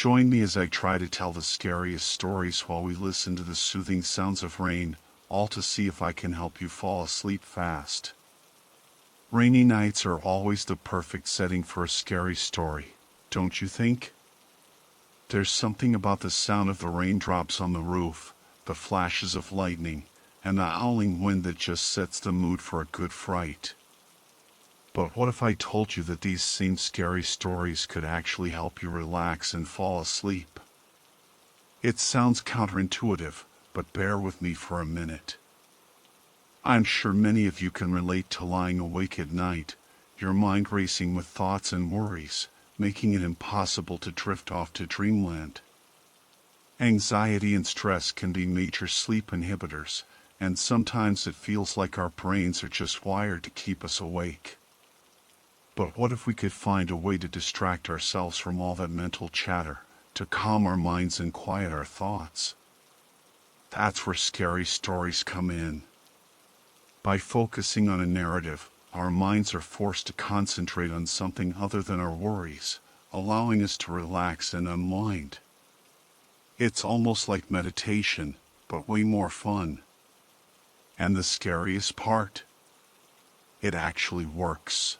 Join me as I try to tell the scariest stories while we listen to the soothing sounds of rain, all to see if I can help you fall asleep fast. Rainy nights are always the perfect setting for a scary story, don't you think? There's something about the sound of the raindrops on the roof, the flashes of lightning, and the howling wind that just sets the mood for a good fright. But what if I told you that these same scary stories could actually help you relax and fall asleep? It sounds counterintuitive, but bear with me for a minute. I'm sure many of you can relate to lying awake at night, your mind racing with thoughts and worries, making it impossible to drift off to dreamland. Anxiety and stress can be major sleep inhibitors, and sometimes it feels like our brains are just wired to keep us awake. But what if we could find a way to distract ourselves from all that mental chatter, to calm our minds and quiet our thoughts? That's where scary stories come in. By focusing on a narrative, our minds are forced to concentrate on something other than our worries, allowing us to relax and unwind. It's almost like meditation, but way more fun. And the scariest part? It actually works.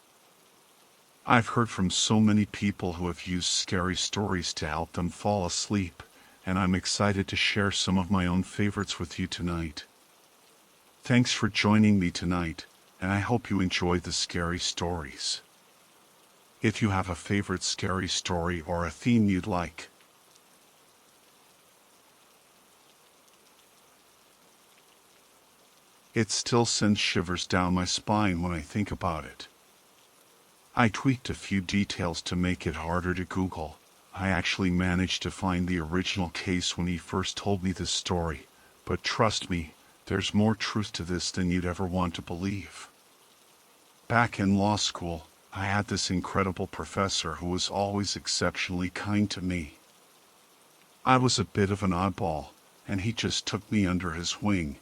I've heard from so many people who have used scary stories to help them fall asleep, and I'm excited to share some of my own favorites with you tonight. Thanks for joining me tonight, and I hope you enjoy the scary stories. If you have a favorite scary story or a theme you'd like, it still sends shivers down my spine when I think about it. I tweaked a few details to make it harder to Google. I actually managed to find the original case when he first told me this story, but trust me, there's more truth to this than you'd ever want to believe. Back in law school, I had this incredible professor who was always exceptionally kind to me. I was a bit of an oddball, and he just took me under his wing.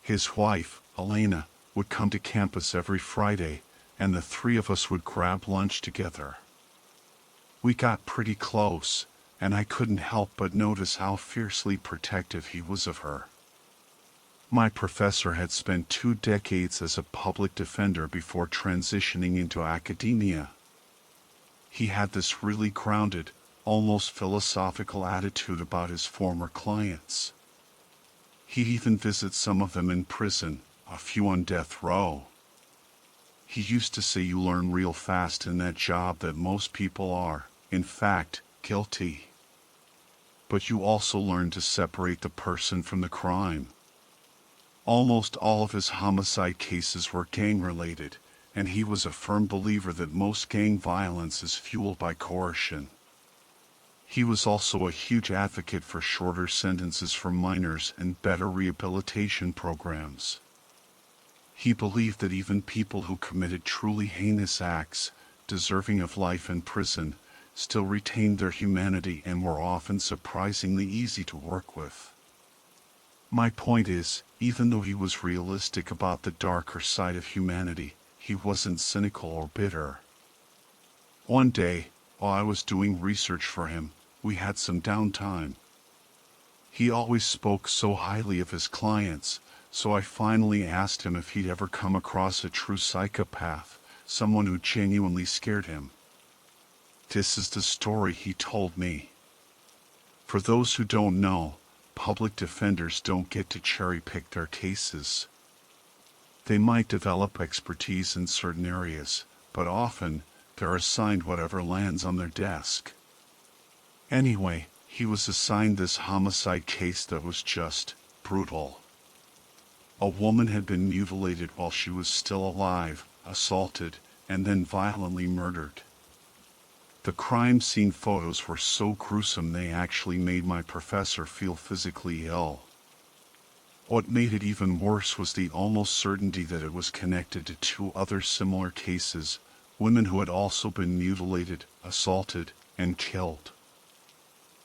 His wife, Elena, would come to campus every Friday, and the three of us would grab lunch together. We got pretty close, and I couldn't help but notice how fiercely protective he was of her. My professor had spent 2 decades as a public defender before transitioning into academia. He had this really grounded, almost philosophical attitude about his former clients. He'd even visit some of them in prison, a few on death row. He used to say you learn real fast in that job that most people are, in fact, guilty. But you also learn to separate the person from the crime. Almost all of his homicide cases were gang-related, and he was a firm believer that most gang violence is fueled by coercion. He was also a huge advocate for shorter sentences for minors and better rehabilitation programs. He believed that even people who committed truly heinous acts, deserving of life in prison, still retained their humanity and were often surprisingly easy to work with. My point is, even though he was realistic about the darker side of humanity, he wasn't cynical or bitter. One day, while I was doing research for him, we had some downtime. He always spoke so highly of his clients, so I finally asked him if he'd ever come across a true psychopath, someone who genuinely scared him. This is the story he told me. For those who don't know, public defenders don't get to cherry-pick their cases. They might develop expertise in certain areas, but often, they're assigned whatever lands on their desk. Anyway, he was assigned this homicide case that was just brutal. A woman had been mutilated while she was still alive, assaulted, and then violently murdered. The crime scene photos were so gruesome they actually made my professor feel physically ill. What made it even worse was the almost certainty that it was connected to 2 other similar cases, women who had also been mutilated, assaulted, and killed.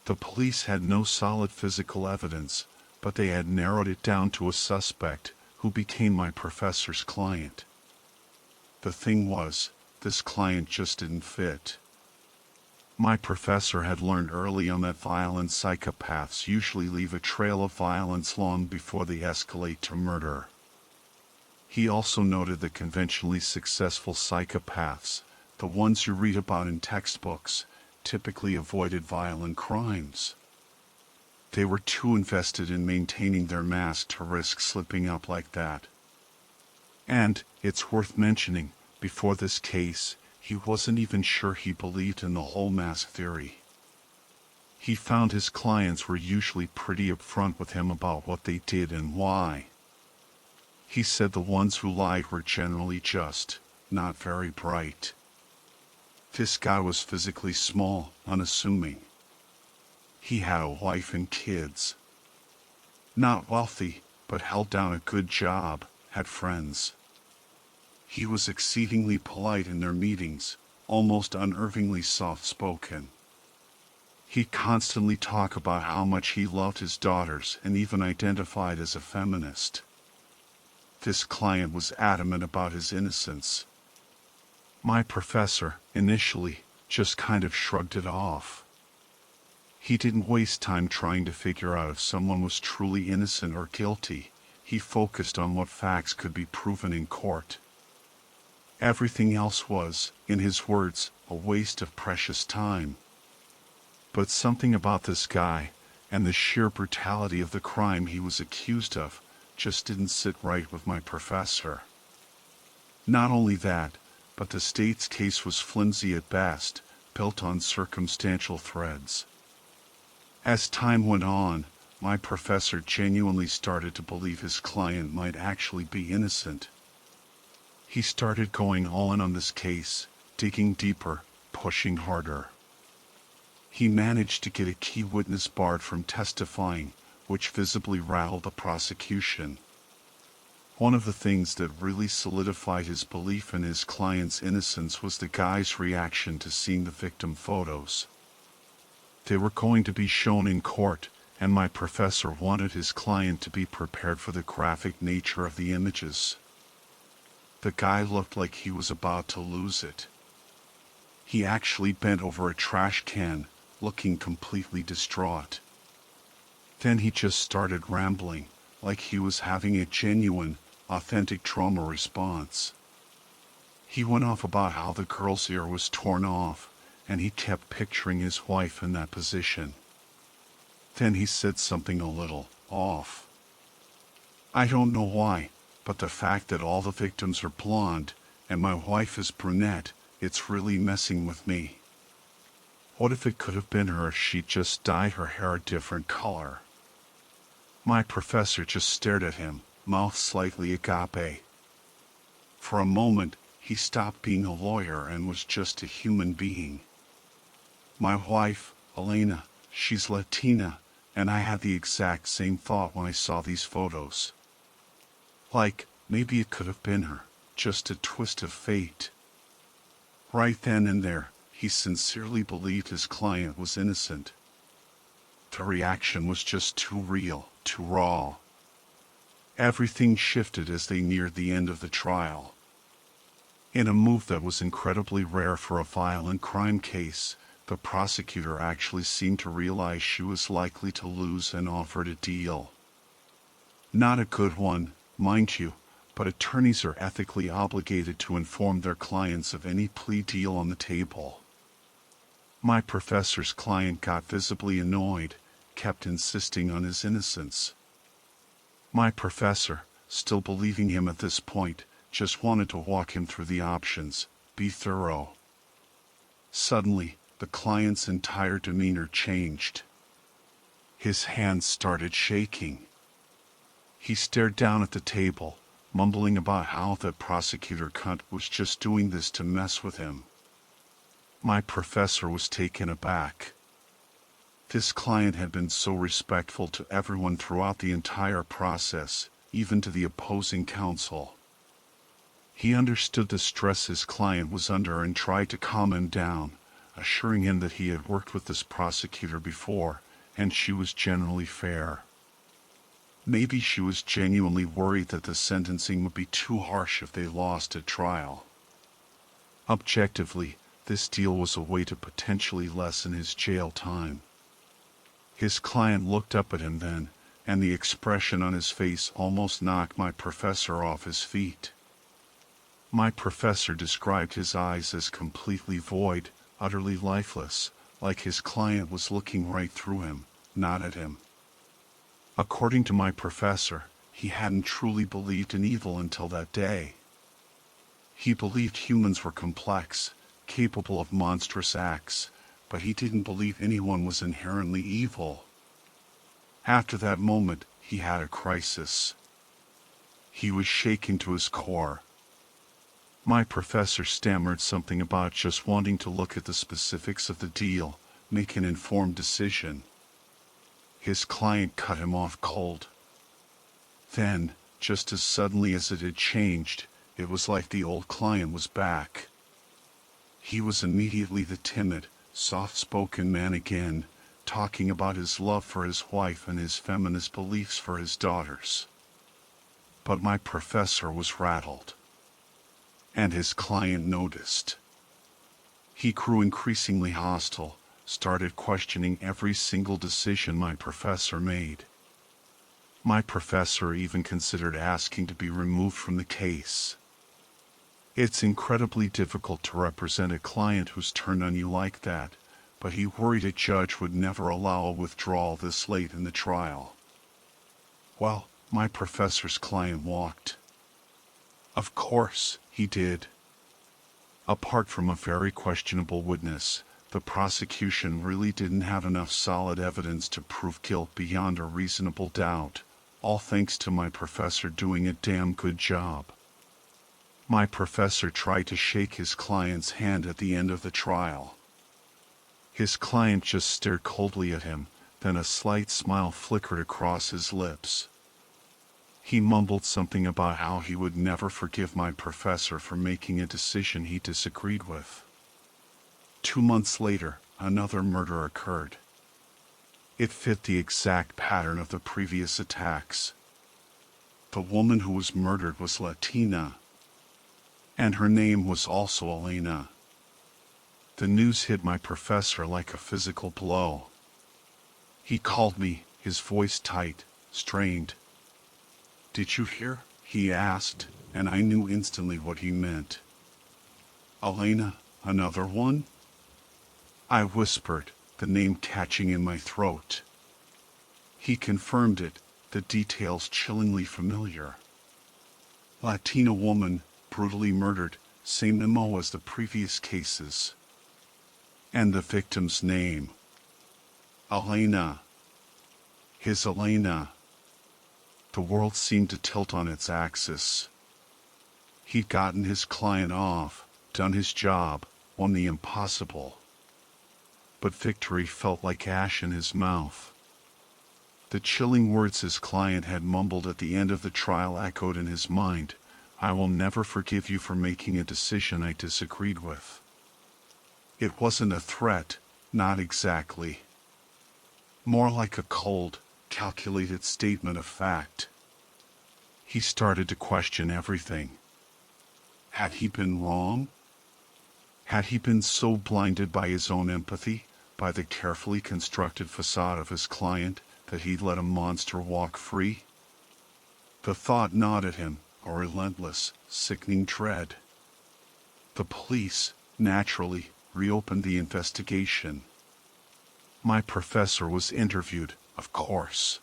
The police had no solid physical evidence, but they had narrowed it down to a suspect, who became my professor's client. The thing was, this client just didn't fit. My professor had learned early on that violent psychopaths usually leave a trail of violence long before they escalate to murder. He also noted that conventionally successful psychopaths, the ones you read about in textbooks, typically avoided violent crimes. They were too invested in maintaining their mask to risk slipping up like that. And, it's worth mentioning, before this case, he wasn't even sure he believed in the whole mask theory. He found his clients were usually pretty upfront with him about what they did and why. He said the ones who lied were generally just not very bright. This guy was physically small, unassuming. He had a wife and kids. Not wealthy, but held down a good job, had friends. He was exceedingly polite in their meetings, almost unnervingly soft-spoken. He'd constantly talk about how much he loved his daughters and even identified as a feminist. This client was adamant about his innocence. My professor, initially, just kind of shrugged it off. He didn't waste time trying to figure out if someone was truly innocent or guilty. He focused on what facts could be proven in court. Everything else was, in his words, a waste of precious time. But something about this guy, and the sheer brutality of the crime he was accused of, just didn't sit right with my professor. Not only that, but the state's case was flimsy at best, built on circumstantial threads. As time went on, my professor genuinely started to believe his client might actually be innocent. He started going all in on this case, digging deeper, pushing harder. He managed to get a key witness barred from testifying, which visibly rattled the prosecution. One of the things that really solidified his belief in his client's innocence was the guy's reaction to seeing the victim photos. They were going to be shown in court, and my professor wanted his client to be prepared for the graphic nature of the images. The guy looked like he was about to lose it. He actually bent over a trash can, looking completely distraught. Then he just started rambling, like he was having a genuine, authentic trauma response. He went off about how the girl's ear was torn off, and he kept picturing his wife in that position. Then he said something a little off. I don't know why, but the fact that all the victims are blonde, and my wife is brunette, it's really messing with me. What if it could have been her if she'd just dyed her hair a different color? My professor just stared at him, mouth slightly agape. For a moment, he stopped being a lawyer and was just a human being. My wife, Elena, she's Latina, and I had the exact same thought when I saw these photos. Like, maybe it could have been her, just a twist of fate. Right then and there, he sincerely believed his client was innocent. The reaction was just too real, too raw. Everything shifted as they neared the end of the trial. In a move that was incredibly rare for a violent crime case, the prosecutor actually seemed to realize she was likely to lose and offered a deal. Not a good one, mind you, but attorneys are ethically obligated to inform their clients of any plea deal on the table. My professor's client got visibly annoyed, kept insisting on his innocence. My professor, still believing him at this point, just wanted to walk him through the options, be thorough. Suddenly, the client's entire demeanor changed. His hands started shaking. He stared down at the table, mumbling about how that prosecutor cunt was just doing this to mess with him. My professor was taken aback. This client had been so respectful to everyone throughout the entire process, even to the opposing counsel. He understood the stress his client was under and tried to calm him down, assuring him that he had worked with this prosecutor before, and she was generally fair. Maybe she was genuinely worried that the sentencing would be too harsh if they lost at trial. Objectively, This deal was a way to potentially lessen his jail time. His client looked up at him then, and the expression on his face almost knocked my professor off his feet. My professor described his eyes as completely void, utterly lifeless, like his client was looking right through him, not at him. According to my professor, he hadn't truly believed in evil until that day. He believed humans were complex, capable of monstrous acts, but he didn't believe anyone was inherently evil. After that moment, he had a crisis. He was shaken to his core. My professor stammered something about just wanting to look at the specifics of the deal, make an informed decision. His client cut him off cold. Then, just as suddenly as it had changed, it was like the old client was back. He was immediately the timid, soft-spoken man again, talking about his love for his wife and his feminist beliefs for his daughters. But my professor was rattled. And his client noticed. He grew increasingly hostile, started questioning every single decision my professor made. My professor even considered asking to be removed from the case. It's incredibly difficult to represent a client who's turned on you like that, but he worried a judge would never allow a withdrawal this late in the trial. Well, my professor's client walked. Of course, he did. Apart from a very questionable witness, the prosecution really didn't have enough solid evidence to prove guilt beyond a reasonable doubt, all thanks to my professor doing a damn good job. My professor tried to shake his client's hand at the end of the trial. His client just stared coldly at him, then a slight smile flickered across his lips. He mumbled something about how he would never forgive my professor for making a decision he disagreed with. 2 months later, another murder occurred. It fit the exact pattern of the previous attacks. The woman who was murdered was Latina, and her name was also Elena. The news hit my professor like a physical blow. He called me, his voice tight, strained. "Did you hear?" he asked, and I knew instantly what he meant. "Elena, another one?" I whispered, the name catching in my throat. He confirmed it, the details chillingly familiar. Latina woman, brutally murdered, same MO as the previous cases. And the victim's name. Elena. His Elena. The world seemed to tilt on its axis. He'd gotten his client off, done his job, won the impossible. But victory felt like ash in his mouth. The chilling words his client had mumbled at the end of the trial echoed in his mind. "I will never forgive you for making a decision I disagreed with." It wasn't a threat, not exactly. More like a cold, calculated statement of fact. He started to question everything. Had he been wrong? Had he been so blinded by his own empathy, by the carefully constructed facade of his client, that he'd let a monster walk free? The thought gnawed at him, a relentless, sickening dread. The police, naturally, reopened the investigation. My professor was interviewed, of course.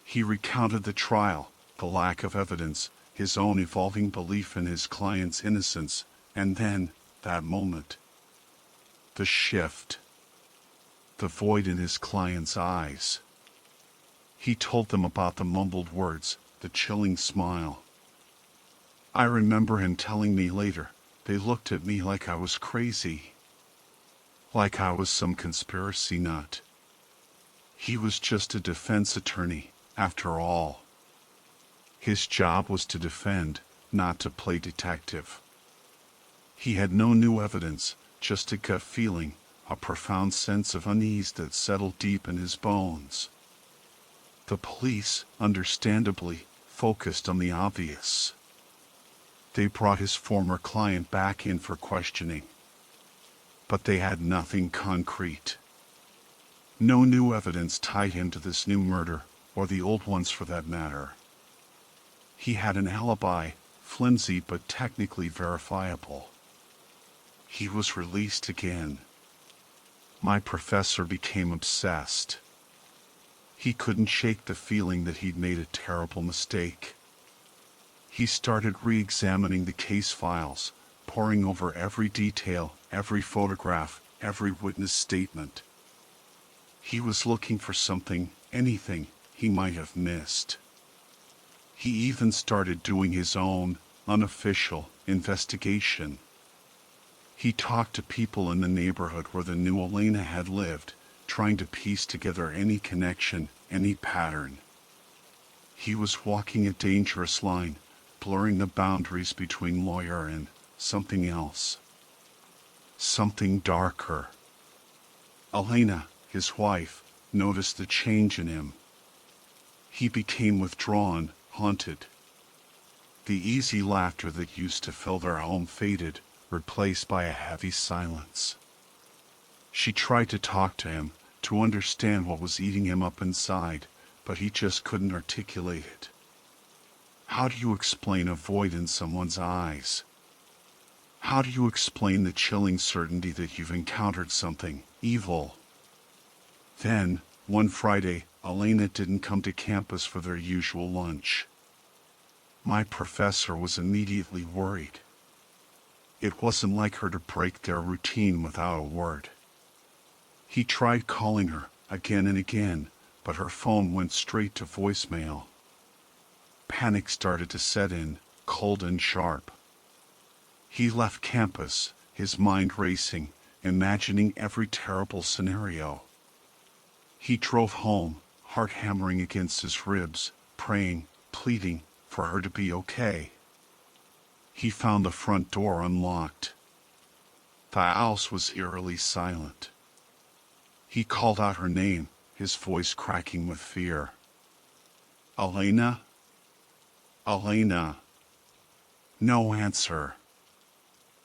He recounted the trial, the lack of evidence, his own evolving belief in his client's innocence, and then, that moment. The shift. The void in his client's eyes. He told them about the mumbled words, the chilling smile. I remember him telling me later, they looked at me like I was crazy. Like I was some conspiracy nut. He was just a defense attorney, after all. His job was to defend, not to play detective. He had no new evidence, just a gut feeling, a profound sense of unease that settled deep in his bones. The police, understandably, focused on the obvious. They brought his former client back in for questioning. but they had nothing concrete. No new evidence tied him to this new murder, or the old ones for that matter. He had an alibi, flimsy but technically verifiable. He was released again. My professor became obsessed. He couldn't shake the feeling that he'd made a terrible mistake. He started re-examining the case files, poring over every detail, every photograph, every witness statement. He was looking for something, anything, he might have missed. He even started doing his own, unofficial, investigation. He talked to people in the neighborhood where the new Elena had lived, trying to piece together any connection, any pattern. He was walking a dangerous line, blurring the boundaries between lawyer and something else. Something darker. Elena, his wife, noticed the change in him. He became withdrawn, haunted. The easy laughter that used to fill their home faded, replaced by a heavy silence. She tried to talk to him, to understand what was eating him up inside, but he just couldn't articulate it. How do you explain a void in someone's eyes? How do you explain the chilling certainty that you've encountered something evil? Then, one Friday, Elena didn't come to campus for their usual lunch. My professor was immediately worried. It wasn't like her to break their routine without a word. He tried calling her again and again, but her phone went straight to voicemail. Panic started to set in, cold and sharp. He left campus, his mind racing, imagining every terrible scenario. He drove home, heart hammering against his ribs, praying, pleading for her to be okay. He found the front door unlocked. The house was eerily silent. He called out her name, his voice cracking with fear. Elena? Elena. No answer.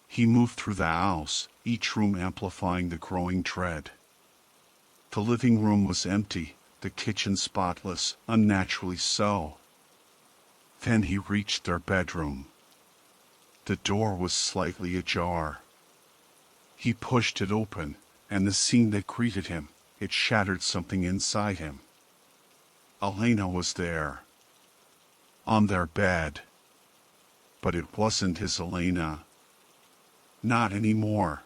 He moved through the house, each room amplifying the growing dread. The living room was empty, the kitchen spotless, unnaturally so. Then he reached their bedroom. The door was slightly ajar. He pushed it open, and the scene that greeted him, it shattered something inside him. Elena was there. On their bed. But it wasn't his Elena. Not anymore.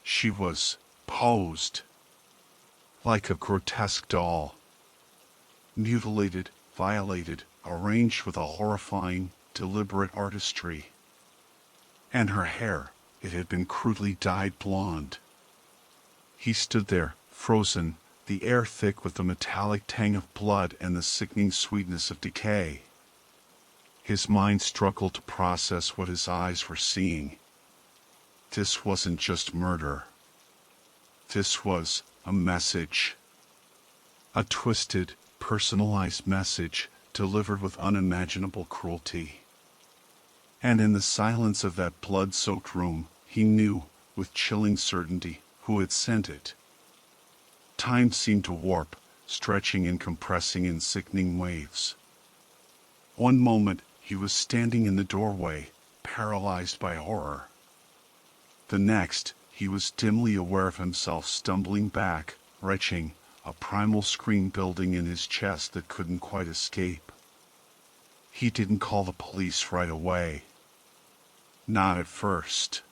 She was posed. Like a grotesque doll. Mutilated, violated, arranged with a horrifying, deliberate artistry. And her hair, it had been crudely dyed blonde. He stood there, frozen, the air thick with the metallic tang of blood and the sickening sweetness of decay. His mind struggled to process what his eyes were seeing. This wasn't just murder. This was a message. A twisted, personalized message delivered with unimaginable cruelty. And in the silence of that blood-soaked room, he knew, with chilling certainty, who had sent it. Time seemed to warp, stretching and compressing in sickening waves. One moment, he was standing in the doorway, paralyzed by horror. The next, he was dimly aware of himself stumbling back, retching, a primal scream building in his chest that couldn't quite escape. He didn't call the police right away. Not at first.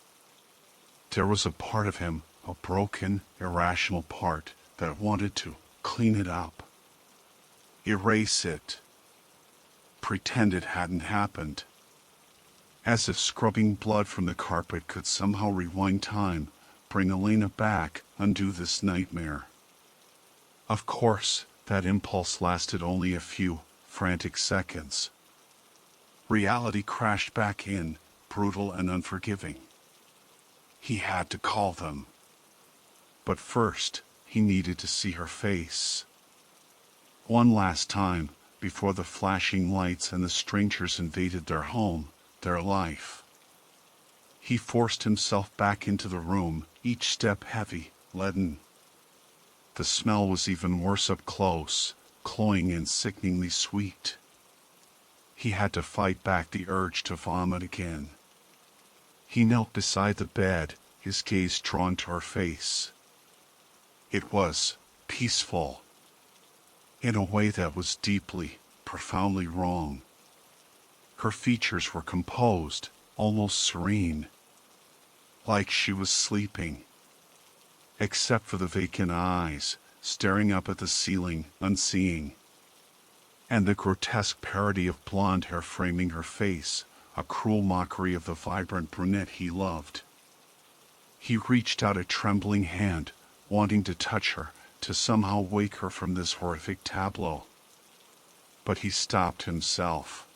There was a part of him, a broken, irrational part, that wanted to clean it up. Erase it. Pretend it hadn't happened. As if scrubbing blood from the carpet could somehow rewind time, bring Elena back, undo this nightmare. Of course, that impulse lasted only a few frantic seconds. Reality crashed back in, brutal and unforgiving. He had to call them. But first, he needed to see her face. One last time, before the flashing lights and the strangers invaded their home, their life. He forced himself back into the room, each step heavy, leaden. The smell was even worse up close, cloying and sickeningly sweet. He had to fight back the urge to vomit again. He knelt beside the bed, his gaze drawn to her face. It was peaceful, in a way that was deeply, profoundly wrong. Her features were composed, almost serene, like she was sleeping, except for the vacant eyes, staring up at the ceiling, unseeing, and the grotesque parody of blonde hair framing her face, a cruel mockery of the vibrant brunette he loved. He reached out a trembling hand, wanting to touch her, to somehow wake her from this horrific tableau. But he stopped himself.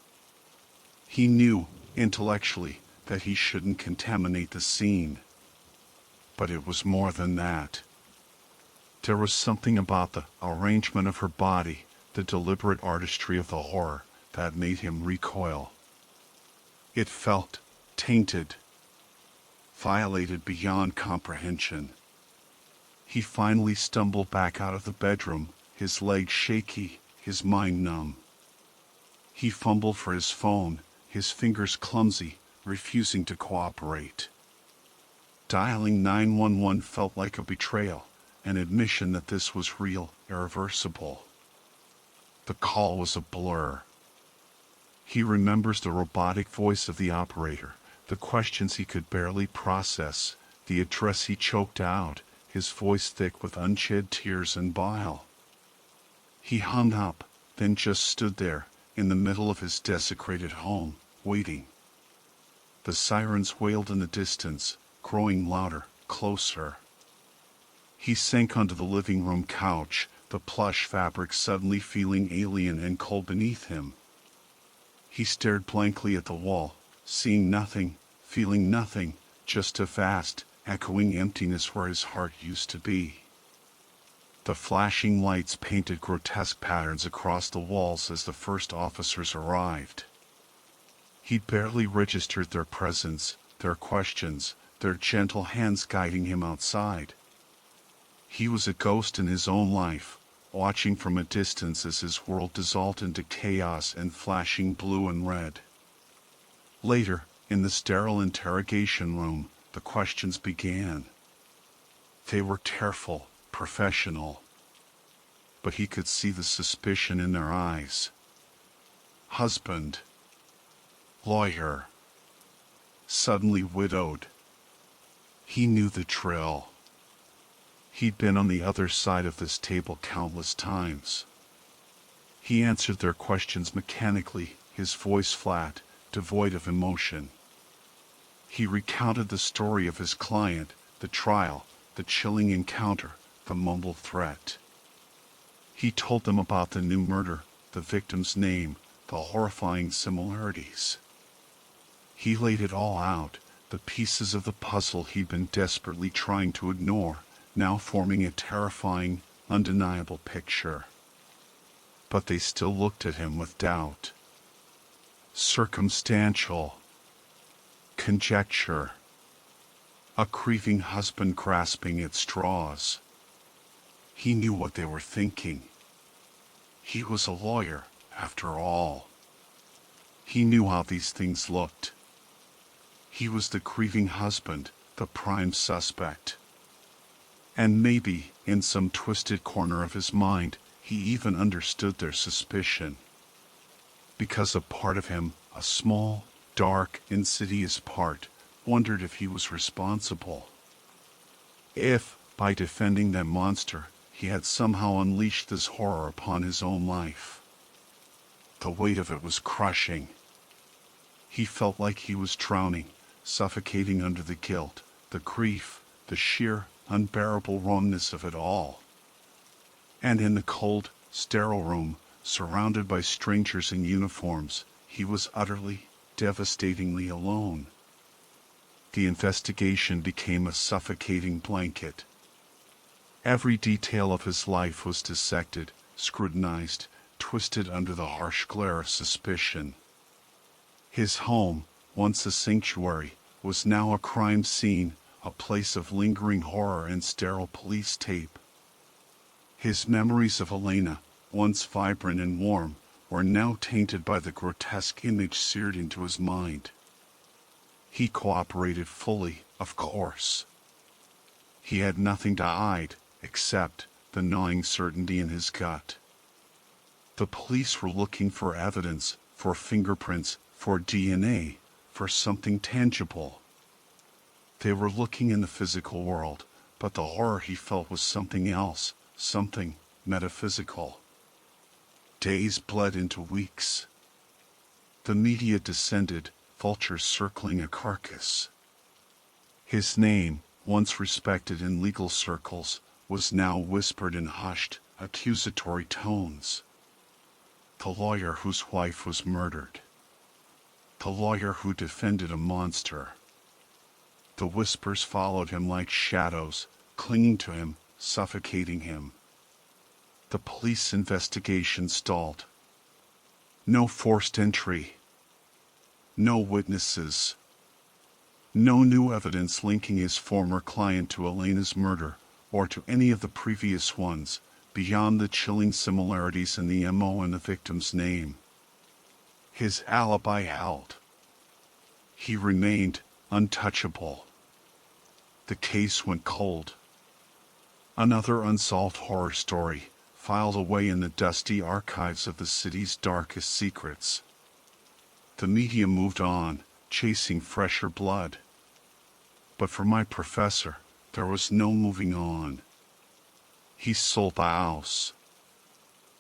He knew, intellectually, that he shouldn't contaminate the scene. But it was more than that. There was something about the arrangement of her body, the deliberate artistry of the horror, that made him recoil. It felt tainted, violated beyond comprehension. He finally stumbled back out of the bedroom, his legs shaky, his mind numb. He fumbled for his phone, his fingers clumsy, refusing to cooperate. Dialing 911 felt like a betrayal, an admission that this was real, irreversible. The call was a blur. He remembers the robotic voice of the operator, the questions he could barely process, the address he choked out, his voice thick with unshed tears and bile. He hung up, then just stood there, in the middle of his desecrated home, waiting. The sirens wailed in the distance, growing louder, closer. He sank onto the living room couch, the plush fabric suddenly feeling alien and cold beneath him. He stared blankly at the wall, seeing nothing, feeling nothing, just a vast, echoing emptiness where his heart used to be. The flashing lights painted grotesque patterns across the walls as the first officers arrived. He'd barely registered their presence, their questions, their gentle hands guiding him outside. He was a ghost in his own life, watching from a distance as his world dissolved into chaos and flashing blue and red. Later, in the sterile interrogation room, the questions began. They were careful, professional, but he could see the suspicion in their eyes. Husband, lawyer, suddenly widowed. He knew the drill. He'd been on the other side of this table countless times. He answered their questions mechanically, his voice flat, devoid of emotion. He recounted the story of his client, the trial, the chilling encounter, the mumbled threat. He told them about the new murder, the victim's name, the horrifying similarities. He laid it all out, the pieces of the puzzle he'd been desperately trying to ignore, now forming a terrifying, undeniable picture. But they still looked at him with doubt. Circumstantial. Conjecture. A grieving husband grasping at straws. He knew what they were thinking. He was a lawyer, after all. He knew how these things looked. He was the grieving husband, the prime suspect. And maybe, in some twisted corner of his mind, he even understood their suspicion. Because a part of him, a small, dark, insidious part, wondered if he was responsible. If, by defending that monster, he had somehow unleashed this horror upon his own life. The weight of it was crushing. He felt like he was drowning, suffocating under the guilt, the grief, the sheer, unbearable wrongness of it all. And in the cold, sterile room, surrounded by strangers in uniforms, he was utterly, devastatingly alone. The investigation became a suffocating blanket. Every detail of his life was dissected, scrutinized, twisted under the harsh glare of suspicion. His home, once a sanctuary, was now a crime scene, a place of lingering horror and sterile police tape. His memories of Elena, once vibrant and warm, were now tainted by the grotesque image seared into his mind. He cooperated fully, of course. He had nothing to hide, except the gnawing certainty in his gut. The police were looking for evidence, for fingerprints, for DNA, for something tangible. They were looking in the physical world, but the horror he felt was something else, something metaphysical. Days bled into weeks. The media descended, vultures circling a carcass. His name, once respected in legal circles, was now whispered in hushed, accusatory tones. The lawyer whose wife was murdered. The lawyer who defended a monster. The whispers followed him like shadows, clinging to him, suffocating him. The police investigation stalled. No forced entry. No witnesses. No new evidence linking his former client to Elena's murder, or to any of the previous ones, beyond the chilling similarities in the MO and the victim's name. His alibi held. He remained untouchable. The case went cold. Another unsolved horror story, filed away in the dusty archives of the city's darkest secrets. The media moved on, chasing fresher blood. But for my professor, there was no moving on. He sold the house.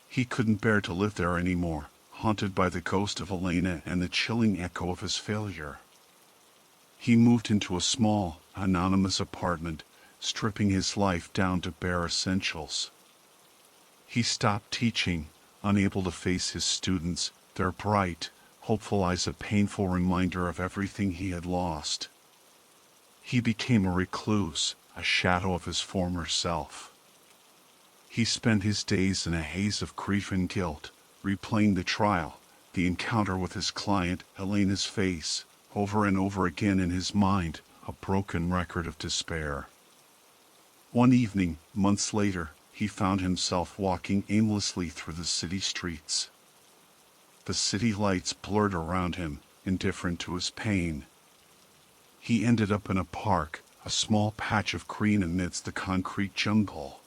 He couldn't bear to live there anymore, haunted by the ghost of Elena and the chilling echo of his failure. He moved into a small, anonymous apartment, stripping his life down to bare essentials. He stopped teaching, unable to face his students, their bright, hopeful eyes a painful reminder of everything he had lost. He became a recluse, a shadow of his former self. He spent his days in a haze of grief and guilt, replaying the trial, the encounter with his client, Elena's face, over and over again in his mind, a broken record of despair. One evening, months later, he found himself walking aimlessly through the city streets. The city lights blurred around him, indifferent to his pain. He ended up in a park, a small patch of green amidst the concrete jungle.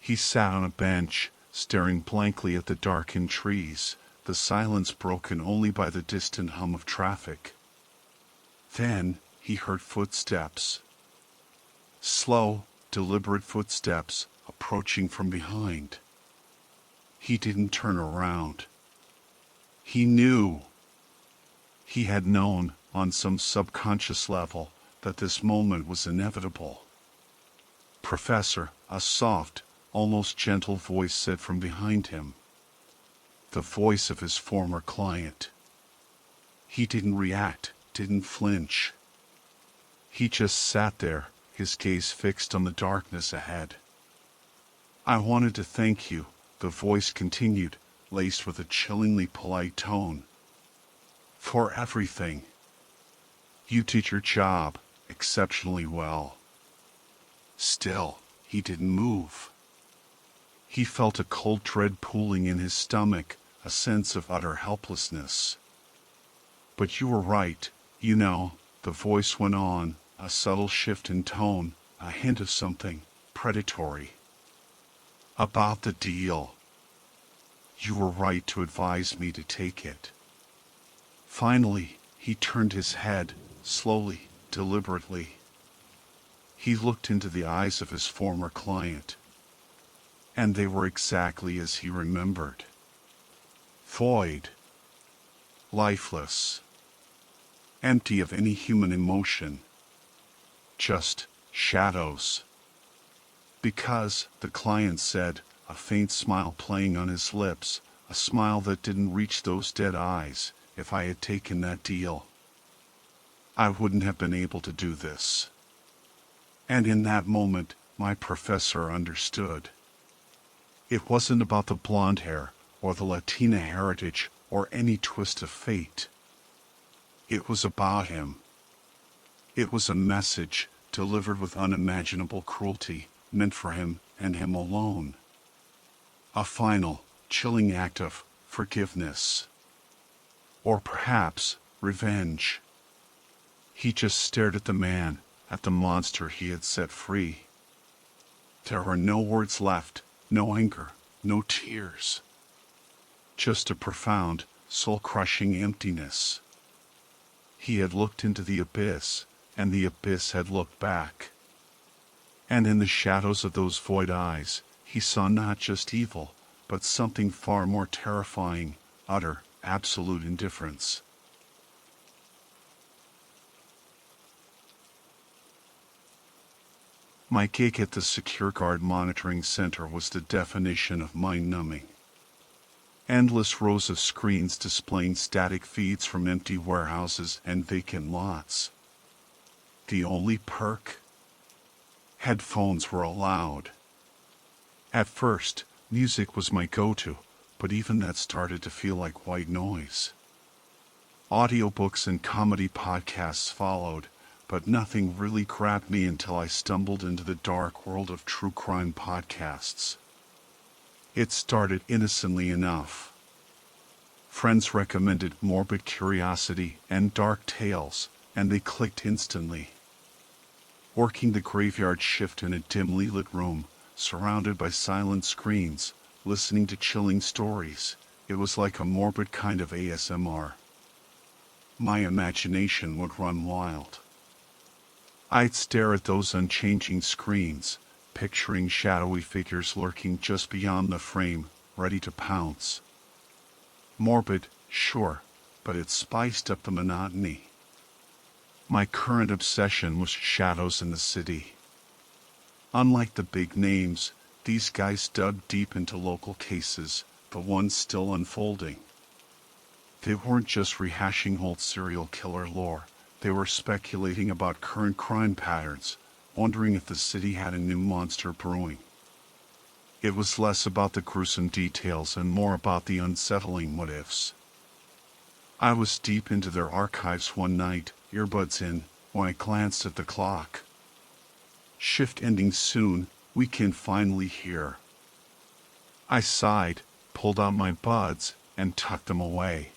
He sat on a bench, staring blankly at the darkened trees, the silence broken only by the distant hum of traffic. Then he heard footsteps. Slow, deliberate footsteps, approaching from behind. He didn't turn around. He knew. He had known, on some subconscious level, that this moment was inevitable. "Professor," a soft, almost gentle voice said from behind him. The voice of his former client. He didn't react, didn't flinch. He just sat there, his gaze fixed on the darkness ahead. "I wanted to thank you," the voice continued, laced with a chillingly polite tone. "For everything. You did your job exceptionally well." Still, he didn't move. He felt a cold dread pooling in his stomach, a sense of utter helplessness. "But you were right, you know," the voice went on, a subtle shift in tone, a hint of something predatory. "About the deal. You were right to advise me to take it." Finally, he turned his head, slowly, deliberately. He looked into the eyes of his former client. And they were exactly as he remembered. Void. Lifeless. Empty of any human emotion. Just shadows. Because, the client said, a faint smile playing on his lips, a smile that didn't reach those dead eyes, if I had taken that deal, I wouldn't have been able to do this. And in that moment, my professor understood. It wasn't about the blonde hair, or the Latina heritage, or any twist of fate. It was about him. It was a message, delivered with unimaginable cruelty, meant for him and him alone. A final, chilling act of forgiveness. Or perhaps revenge. He just stared at the man, at the monster he had set free. There were no words left, no anger, no tears. Just a profound, soul-crushing emptiness. He had looked into the abyss, and the abyss had looked back. And in the shadows of those void eyes, he saw not just evil, but something far more terrifying, utter, absolute indifference. My gig at the Secure Guard Monitoring Center was the definition of mind-numbing. Endless rows of screens displaying static feeds from empty warehouses and vacant lots. The only perk? Headphones were allowed. At first, music was my go-to, but even that started to feel like white noise. Audiobooks and comedy podcasts followed, but nothing really grabbed me until I stumbled into the dark world of true crime podcasts. It started innocently enough. Friends recommended Morbid Curiosity and Dark Tales, and they clicked instantly. Working the graveyard shift in a dimly lit room, surrounded by silent screens, listening to chilling stories, it was like a morbid kind of ASMR. My imagination would run wild. I'd stare at those unchanging screens, picturing shadowy figures lurking just beyond the frame, ready to pounce. Morbid, sure, but it spiced up the monotony. My current obsession was shadows in the city. Unlike the big names, these guys dug deep into local cases, the ones still unfolding. They weren't just rehashing old serial killer lore. They were speculating about current crime patterns, wondering if the city had a new monster brewing. It was less about the gruesome details and more about the unsettling what-ifs. I was deep into their archives one night, earbuds in, when I glanced at the clock. Shift ending soon, weekend finally here. I sighed, pulled out my buds, and tucked them away.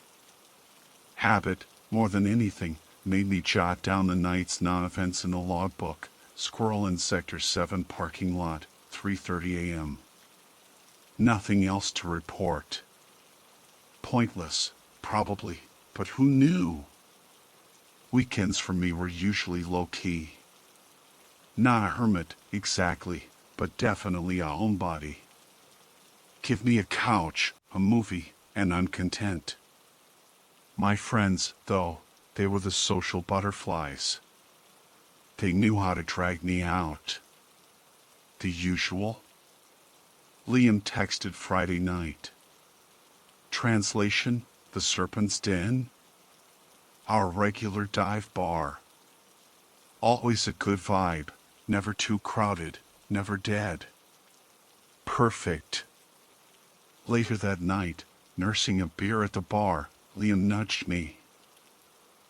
Habit, more than anything, made me jot down the night's non-events in the logbook. Squirrel in Sector 7 parking lot, 3:30 a.m. Nothing else to report. Pointless, probably, but who knew? Weekends for me were usually low-key. Not a hermit, exactly, but definitely a homebody. Give me a couch, a movie, and I'm content. My friends, though, they were the social butterflies. They knew how to drag me out. The usual? Liam texted Friday night. Translation, the Serpent's Den? Our regular dive bar. Always a good vibe, never too crowded, never dead. Perfect. Later that night, nursing a beer at the bar, Liam nudged me.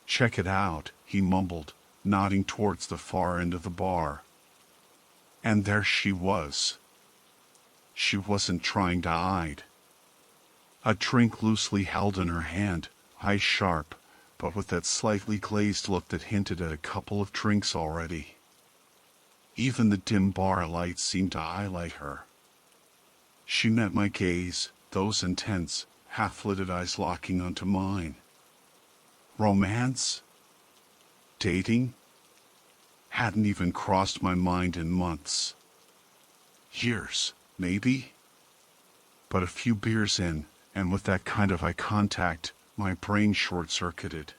Check it out, he mumbled, nodding towards the far end of the bar. And there she was. She wasn't trying to hide. A drink loosely held in her hand, eyes sharp, but with that slightly glazed look that hinted at a couple of drinks already. Even the dim bar lights seemed to highlight her. She met my gaze, those intense, half-lidded eyes locking onto mine. Romance? Dating? Hadn't even crossed my mind in months. Years, maybe? But a few beers in, and with that kind of eye contact, my brain short-circuited.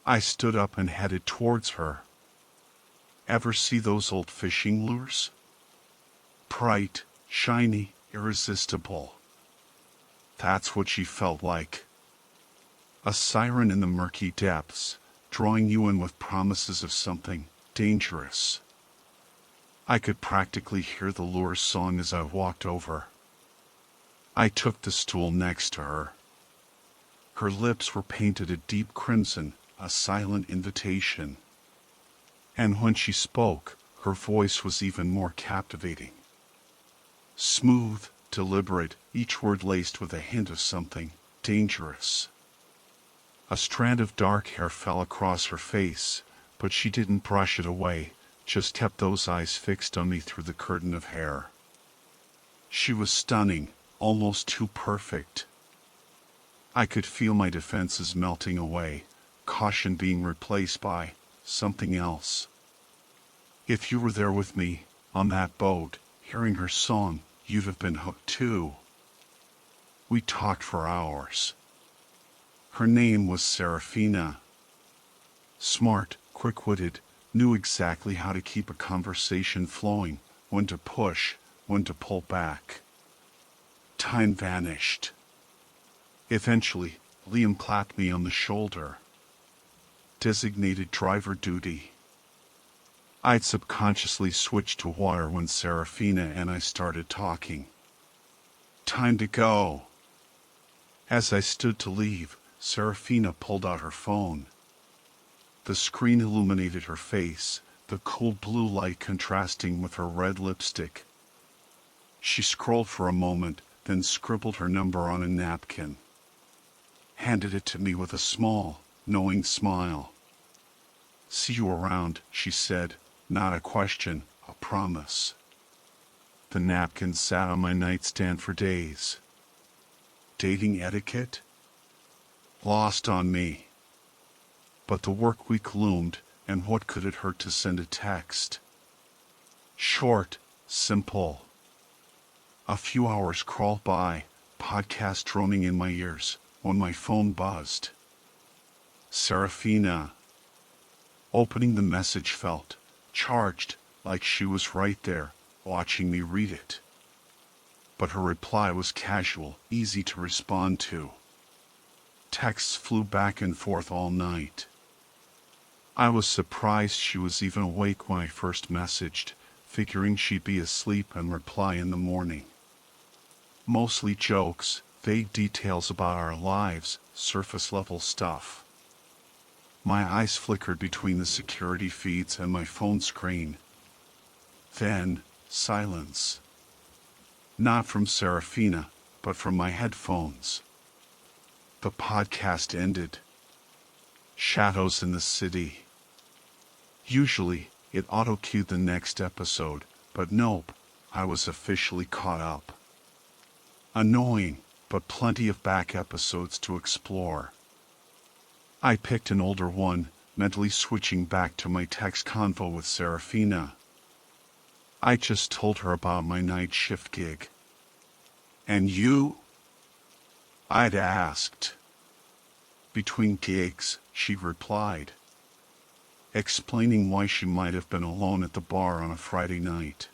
I stood up and headed towards her. Ever see those old fishing lures? Bright, shiny, irresistible. That's what she felt like. A siren in the murky depths, drawing you in with promises of something dangerous. I could practically hear the lure song as I walked over. I took the stool next to her. Her lips were painted a deep crimson, a silent invitation. And when she spoke, her voice was even more captivating. Smooth, deliberate, each word laced with a hint of something dangerous. A strand of dark hair fell across her face, but she didn't brush it away, just kept those eyes fixed on me through the curtain of hair. She was stunning, almost too perfect. I could feel my defenses melting away, caution being replaced by something else. If you were there with me, on that boat, hearing her song, you'd have been hooked too. We talked for hours. Her name was Serafina. Smart, quick-witted, knew exactly how to keep a conversation flowing, when to push, when to pull back. Time vanished. Eventually, Liam clapped me on the shoulder. Designated driver duty. I'd subconsciously switched to water when Serafina and I started talking. Time to go. As I stood to leave, Serafina pulled out her phone. The screen illuminated her face, the cool blue light contrasting with her red lipstick. She scrolled for a moment, then scribbled her number on a napkin. Handed it to me with a small, knowing smile. See you around, she said, not a question, a promise. The napkin sat on my nightstand for days. Dating etiquette? Lost on me. But the work week loomed, and what could it hurt to send a text? Short, simple. A few hours crawled by, podcast droning in my ears, when my phone buzzed. Serafina. Opening the message felt charged, like she was right there, watching me read it. But her reply was casual, easy to respond to. Texts flew back and forth all night. I was surprised she was even awake when I first messaged, figuring she'd be asleep and reply in the morning. Mostly jokes, vague details about our lives, surface-level stuff. My eyes flickered between the security feeds and my phone screen. Then, silence. Not from Serafina, but from my headphones. The podcast ended. Shadows in the city. Usually, it auto-cued the next episode, but nope, I was officially caught up. Annoying, but plenty of back episodes to explore. I picked an older one, mentally switching back to my text convo with Serafina. I just told her about my night shift gig. And you? I'd asked. Between gigs, she replied, explaining why she might have been alone at the bar on a Friday night.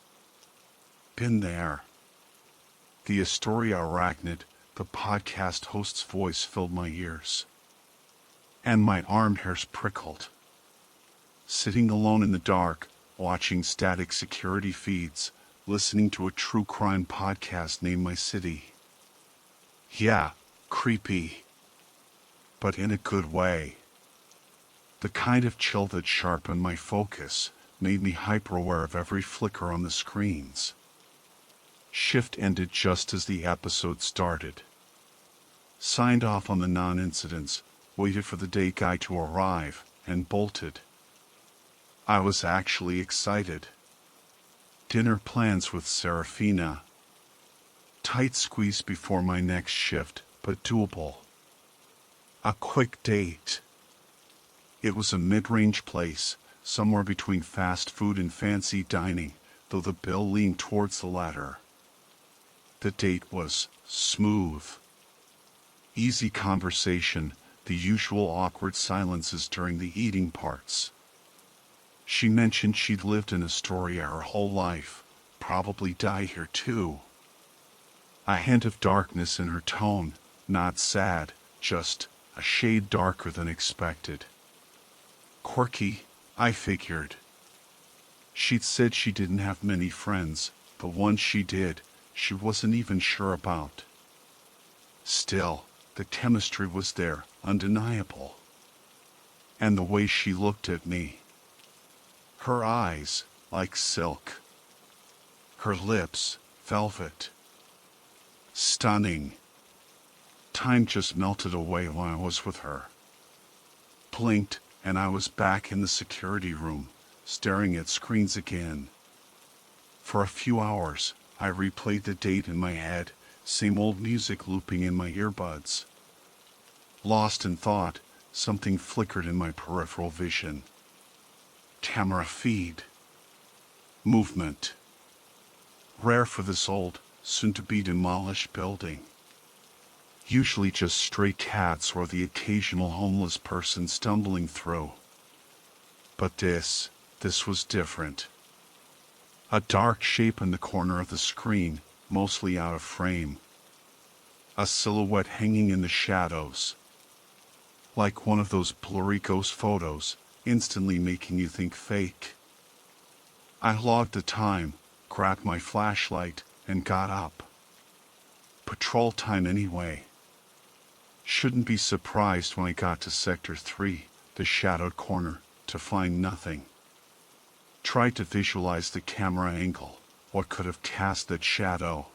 Been there. The Astoria Arachnid, the podcast host's voice filled my ears. And my arm hairs prickled. Sitting alone in the dark, watching static security feeds, listening to a true crime podcast named My City. Yeah, creepy. But in a good way. The kind of chill that sharpened my focus, made me hyper-aware of every flicker on the screens. Shift ended just as the episode started. Signed off on the non-incidents, waited for the date guy to arrive, and bolted. I was actually excited. Dinner plans with Serafina. Tight squeeze before my next shift, but doable. A quick date. It was a mid-range place, somewhere between fast food and fancy dining, though the bill leaned towards the latter. The date was smooth. Easy conversation, the usual awkward silences during the eating parts. She mentioned she'd lived in Astoria her whole life, probably die here too. A hint of darkness in her tone, not sad, just a shade darker than expected. Quirky, I figured. She'd said she didn't have many friends, but ones she did, she wasn't even sure about. Still, the chemistry was there, undeniable. And the way she looked at me. Her eyes, like silk. Her lips, velvet. Stunning. Time just melted away while I was with her. Blinked, and I was back in the security room, staring at screens again. For a few hours, I replayed the date in my head, same old music looping in my earbuds. Lost in thought, something flickered in my peripheral vision. Camera feed. Movement. Rare for this old, soon-to-be-demolished building. Usually just stray cats or the occasional homeless person stumbling through. But this was different. A dark shape in the corner of the screen, mostly out of frame. A silhouette hanging in the shadows. Like one of those blurry ghost photos, instantly making you think fake. I logged the time, grabbed my flashlight, and got up. Patrol time anyway. Shouldn't be surprised when I got to Sector 3, the shadowed corner, to find nothing. Tried to visualize the camera angle, what could have cast that shadow.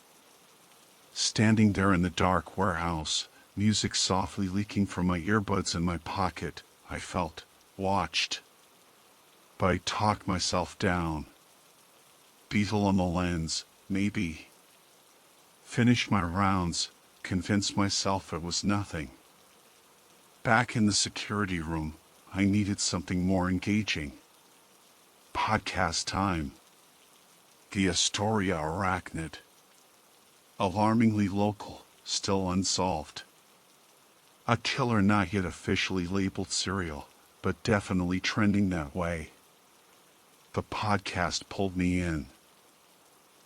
Standing there in the dark warehouse, music softly leaking from my earbuds in my pocket, I felt watched. But I talked myself down. Beetle on the lens, maybe. Finished my rounds, convinced myself it was nothing. Back in the security room, I needed something more engaging. Podcast time. The Astoria Arachnid. Alarmingly local, still unsolved. A killer not yet officially labeled serial, but definitely trending that way. The podcast pulled me in.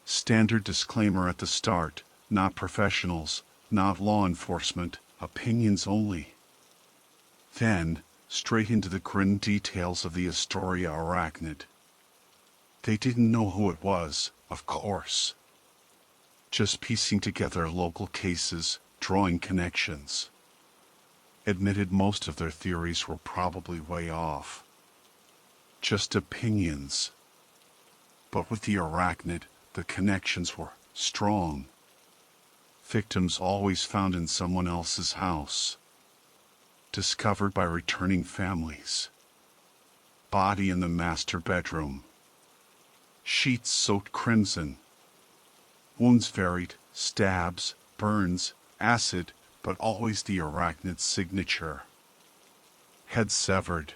Standard disclaimer at the start, not professionals, not law enforcement, opinions only. Then, straight into the grim details of the Astoria Arachnid. They didn't know who it was, of course. Just piecing together local cases, drawing connections. Admitted most of their theories were probably way off. Just opinions. But with the Arachnid, the connections were strong. Victims always found in someone else's house. Discovered by returning families. Body in the master bedroom. Sheets soaked crimson. Wounds varied, stabs, burns, acid, but always the Arachnid's signature. Head severed.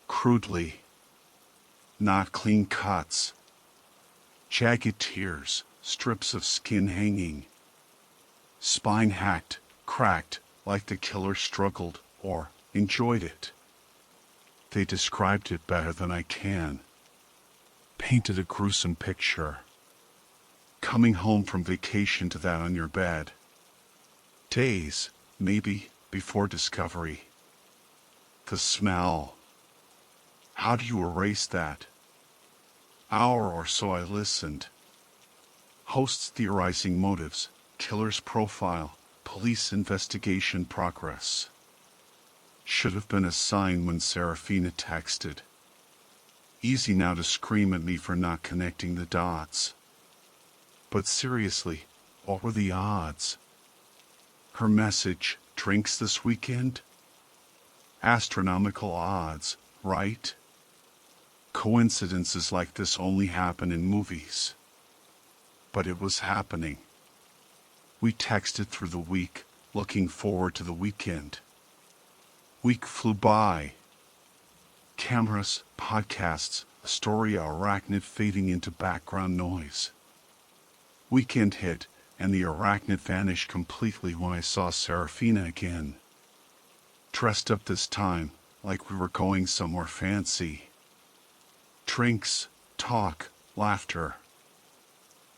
Crudely. Not clean cuts. Jagged tears, strips of skin hanging. Spine hacked, cracked, like the killer struggled or enjoyed it. They described it better than I can. Painted a gruesome picture. Coming home from vacation to that on your bed. Days, maybe, before discovery. The smell. How do you erase that? Hour or so I listened. Hosts theorizing motives, killer's profile, police investigation progress. Should have been a sign when Serafina texted. Easy now to scream at me for not connecting the dots. But seriously, what were the odds? Her message, drinks this weekend? Astronomical odds, right? Coincidences like this only happen in movies. But it was happening. We texted through the week, looking forward to the weekend. Week flew by. Cameras, podcasts, Astoria Arachnid fading into background noise. Weekend hit, and the Arachnid vanished completely when I saw Serafina again. Dressed up this time, like we were going somewhere fancy. Drinks, talk, laughter.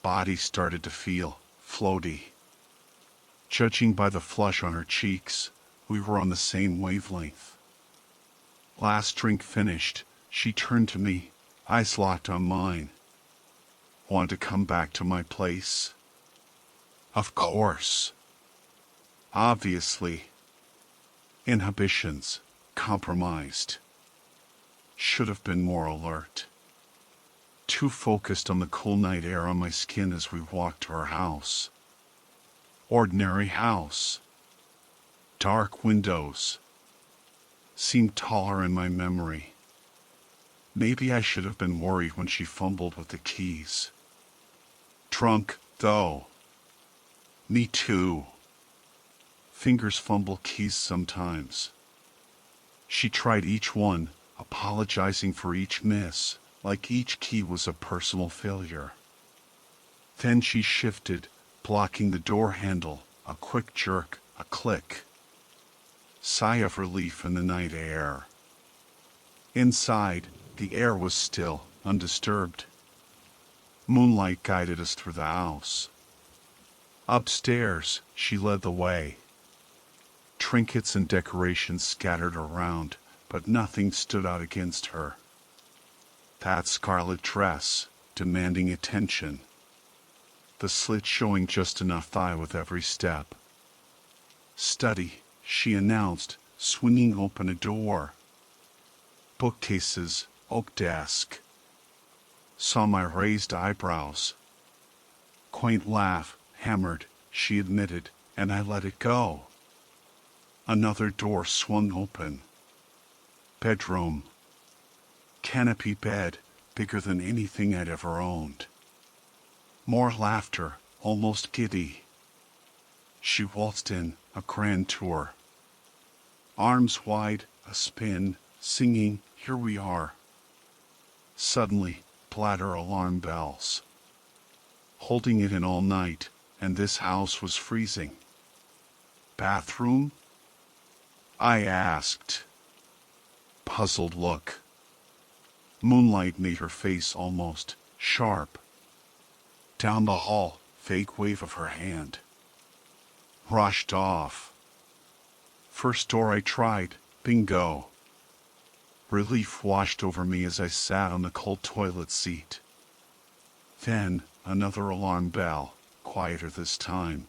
Body started to feel floaty. Judging by the flush on her cheeks, we were on the same wavelength. Last drink finished, she turned to me, eyes locked on mine. Want to come back to my place? Of course. Obviously. Inhibitions, compromised. Should have been more alert. Too focused on the cool night air on my skin as we walked to her house. Ordinary house. Dark windows. Seemed taller in my memory. Maybe I should have been worried when she fumbled with the keys. Drunk, though. Me too. Fingers fumble keys sometimes. She tried each one, apologizing for each miss, like each key was a personal failure. Then she shifted, blocking the door handle, a quick jerk, a click. Sigh of relief in the night air. Inside, the air was still, undisturbed. Moonlight guided us through the house. Upstairs, she led the way. Trinkets and decorations scattered around, but nothing stood out against her. That scarlet dress, demanding attention. The slit showing just enough thigh with every step. Study, she announced, swinging open a door. Bookcases, oak desk. Saw my raised eyebrows. Quaint laugh, hammered, she admitted, and I let it go. Another door swung open. Bedroom. Canopy bed, bigger than anything I'd ever owned. More laughter, almost giddy. She waltzed in, a grand tour. Arms wide, a spin, singing, "Here we are." Suddenly, clatter alarm bells. Holding it in all night, and this house was freezing. Bathroom? I asked. Puzzled look. Moonlight made her face almost sharp. Down the hall, vague wave of her hand. Rushed off. First door I tried, bingo. Relief washed over me as I sat on the cold toilet seat. Then, another alarm bell, quieter this time.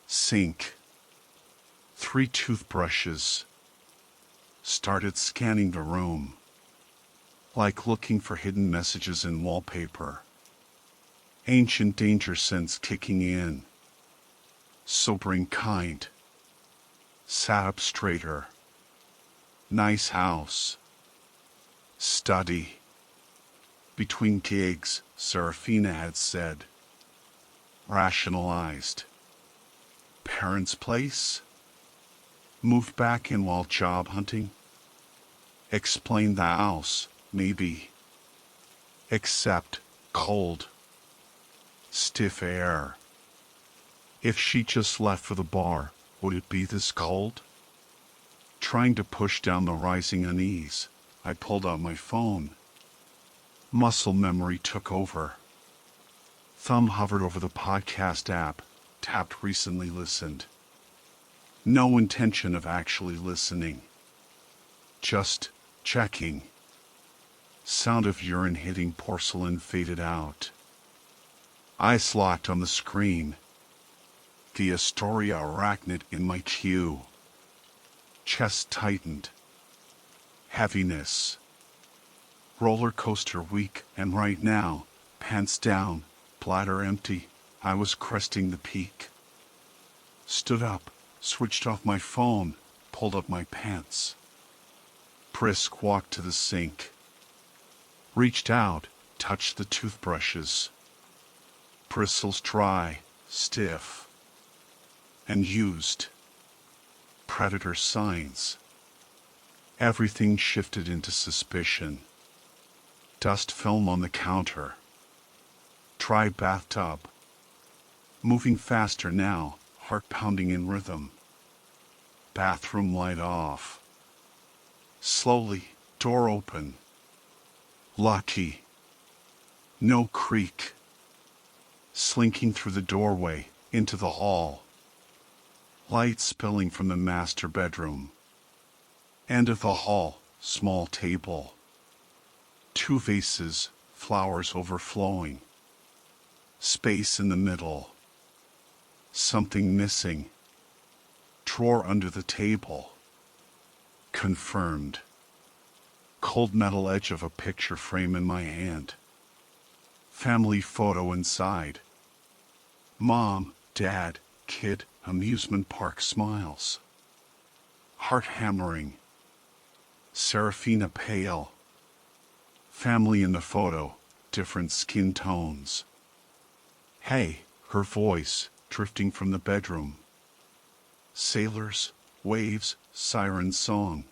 Sink. 3 toothbrushes. Started scanning the room. Like looking for hidden messages in wallpaper. Ancient danger sense kicking in. Sobering kind. Sat up straighter. Nice house. Study. Between gigs, Serafina had said. Rationalized. Parents' place? Moved back in while job hunting? Explained the house, maybe. Except, cold. Stiff air. If she just left for the bar, would it be this cold? Trying to push down the rising unease, I pulled out my phone. Muscle memory took over. Thumb hovered over the podcast app, tapped recently listened. No intention of actually listening. Just checking. Sound of urine hitting porcelain faded out. Eyes locked on the screen. The Astoria arachnid in my queue. Chest tightened. Heaviness. Roller coaster week, and right now, pants down, bladder empty, I was cresting the peak. Stood up, switched off my phone, pulled up my pants. Brisk walk to the sink. Reached out, touched the toothbrushes. Bristles dry, stiff. And used. Predator signs. Everything shifted into suspicion. Dust film on the counter. Dry bathtub. Moving faster now, heart pounding in rhythm. Bathroom light off. Slowly, door open. Lucky. No creak. Slinking through the doorway, into the hall. Light spilling from the master bedroom. End of the hall, small table. 2 vases, flowers overflowing. Space in the middle. Something missing. Drawer under the table. Confirmed. Cold metal edge of a picture frame in my hand. Family photo inside. Mom, Dad, kid, amusement park smiles. Heart hammering. Serafina pale. Family in the photo, different skin tones. Hey, her voice, drifting from the bedroom. Sailors, waves, siren song.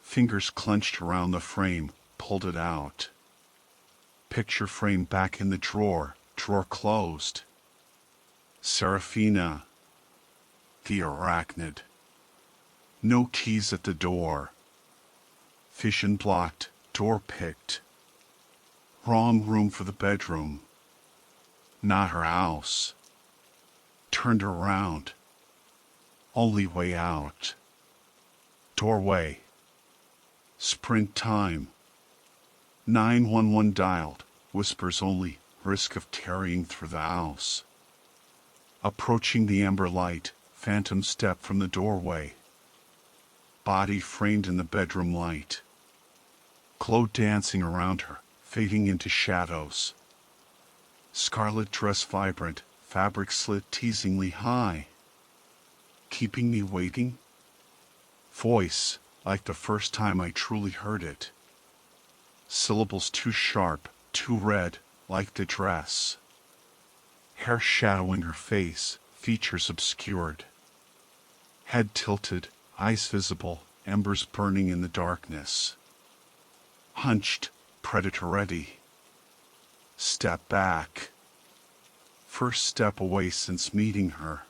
Fingers clenched around the frame, pulled it out. Picture frame back in the drawer, drawer closed. Serafina. The arachnid. No keys at the door. Vision blocked, door picked. Wrong room for the bedroom. Not her house. Turned around. Only way out. Doorway. Sprint time. 911 dialed. Whispers only. Risk of carrying through the house. Approaching the amber light. Phantom step from the doorway. Body framed in the bedroom light. Glow dancing around her, fading into shadows. Scarlet dress vibrant, fabric slit teasingly high. Keeping me waiting? Voice, like the first time I truly heard it. Syllables too sharp, too red, like the dress. Hair shadowing her face, features obscured. Head tilted, eyes visible, embers burning in the darkness. Hunched, predator ready. Step back. First step away since meeting her.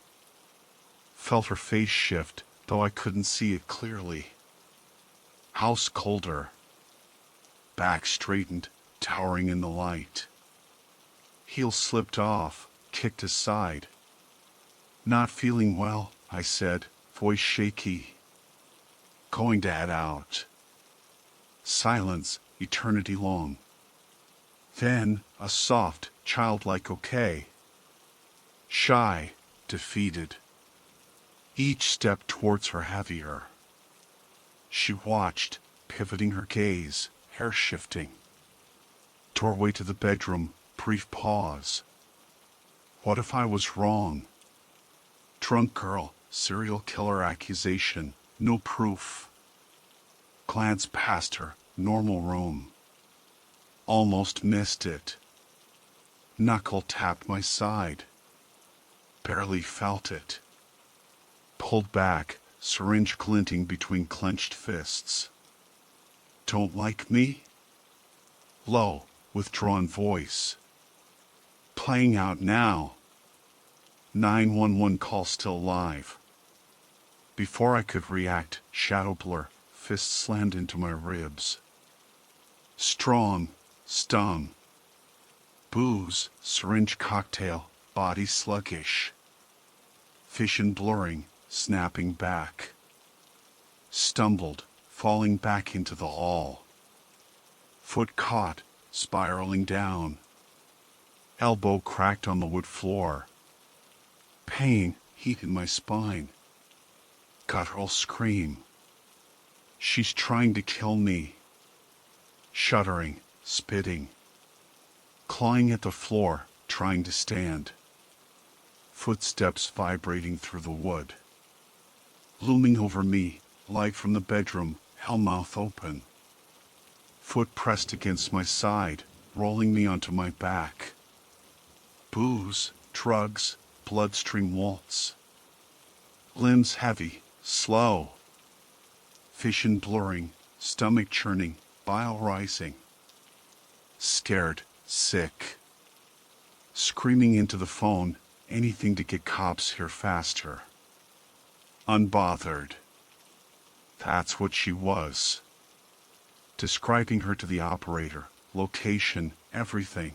Felt her face shift, though I couldn't see it clearly. House colder. Back straightened, towering in the light. Heels slipped off, kicked aside. Not feeling well, I said, voice shaky. Going to head out. Silence, eternity long. Then, a soft, childlike okay. Shy, defeated. Each step towards her heavier. She watched, pivoting her gaze, hair shifting. Doorway to the bedroom, brief pause. What if I was wrong? Drunk girl, serial killer accusation, no proof. Glance past her, normal room. Almost missed it. Knuckle tapped my side. Barely felt it. Pulled back, syringe glinting between clenched fists. Don't like me? Low, withdrawn voice. Playing out now. 911 call still live. Before I could react, shadow blur, fist slammed into my ribs. Strong, stung. Booze, syringe cocktail, body sluggish. Vision blurring, snapping back. Stumbled, falling back into the hall. Foot caught, spiraling down. Elbow cracked on the wood floor. Pain, heat in my spine. Guttural scream. She's trying to kill me. Shuddering, spitting. Clawing at the floor, trying to stand. Footsteps vibrating through the wood. Looming over me, light from the bedroom, hellmouth open. Foot pressed against my side, rolling me onto my back. Booze, drugs, bloodstream waltz. Limbs heavy, slow. Vision blurring, stomach churning, bile rising. Scared, sick. Screaming into the phone, anything to get cops here faster. Unbothered. That's what she was. Describing her to the operator, location, everything.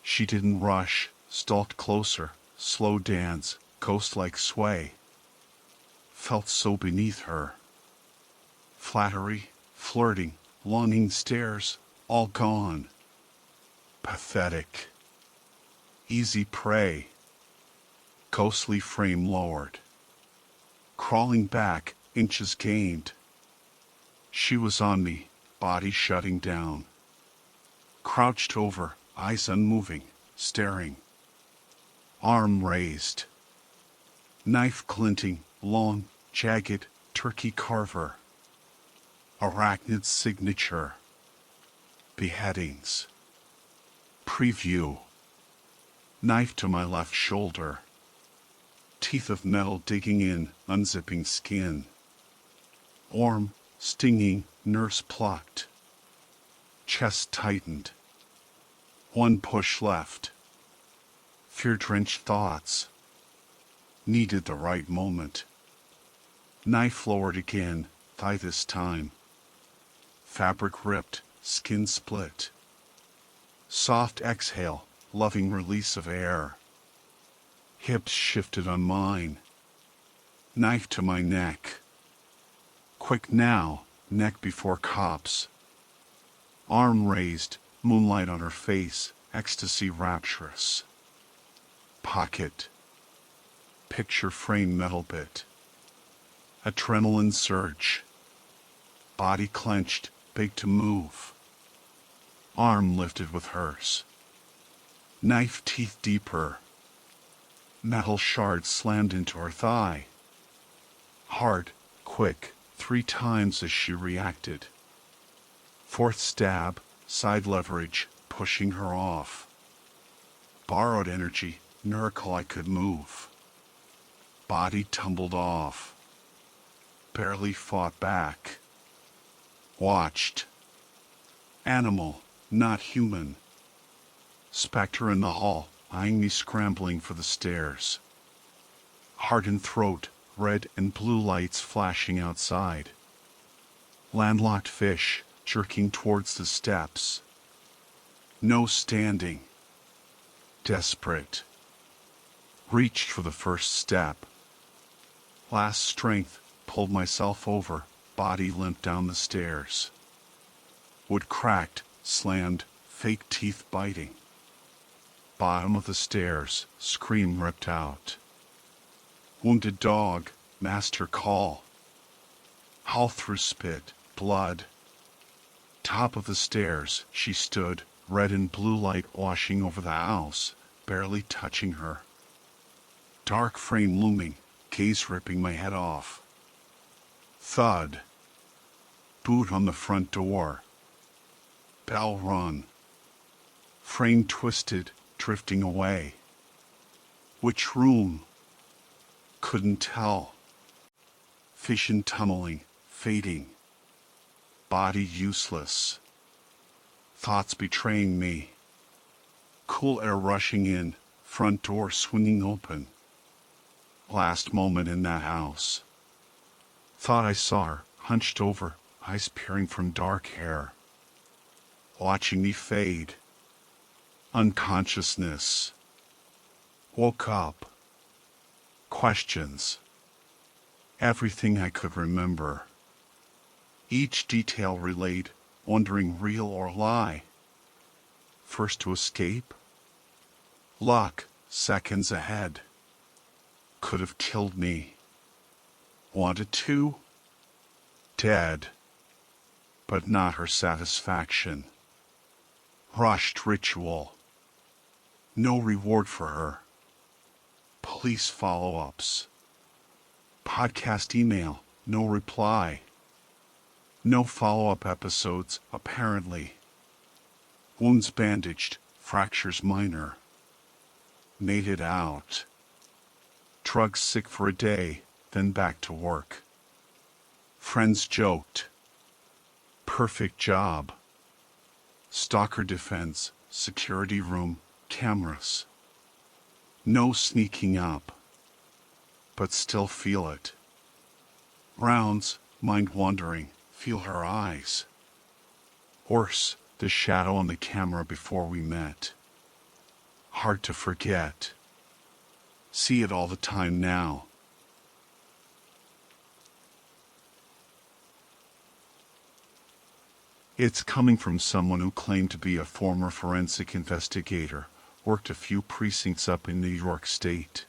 She didn't rush, stalked closer, slow dance, ghost-like sway. Felt so beneath her. Flattery, flirting, longing stares, all gone. Pathetic. Easy prey. Ghostly frame lowered. Crawling back, inches gained. She was on me, body shutting down. Crouched over, eyes unmoving, staring. Arm raised. Knife glinting, long, jagged, turkey carver. Arachnid signature. Beheadings. Preview. Knife to my left shoulder. Teeth of metal digging in, unzipping skin. Arm, stinging, nerves plucked. Chest tightened. One push left. Fear-drenched thoughts. Needed the right moment. Knife lowered again, thigh this time. Fabric ripped, skin split. Soft exhale, loving release of air. Hips shifted on mine. Knife to my neck. Quick now, neck before cops. Arm raised, moonlight on her face, ecstasy rapturous. Pocket. Picture frame metal bit. Adrenaline surge. Body clenched, big to move. Arm lifted with hers. Knife teeth deeper. Metal shard slammed into her thigh. Hard, quick, 3 times as she reacted. Fourth stab, side leverage, pushing her off. Borrowed energy, miracle I could move. Body tumbled off. Barely fought back. Watched. Animal, not human. Spectre in the hall, eyeing me scrambling for the stairs. Hardened throat, red and blue lights flashing outside. Landlocked fish, jerking towards the steps. No standing. Desperate. Reached for the first step. Last strength, pulled myself over, body limp down the stairs. Wood cracked, slammed, fake teeth biting. Bottom of the stairs, scream ripped out. Wounded dog, master call. Howl through spit, blood. Top of the stairs, she stood, red and blue light washing over the house, barely touching her. Dark frame looming, gaze ripping my head off. Thud. Boot on the front door. Bell run. Frame twisted, drifting away. Which room? Couldn't tell. Vision tumbling, fading. Body useless. Thoughts betraying me. Cool air rushing in, front door swinging open. Last moment in that house. Thought I saw her, hunched over, eyes peering from dark hair. Watching me fade. Unconsciousness. Woke up. Questions. Everything I could remember. Each detail relayed, wondering real or lie. First to escape? Luck, seconds ahead. Could have killed me. Wanted to? Dead. But not her satisfaction. Rushed ritual. No reward for her. Police follow-ups. Podcast email, no reply. No follow-up episodes, apparently. Wounds bandaged, fractures minor. Made it out. Drugs sick for a day, then back to work. Friends joked. Perfect job. Stalker defense, security room, cameras. No sneaking up. But still feel it. Rounds, mind wandering, feel her eyes. Worse, the shadow on the camera before we met. Hard to forget. See it all the time now. It's coming from someone who claimed to be a former forensic investigator, worked a few precincts up in New York State.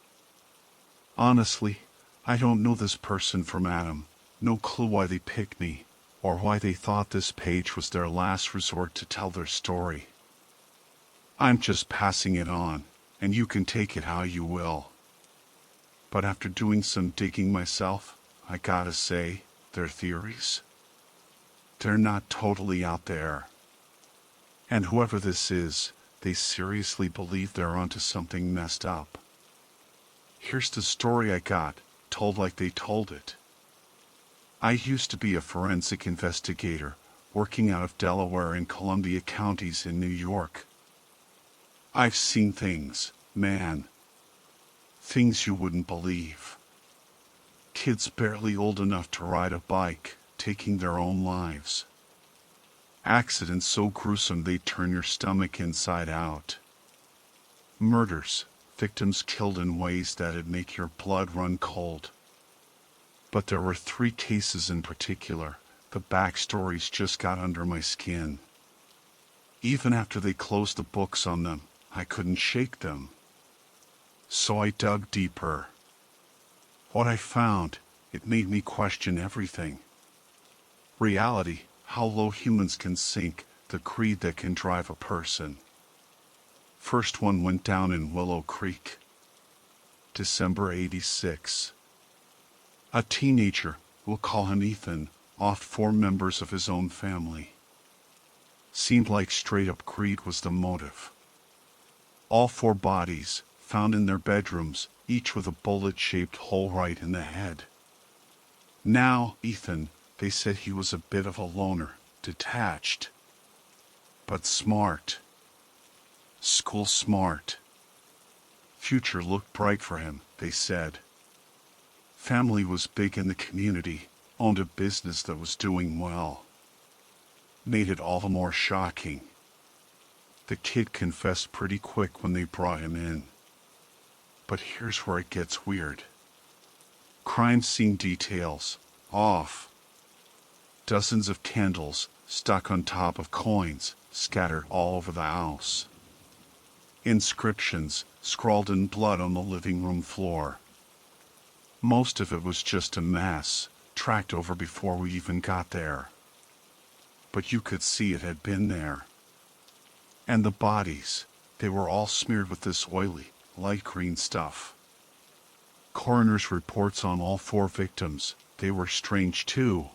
Honestly, I don't know this person from Adam, no clue why they picked me, or why they thought this page was their last resort to tell their story. I'm just passing it on, and you can take it how you will. But after doing some digging myself, I gotta say, their theories, they're not totally out there. And whoever this is, they seriously believe they're onto something messed up. Here's the story I got, told like they told it. I used to be a forensic investigator, working out of Delaware and Columbia counties in New York. I've seen things, man. Things you wouldn't believe. Kids barely old enough to ride a bike, taking their own lives. Accidents so gruesome they'd turn your stomach inside out. Murders, victims killed in ways that'd make your blood run cold. But there were 3 cases in particular. The backstories just got under my skin. Even after they closed the books on them, I couldn't shake them. So I dug deeper. What I found, it made me question everything. Reality, how low humans can sink, the greed that can drive a person. First one went down in Willow Creek. December '86. A teenager, we'll call him Ethan, offed 4 members of his own family. Seemed like straight up greed was the motive. All 4 bodies, found in their bedrooms, each with a bullet-shaped hole right in the head. Now, Ethan, they said he was a bit of a loner, detached. But smart. School smart. Future looked bright for him, they said. Family was big in the community, owned a business that was doing well. Made it all the more shocking. The kid confessed pretty quick when they brought him in. But here's where it gets weird. Crime scene details, off. Dozens of candles, stuck on top of coins, scattered all over the house. Inscriptions, scrawled in blood on the living room floor. Most of it was just a mess, tracked over before we even got there. But you could see it had been there. And the bodies, they were all smeared with this oily, light green stuff. Coroner's reports on all 4 victims, they were strange too.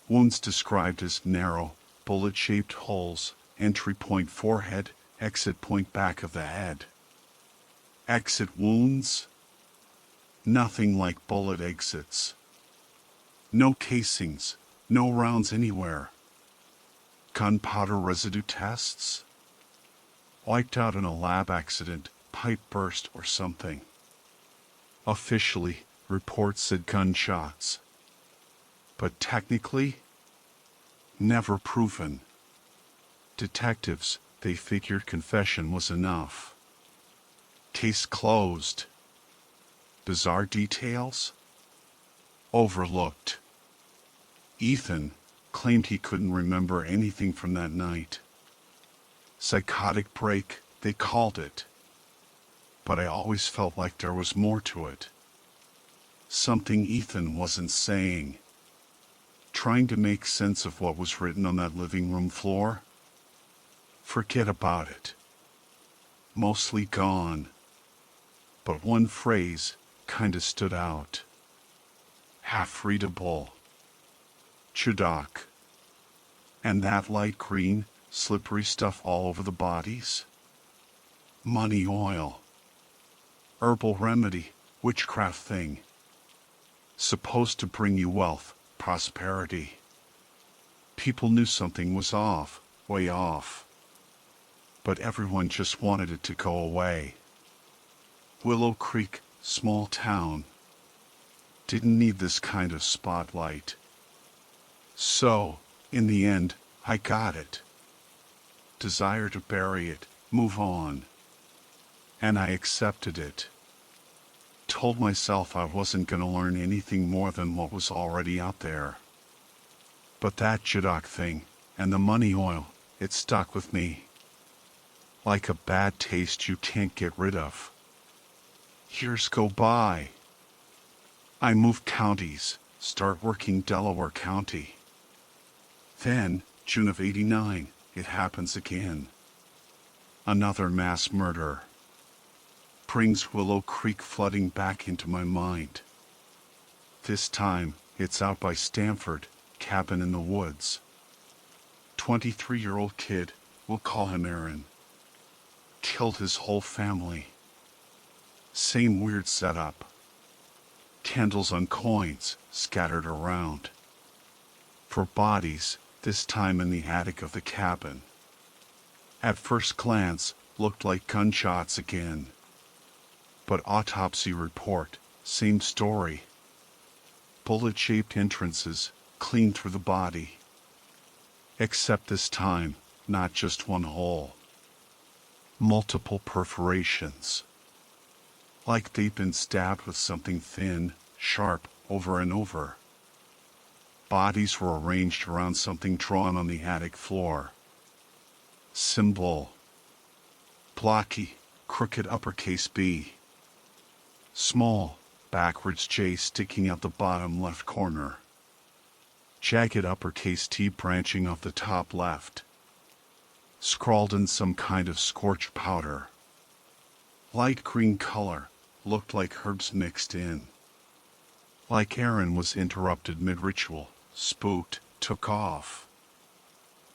Wounds described as narrow, bullet-shaped holes, entry point forehead, exit point back of the head. Exit wounds? Nothing like bullet exits. No casings, no rounds anywhere. Gunpowder residue tests? Wiped out in a lab accident, pipe burst or something. Officially, reports said gunshots. But technically, never proven. Detectives, they figured confession was enough. Case closed. Bizarre details? Overlooked. Ethan claimed he couldn't remember anything from that night. Psychotic break, they called it. But I always felt like there was more to it. Something Ethan wasn't saying. Trying to make sense of what was written on that living room floor? Forget about it. Mostly gone. But one phrase kinda stood out. Half-readable. Chudok. And that light green, slippery stuff all over the bodies? Money oil. Herbal remedy, witchcraft thing. Supposed to bring you wealth, prosperity. People knew something was off, way off. But everyone just wanted it to go away. Willow Creek, small town. Didn't need this kind of spotlight. So, in the end, I got it. Desire to bury it, move on. And I accepted it. Told myself I wasn't gonna learn anything more than what was already out there. But that Jadok thing, and the money oil, it stuck with me. Like a bad taste you can't get rid of. Years go by. I moved counties, start working Delaware County. Then, June of '89, it happens again. Another mass murder. Brings Willow Creek flooding back into my mind. This time, it's out by Stanford, cabin in the woods. 23-year-old kid, we'll call him Aaron. Killed his whole family. Same weird setup. Candles on coins scattered around. For bodies, this time in the attic of the cabin. At first glance, looked like gunshots again. But autopsy report, same story. Bullet-shaped entrances, clean through the body. Except this time, not just one hole. Multiple perforations. Like they'd been stabbed with something thin, sharp, over and over. Bodies were arranged around something drawn on the attic floor. Symbol. Blocky, crooked uppercase B. Small, backwards J sticking out the bottom left corner. Jagged uppercase T branching off the top left. Scrawled in some kind of scorched powder. Light green color, looked like herbs mixed in. Like Aaron was interrupted mid-ritual, spooked, took off.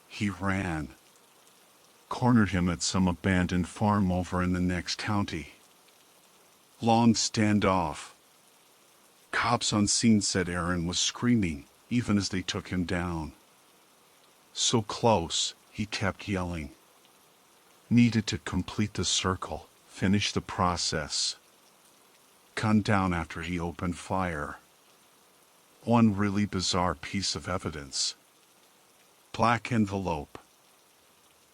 He ran. Cornered him at some abandoned farm over in the next county. Long standoff. Cops on scene said Aaron was screaming, even as they took him down. So close, he kept yelling. Needed to complete the circle, finish the process. Gunned down after he opened fire. One really bizarre piece of evidence. Black envelope.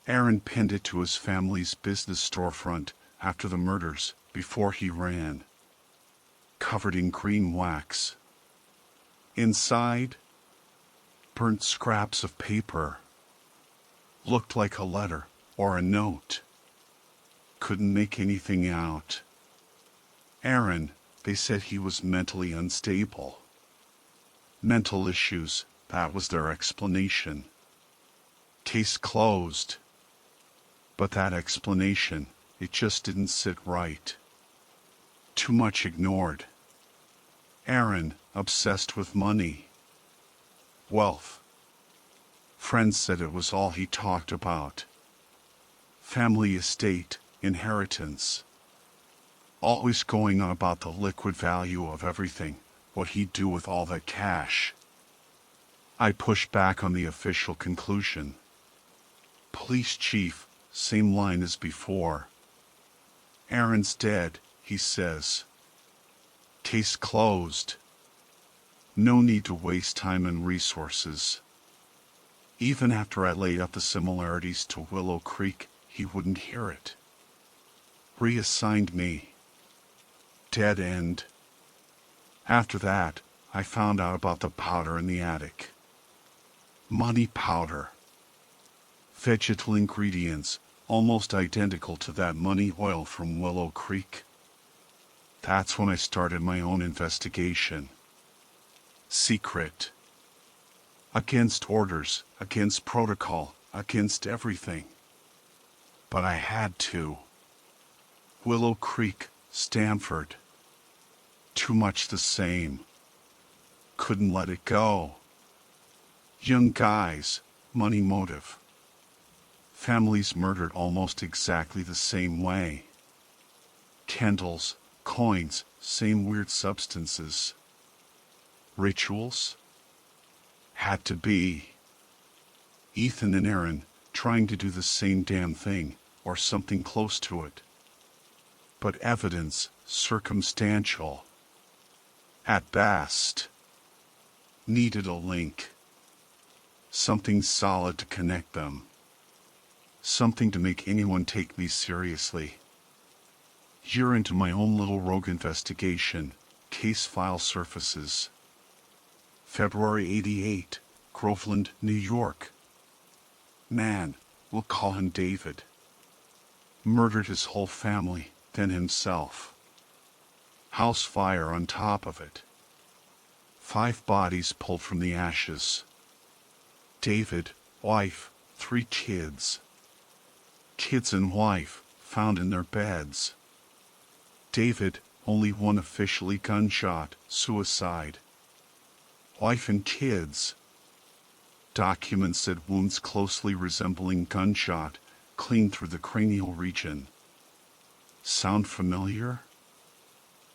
Aaron pinned it to his family's business storefront after the murders, before he ran. Covered in green wax. Inside, burnt scraps of paper. Looked like a letter or a note. Couldn't make anything out. Aaron, they said he was mentally unstable. Mental issues, that was their explanation. Case closed. But that explanation, it just didn't sit right. Too much ignored. Aaron, obsessed with money. Wealth. Friends said it was all he talked about. Family estate, inheritance. Always going on about the liquid value of everything, what he'd do with all that cash. I pushed back on the official conclusion. Police chief, same line as before. Aaron's dead, he says. Case closed. No need to waste time and resources. Even after I laid out the similarities to Willow Creek, he wouldn't hear it. Reassigned me. Dead end. After that, I found out about the powder in the attic. Money powder. Vegetal ingredients, almost identical to that money oil from Willow Creek. That's when I started my own investigation. Secret. Against orders, against protocol, against everything. But I had to. Willow Creek, Stanford. Too much the same. Couldn't let it go. Young guys, money motive. Families murdered almost exactly the same way. Candles, coins, same weird substances. Rituals? Had to be. Ethan and Aaron trying to do the same damn thing, or something close to it. But evidence, circumstantial. At best. Needed a link. Something solid to connect them. Something to make anyone take me seriously. Year into my own little rogue investigation, case file surfaces. February '88, Groveland, New York. Man, we'll call him David. Murdered his whole family, then himself. House fire on top of it. 5 bodies pulled from the ashes. David, wife, 3 kids. Kids and wife, found in their beds. David, only one officially gunshot, suicide. Wife and kids. Documents said wounds closely resembling gunshot, clean through the cranial region. Sound familiar?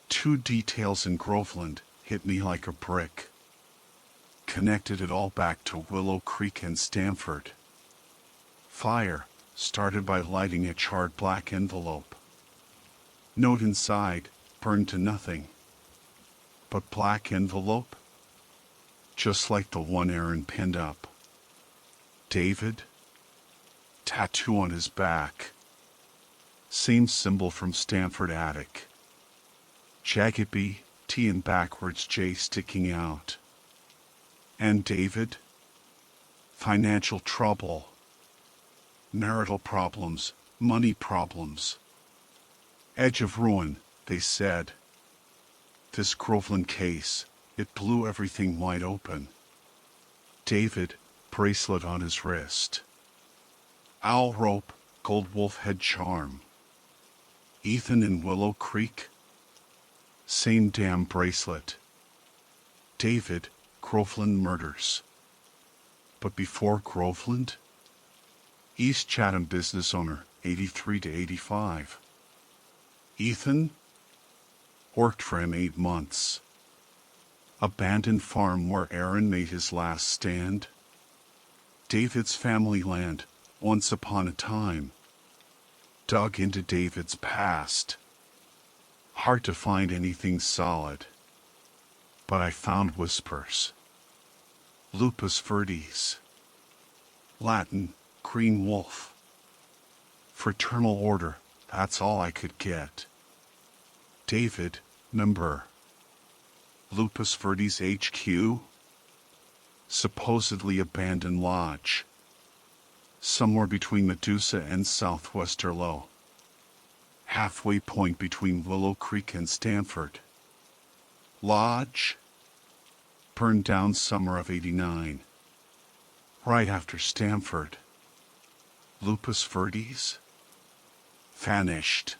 2 details in Groveland hit me like a brick. Connected it all back to Willow Creek and Stamford. Fire started by lighting a charred black envelope. Note inside, burned to nothing. But black envelope? Just like the one Aaron pinned up. David? Tattoo on his back. Same symbol from Stamford attic. Jagged B, T and backwards J sticking out. And David? Financial trouble. Marital problems, money problems. Edge of ruin, they said. This Groveland case, it blew everything wide open. David, bracelet on his wrist. Owl rope, gold wolf head charm. Ethan in Willow Creek? Same damn bracelet. David, Groveland murders. But before Groveland? East Chatham business owner, 83 to 85. Ethan? Worked for him 8 months. Abandoned farm where Aaron made his last stand. David's family land, once upon a time. Dug into David's past. Hard to find anything solid. But I found whispers. Lupus verdes. Latin, green wolf. Fraternal order, that's all I could get. David, number. Lupus verdes HQ? Supposedly abandoned lodge. Somewhere between Medusa and Southwesterlo. Halfway point between Willow Creek and Stamford. Lodge? Burned down summer of '89. Right after Stamford. Lupus verdes? Vanished.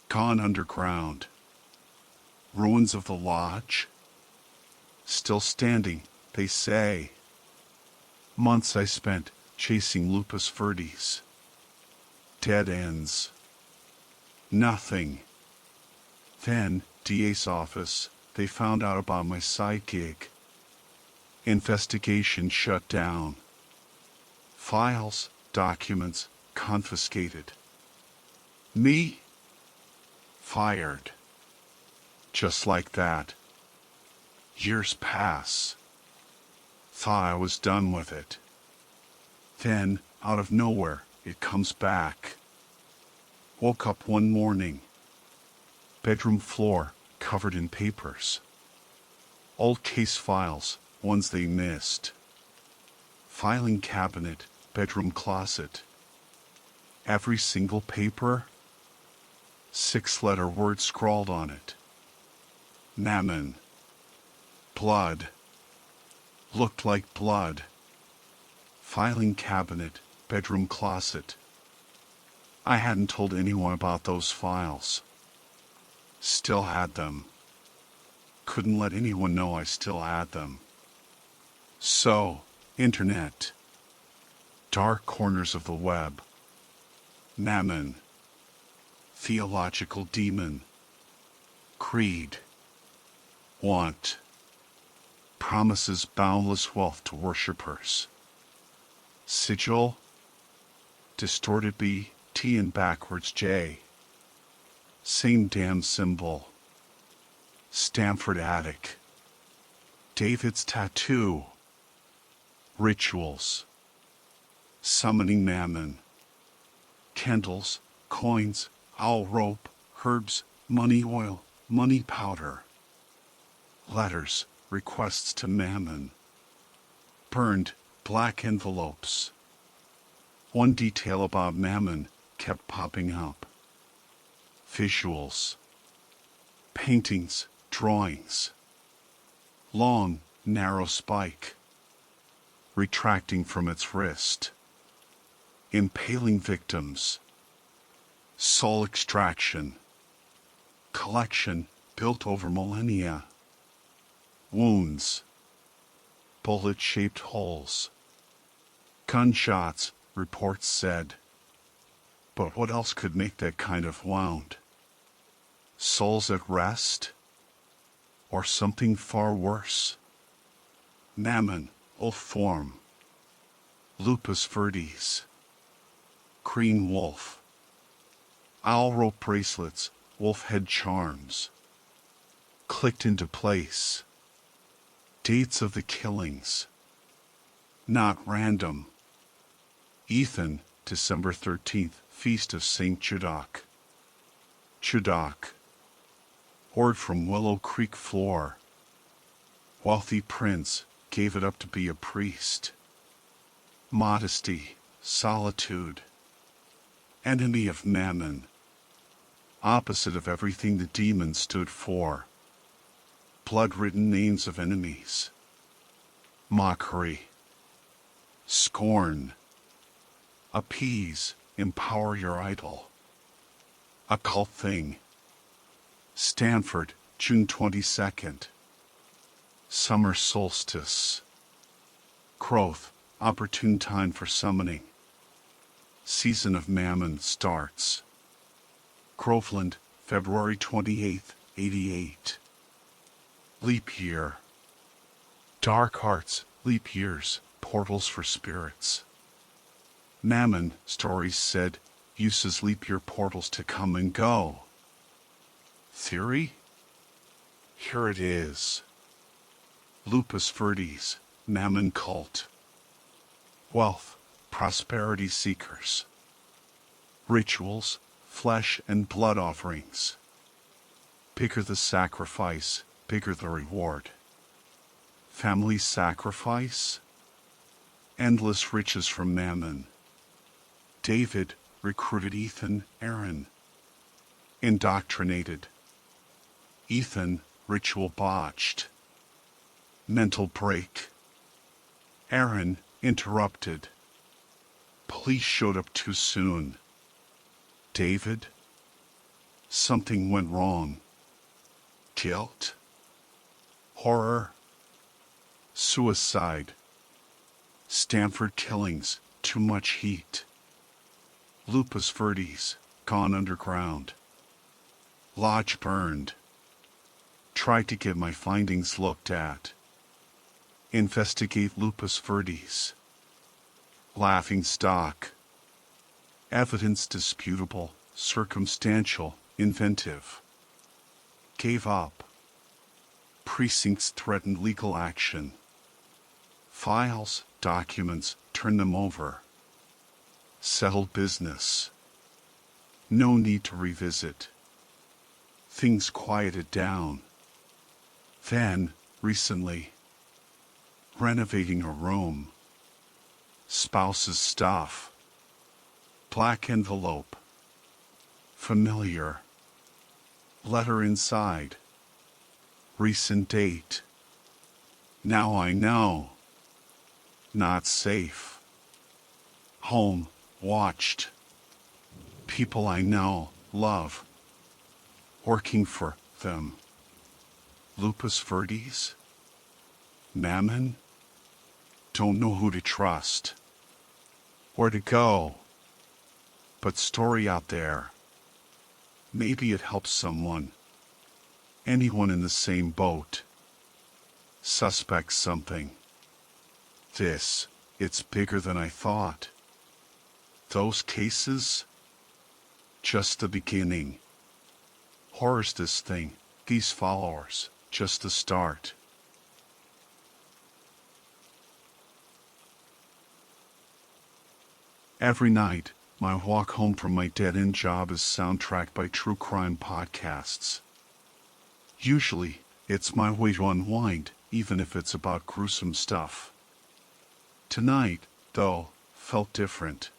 Gone underground. Ruins of the lodge? Still standing, they say. Months I spent chasing Lupus verdes. Dead ends. Nothing. Then, DA's office, they found out about my side gig. Investigation shut down. Files, documents, confiscated. Me? Fired. Just like that. Years pass. Thought I was done with it. Then, out of nowhere, it comes back. Woke up one morning. Bedroom floor, covered in papers. Old case files, ones they missed. Filing cabinet, bedroom closet. Every single paper, 6-letter word scrawled on it. Mammon. Blood. Looked like blood. Filing cabinet, bedroom closet. I hadn't told anyone about those files. Still had them. Couldn't let anyone know I still had them. So, internet. Dark corners of the web. Mammon. Theological demon. Creed. Want. Promises boundless wealth to worshippers. Sigil. Distorted B, T and backwards J. Same damn symbol. Stamford attic. David's tattoo. Rituals. Summoning mammon. Candles, coins, owl rope, herbs, money oil, money powder. Letters, requests to mammon. Burned, black envelopes. One detail about mammon kept popping up. Visuals. Paintings, drawings. Long, narrow spike. retracting from its wrist. Impaling victims. Soul extraction. Collection built over millennia. Wounds. Bullet-shaped holes. Gunshots, reports said. But what else could make that kind of wound? Souls at rest? Or something far worse? Mammon, old form. Lupus verdes. Green wolf. Owl rope bracelets, wolf head charms. Clicked into place. Dates of the killings. Not random. Ethan, December 13th, Feast of St. Judoc. Judoc. Hoard from Willow Creek floor. Wealthy prince gave it up to be a priest. Modesty, solitude. Enemy of mammon. Opposite of everything the demon stood for. Blood-written names of enemies. Mockery. Scorn. Appease, empower your idol. Occult thing. Stanford, June 22nd. Summer solstice. Growth, opportune time for summoning. Season of Mammon starts. Groveland, February 28th, 88. Leap year. Dark arts, leap years, portals for spirits. Mammon, stories said, uses leap year portals to come and go. Theory? Here it is. Lupus verdes, Mammon cult. Wealth, prosperity seekers. Rituals, flesh and blood offerings. Bigger the sacrifice, bigger the reward. Family sacrifice? Endless riches from Mammon. David recruited Ethan, Aaron. Indoctrinated. Ethan, ritual botched. Mental break. Aaron, interrupted. Police showed up too soon. David? Something went wrong. Guilt? Horror? Suicide? Stanford killings, too much heat. Lupus verdes, gone underground. Lodge burned. Tried to get my findings looked at. Investigate Lupus verdes. Laughing stock. Evidence disputable, circumstantial, inventive. Gave up. Precincts threatened legal action. Files, documents, turn them over. Settled business. No need to revisit. Things quieted down. Then, recently, renovating a room. Spouse's stuff. Black envelope. Familiar. Letter inside. Recent date. Now I know. Not safe. Home, watched. People I know, love. Working for them. Lupus verdes? Mammon? Don't know who to trust. Where to go. But story out there. Maybe it helps someone. Anyone in the same boat. Suspect something. It's bigger than I thought. Those cases? Just the beginning. Horror's this thing, these followers, just the start. Every night, my walk home from my dead-end job is soundtracked by true crime podcasts. Usually, it's my way to unwind, even if it's about gruesome stuff. Tonight, though, felt different.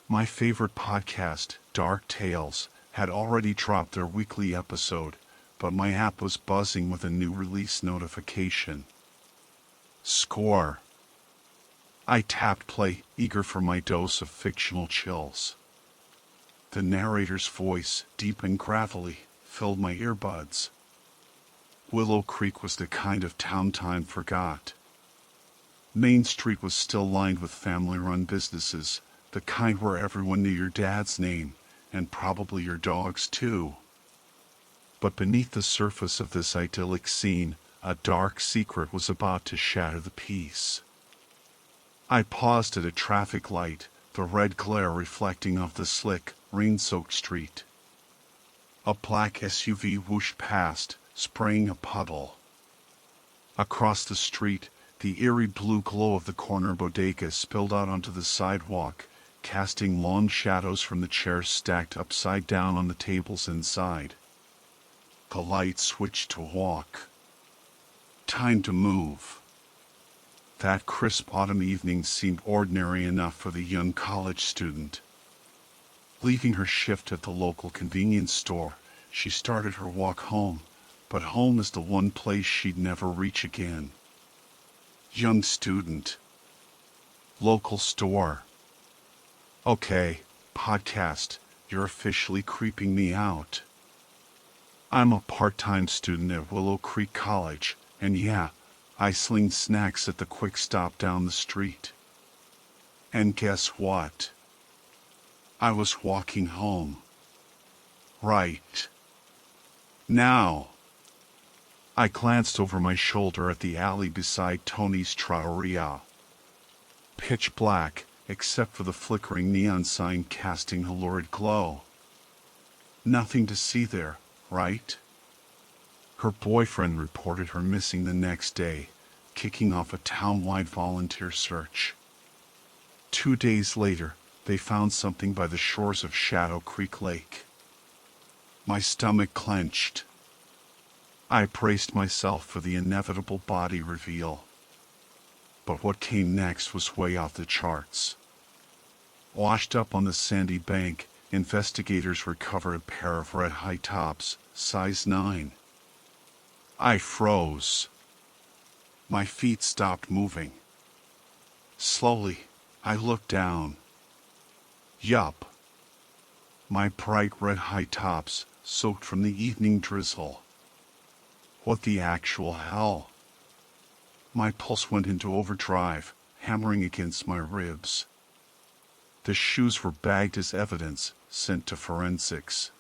My favorite podcast, Dark Tales, had already dropped their weekly episode, but my app was buzzing with a new release notification. Score. I tapped play, eager for my dose of fictional chills. The narrator's voice, deep and gravelly, filled my earbuds. Willow Creek was the kind of town time forgot. Main Street was still lined with family-run businesses, the kind where everyone knew your dad's name, and probably your dog's too. But beneath the surface of this idyllic scene, a dark secret was about to shatter the peace. I paused at a traffic light, the red glare reflecting off the slick, rain-soaked street. A black SUV whooshed past, spraying a puddle. Across the street, the eerie blue glow of the corner bodega spilled out onto the sidewalk, casting long shadows from the chairs stacked upside down on the tables inside. The light switched to walk. Time to move. That crisp autumn evening seemed ordinary enough for the young college student. Leaving her shift at the local convenience store, she started her walk home, but home is the one place she'd never reach again. Young student. Local store. Okay, podcast, you're officially creeping me out. I'm a part-time student at Willow Creek College, and yeah, I sling snacks at the quick stop down the street. And guess what? I was walking home. Right. Now. I glanced over my shoulder at the alley beside Tony's Trattoria. Pitch black, except for the flickering neon sign casting a lurid glow. Nothing to see there, right? Her boyfriend reported her missing the next day, kicking off a town-wide volunteer search. 2 days later, they found something by the shores of Shadow Creek Lake. My stomach clenched. I braced myself for the inevitable body reveal. But what came next was way off the charts. Washed up on the sandy bank, investigators recovered a pair of red high tops, size 9. I froze. My feet stopped moving. Slowly, I looked down. Yup. My bright red high tops, soaked from the evening drizzle. What the actual hell? My pulse went into overdrive, hammering against my ribs. The shoes were bagged as evidence, sent to forensics.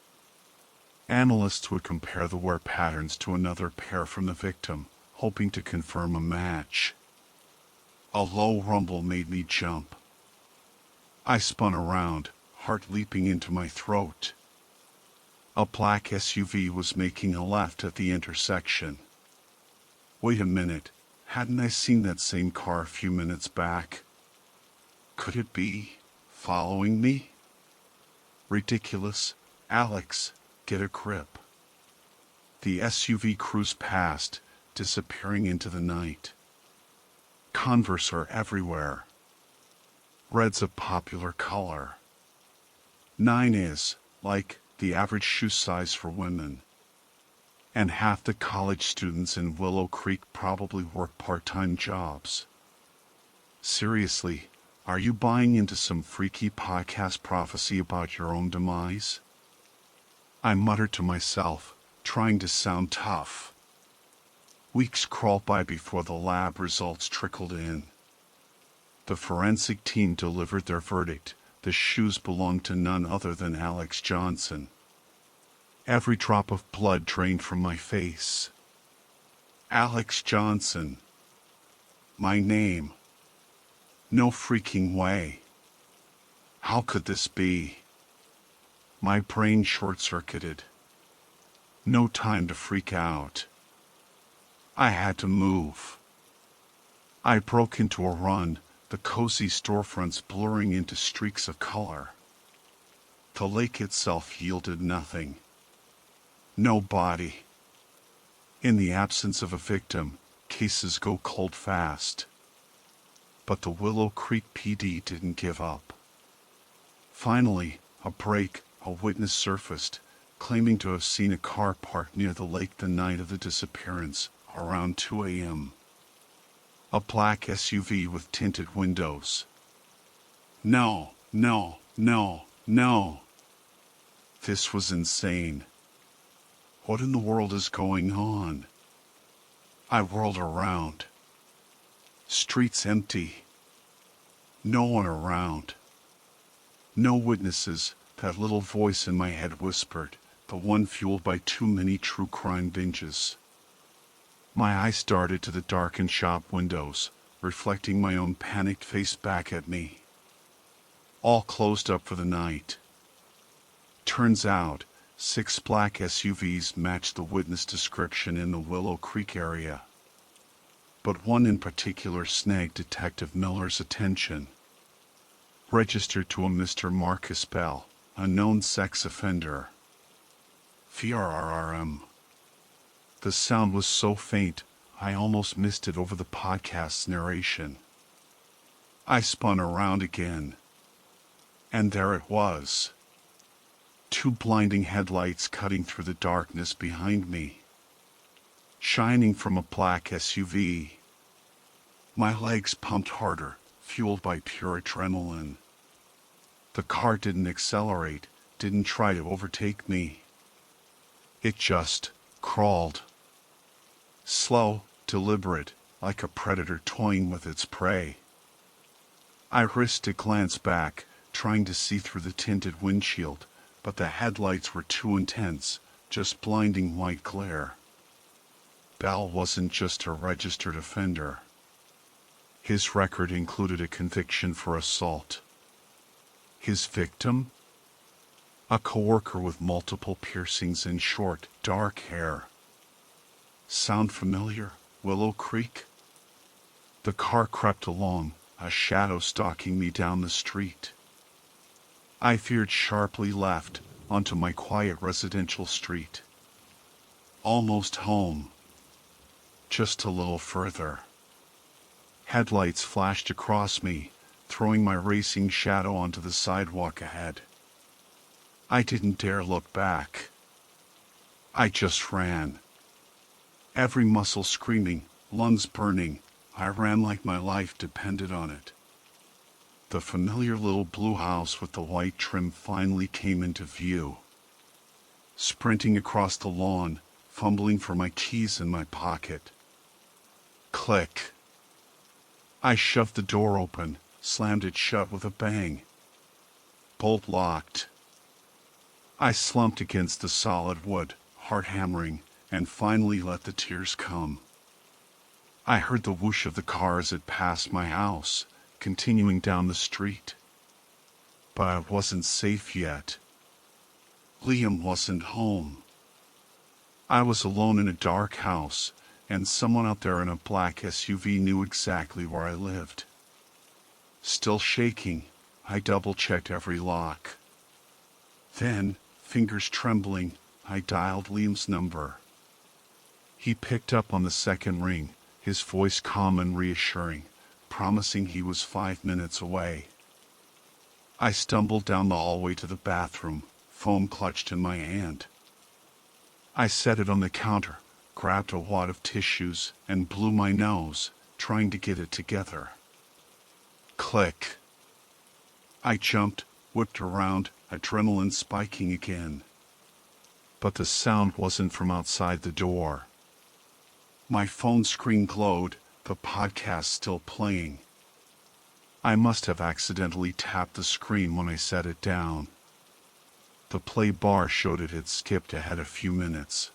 Analysts would compare the wear patterns to another pair from the victim, hoping to confirm a match. A low rumble made me jump. I spun around, heart leaping into my throat. A black SUV was making a left at the intersection. Wait a minute, hadn't I seen that same car a few minutes back? Could it be following me? Ridiculous. Alex, get a grip. The SUV cruised past, disappearing into the night. Converse are everywhere. Red's a popular color. 9 is, like, the average shoe size for women. And half the college students in Willow Creek probably work part-time jobs. Seriously, are you buying into some freaky podcast prophecy about your own demise? I muttered to myself, trying to sound tough. Weeks crawled by before the lab results trickled in. The forensic team delivered their verdict. The shoes belonged to none other than Alex Johnson. Every drop of blood drained from my face. Alex Johnson. My name. No freaking way. How could this be? My brain short-circuited. No time to freak out. I had to move. I broke into a run, the cozy storefronts blurring into streaks of color. The lake itself yielded nothing. No body. In the absence of a victim, cases go cold fast. But the Willow Creek PD didn't give up. Finally, a witness surfaced, claiming to have seen a car parked near the lake the night of the disappearance, around 2 a.m. A black SUV with tinted windows. No, no, no, no. This was insane. What in the world is going on? I whirled around. Streets empty. No one around. No witnesses, that little voice in my head whispered, the one fueled by too many true crime binges. My eyes darted to the darkened shop windows, reflecting my own panicked face back at me. All closed up for the night. Turns out, 6 black SUVs matched the witness description in the Willow Creek area. But one in particular snagged Detective Miller's attention. Registered to a Mr. Marcus Bell, a known sex offender. VRRRM. The sound was so faint, I almost missed it over the podcast's narration. I spun around again. And there it was. 2 blinding headlights cutting through the darkness behind me. Shining from a black SUV. My legs pumped harder, fueled by pure adrenaline. The car didn't accelerate, didn't try to overtake me. It just crawled. Slow, deliberate, like a predator toying with its prey. I risked a glance back, trying to see through the tinted windshield, but the headlights were too intense, just blinding white glare. Bell wasn't just a registered offender. His record included a conviction for assault. His victim? A coworker with multiple piercings and short, dark hair. Sound familiar, Willow Creek? The car crept along, a shadow stalking me down the street. I veered sharply left, onto my quiet residential street. Almost home. Just a little further. Headlights flashed across me, throwing my racing shadow onto the sidewalk ahead. I didn't dare look back. I just ran. Every muscle screaming, lungs burning, I ran like my life depended on it. The familiar little blue house with the white trim finally came into view. Sprinting across the lawn, fumbling for my keys in my pocket. Click. I shoved the door open, slammed it shut with a bang. Bolt locked. I slumped against the solid wood, heart hammering, and finally let the tears come. I heard the whoosh of the car as it passed my house, continuing down the street. But I wasn't safe yet. Liam wasn't home. I was alone in a dark house, and someone out there in a black SUV knew exactly where I lived. Still shaking, I double-checked every lock. Then, fingers trembling, I dialed Liam's number. He picked up on the second ring, his voice calm and reassuring, promising he was 5 minutes away. I stumbled down the hallway to the bathroom, phone clutched in my hand. I set it on the counter, grabbed a wad of tissues, and blew my nose, trying to get it together. Click. I jumped, whipped around, adrenaline spiking again. But the sound wasn't from outside the door. My phone screen glowed, the podcast still playing. I must have accidentally tapped the screen when I set it down. The play bar showed it had skipped ahead a few minutes.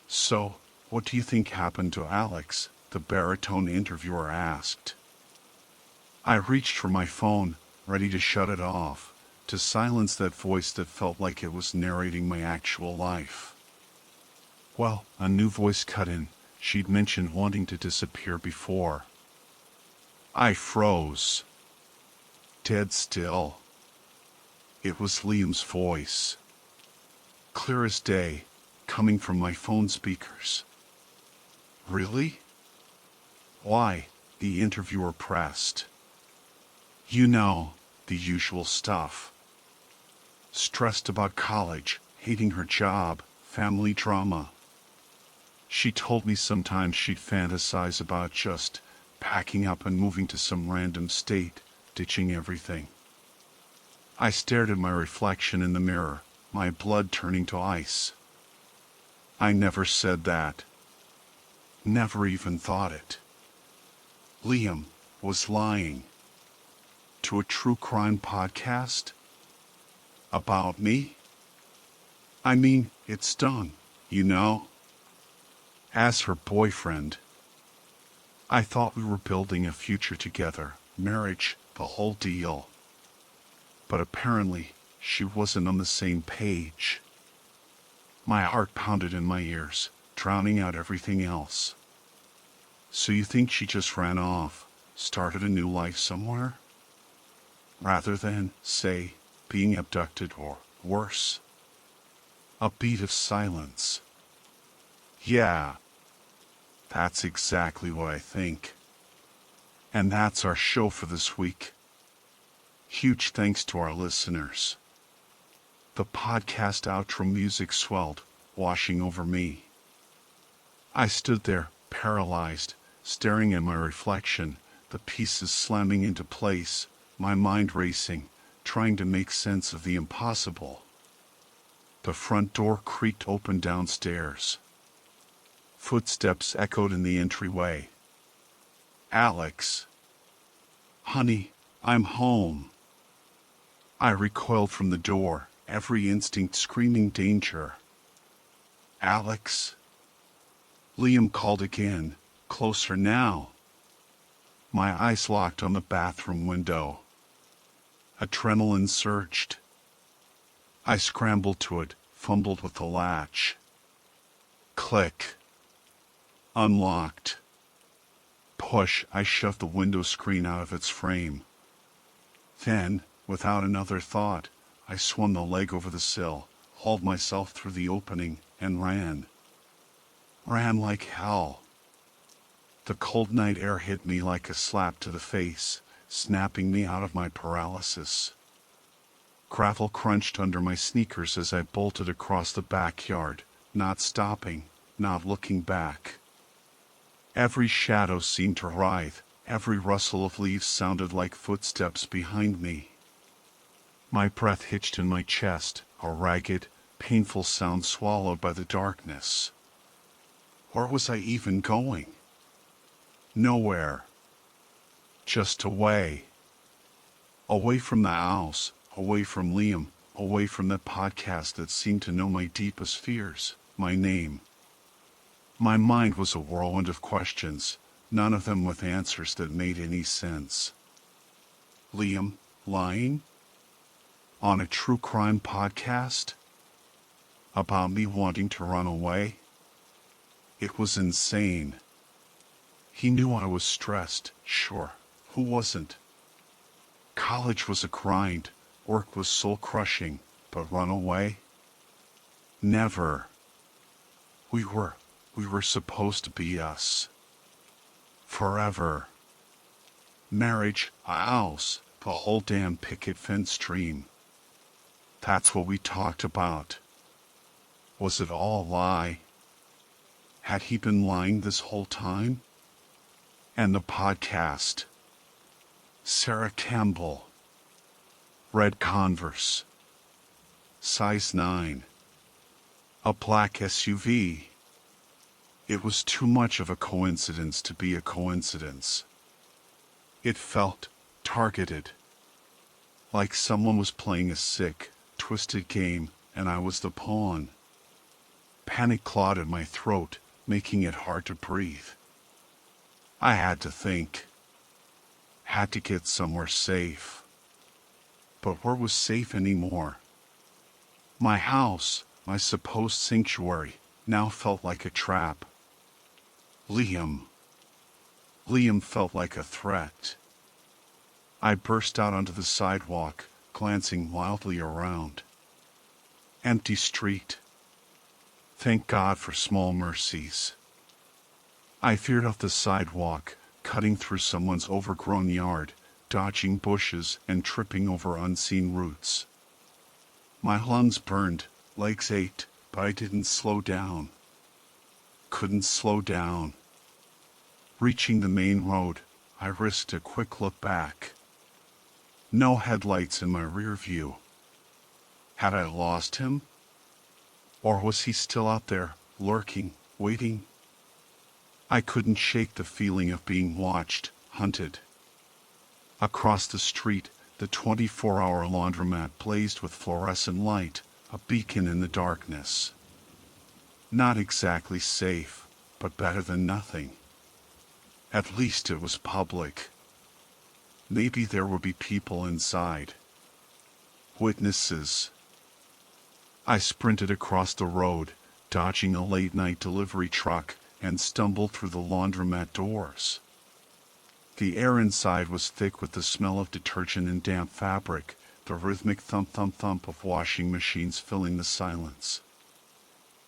So, what do you think happened to Alex? The baritone interviewer asked. I reached for my phone, ready to shut it off, to silence that voice that felt like it was narrating my actual life. Well, a new voice cut in. She'd mentioned wanting to disappear before. I froze. Dead still. It was Liam's voice. Clear as day, coming from my phone speakers. Really? Why? The interviewer pressed. You know, the usual stuff. Stressed about college, hating her job, family drama. She told me sometimes she'd fantasize about just packing up and moving to some random state, ditching everything. I stared at my reflection in the mirror, my blood turning to ice. I never said that. Never even thought it. Liam was lying. To a true crime podcast? About me? I mean, it stung, you know? As her boyfriend, I thought we were building a future together, marriage, the whole deal. But apparently, she wasn't on the same page. My heart pounded in my ears, drowning out everything else. So you think she just ran off, started a new life somewhere? Rather than, say, being abducted or worse? A beat of silence. Yeah, that's exactly what I think. And that's our show for this week. Huge thanks to our listeners. The podcast outro music swelled, washing over me. I stood there, paralyzed, staring at my reflection, the pieces slamming into place, my mind racing, trying to make sense of the impossible. The front door creaked open downstairs. Footsteps echoed in the entryway. Alex. Honey, I'm home. I recoiled from the door, every instinct screaming danger. Alex? Liam called again, closer now. My eyes locked on the bathroom window. Adrenaline surged. I scrambled to it, fumbled with the latch. Click. Unlocked. Push, I shoved the window screen out of its frame. Then, without another thought, I swung the leg over the sill, hauled myself through the opening, and ran. Ran like hell. The cold night air hit me like a slap to the face, snapping me out of my paralysis. Gravel crunched under my sneakers as I bolted across the backyard, not stopping, not looking back. Every shadow seemed to writhe, every rustle of leaves sounded like footsteps behind me. My breath hitched in my chest, a ragged, painful sound swallowed by the darkness. Where was I even going? Nowhere. Just away. Away from the house, away from Liam, away from that podcast that seemed to know my deepest fears, my name. My mind was a whirlwind of questions, none of them with answers that made any sense. Liam, lying? On a true crime podcast? About me wanting to run away? It was insane. He knew I was stressed, sure, who wasn't? College was a grind, work was soul-crushing, but run away? Never. We were supposed to be us. Forever. Marriage, a house, the whole damn picket fence dream. That's what we talked about. Was it all a lie? Had he been lying this whole time? And the podcast. Sarah Campbell. Red Converse. Size 9. A black SUV. It was too much of a coincidence to be a coincidence. It felt targeted. Like someone was playing a sick, twisted game, and I was the pawn. Panic clawed at my throat, making it hard to breathe. I had to think. Had to get somewhere safe. But where was safe anymore? My house, my supposed sanctuary, now felt like a trap. Liam. Liam felt like a threat. I burst out onto the sidewalk, glancing wildly around. Empty street. Thank God for small mercies. I veered off the sidewalk, cutting through someone's overgrown yard, dodging bushes and tripping over unseen roots. My lungs burned, legs ached, but I didn't slow down. Couldn't slow down. Reaching the main road, I risked a quick look back. No headlights in my rear view. Had I lost him? Or was he still out there, lurking, waiting? I couldn't shake the feeling of being watched, hunted. Across the street, the 24-hour laundromat blazed with fluorescent light, a beacon in the darkness. Not exactly safe, but better than nothing. At least it was public. Maybe there would be people inside. Witnesses. I sprinted across the road, dodging a late-night delivery truck, and stumbled through the laundromat doors. The air inside was thick with the smell of detergent and damp fabric, the rhythmic thump-thump-thump of washing machines filling the silence.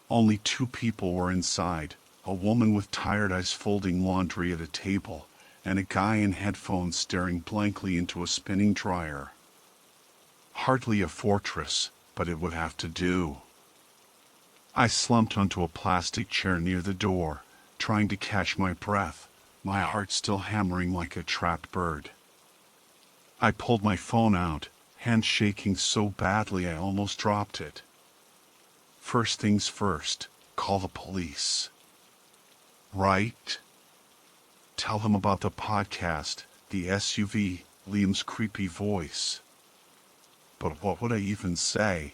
Only 2 people were inside, a woman with tired eyes folding laundry at a table, and a guy in headphones staring blankly into a spinning dryer. Hardly a fortress, but it would have to do. I slumped onto a plastic chair near the door, trying to catch my breath, my heart still hammering like a trapped bird. I pulled my phone out, hand shaking so badly I almost dropped it. First things first, call the police. Right? Tell them about the podcast, the SUV, Liam's creepy voice. But what would I even say?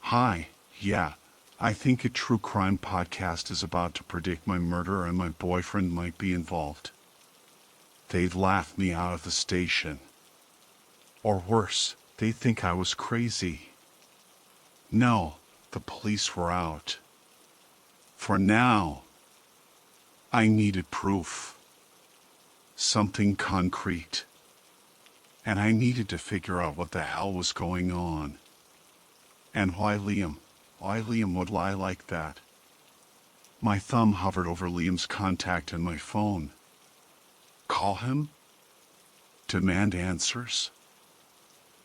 Hi, yeah, I think a true crime podcast is about to predict my murder and my boyfriend might be involved. They'd laugh me out of the station. Or worse, they'd think I was crazy. No, the police were out. For now. I needed proof. Something concrete. And I needed to figure out what the hell was going on. And why Liam would lie like that. My thumb hovered over Liam's contact in my phone. Call him? Demand answers?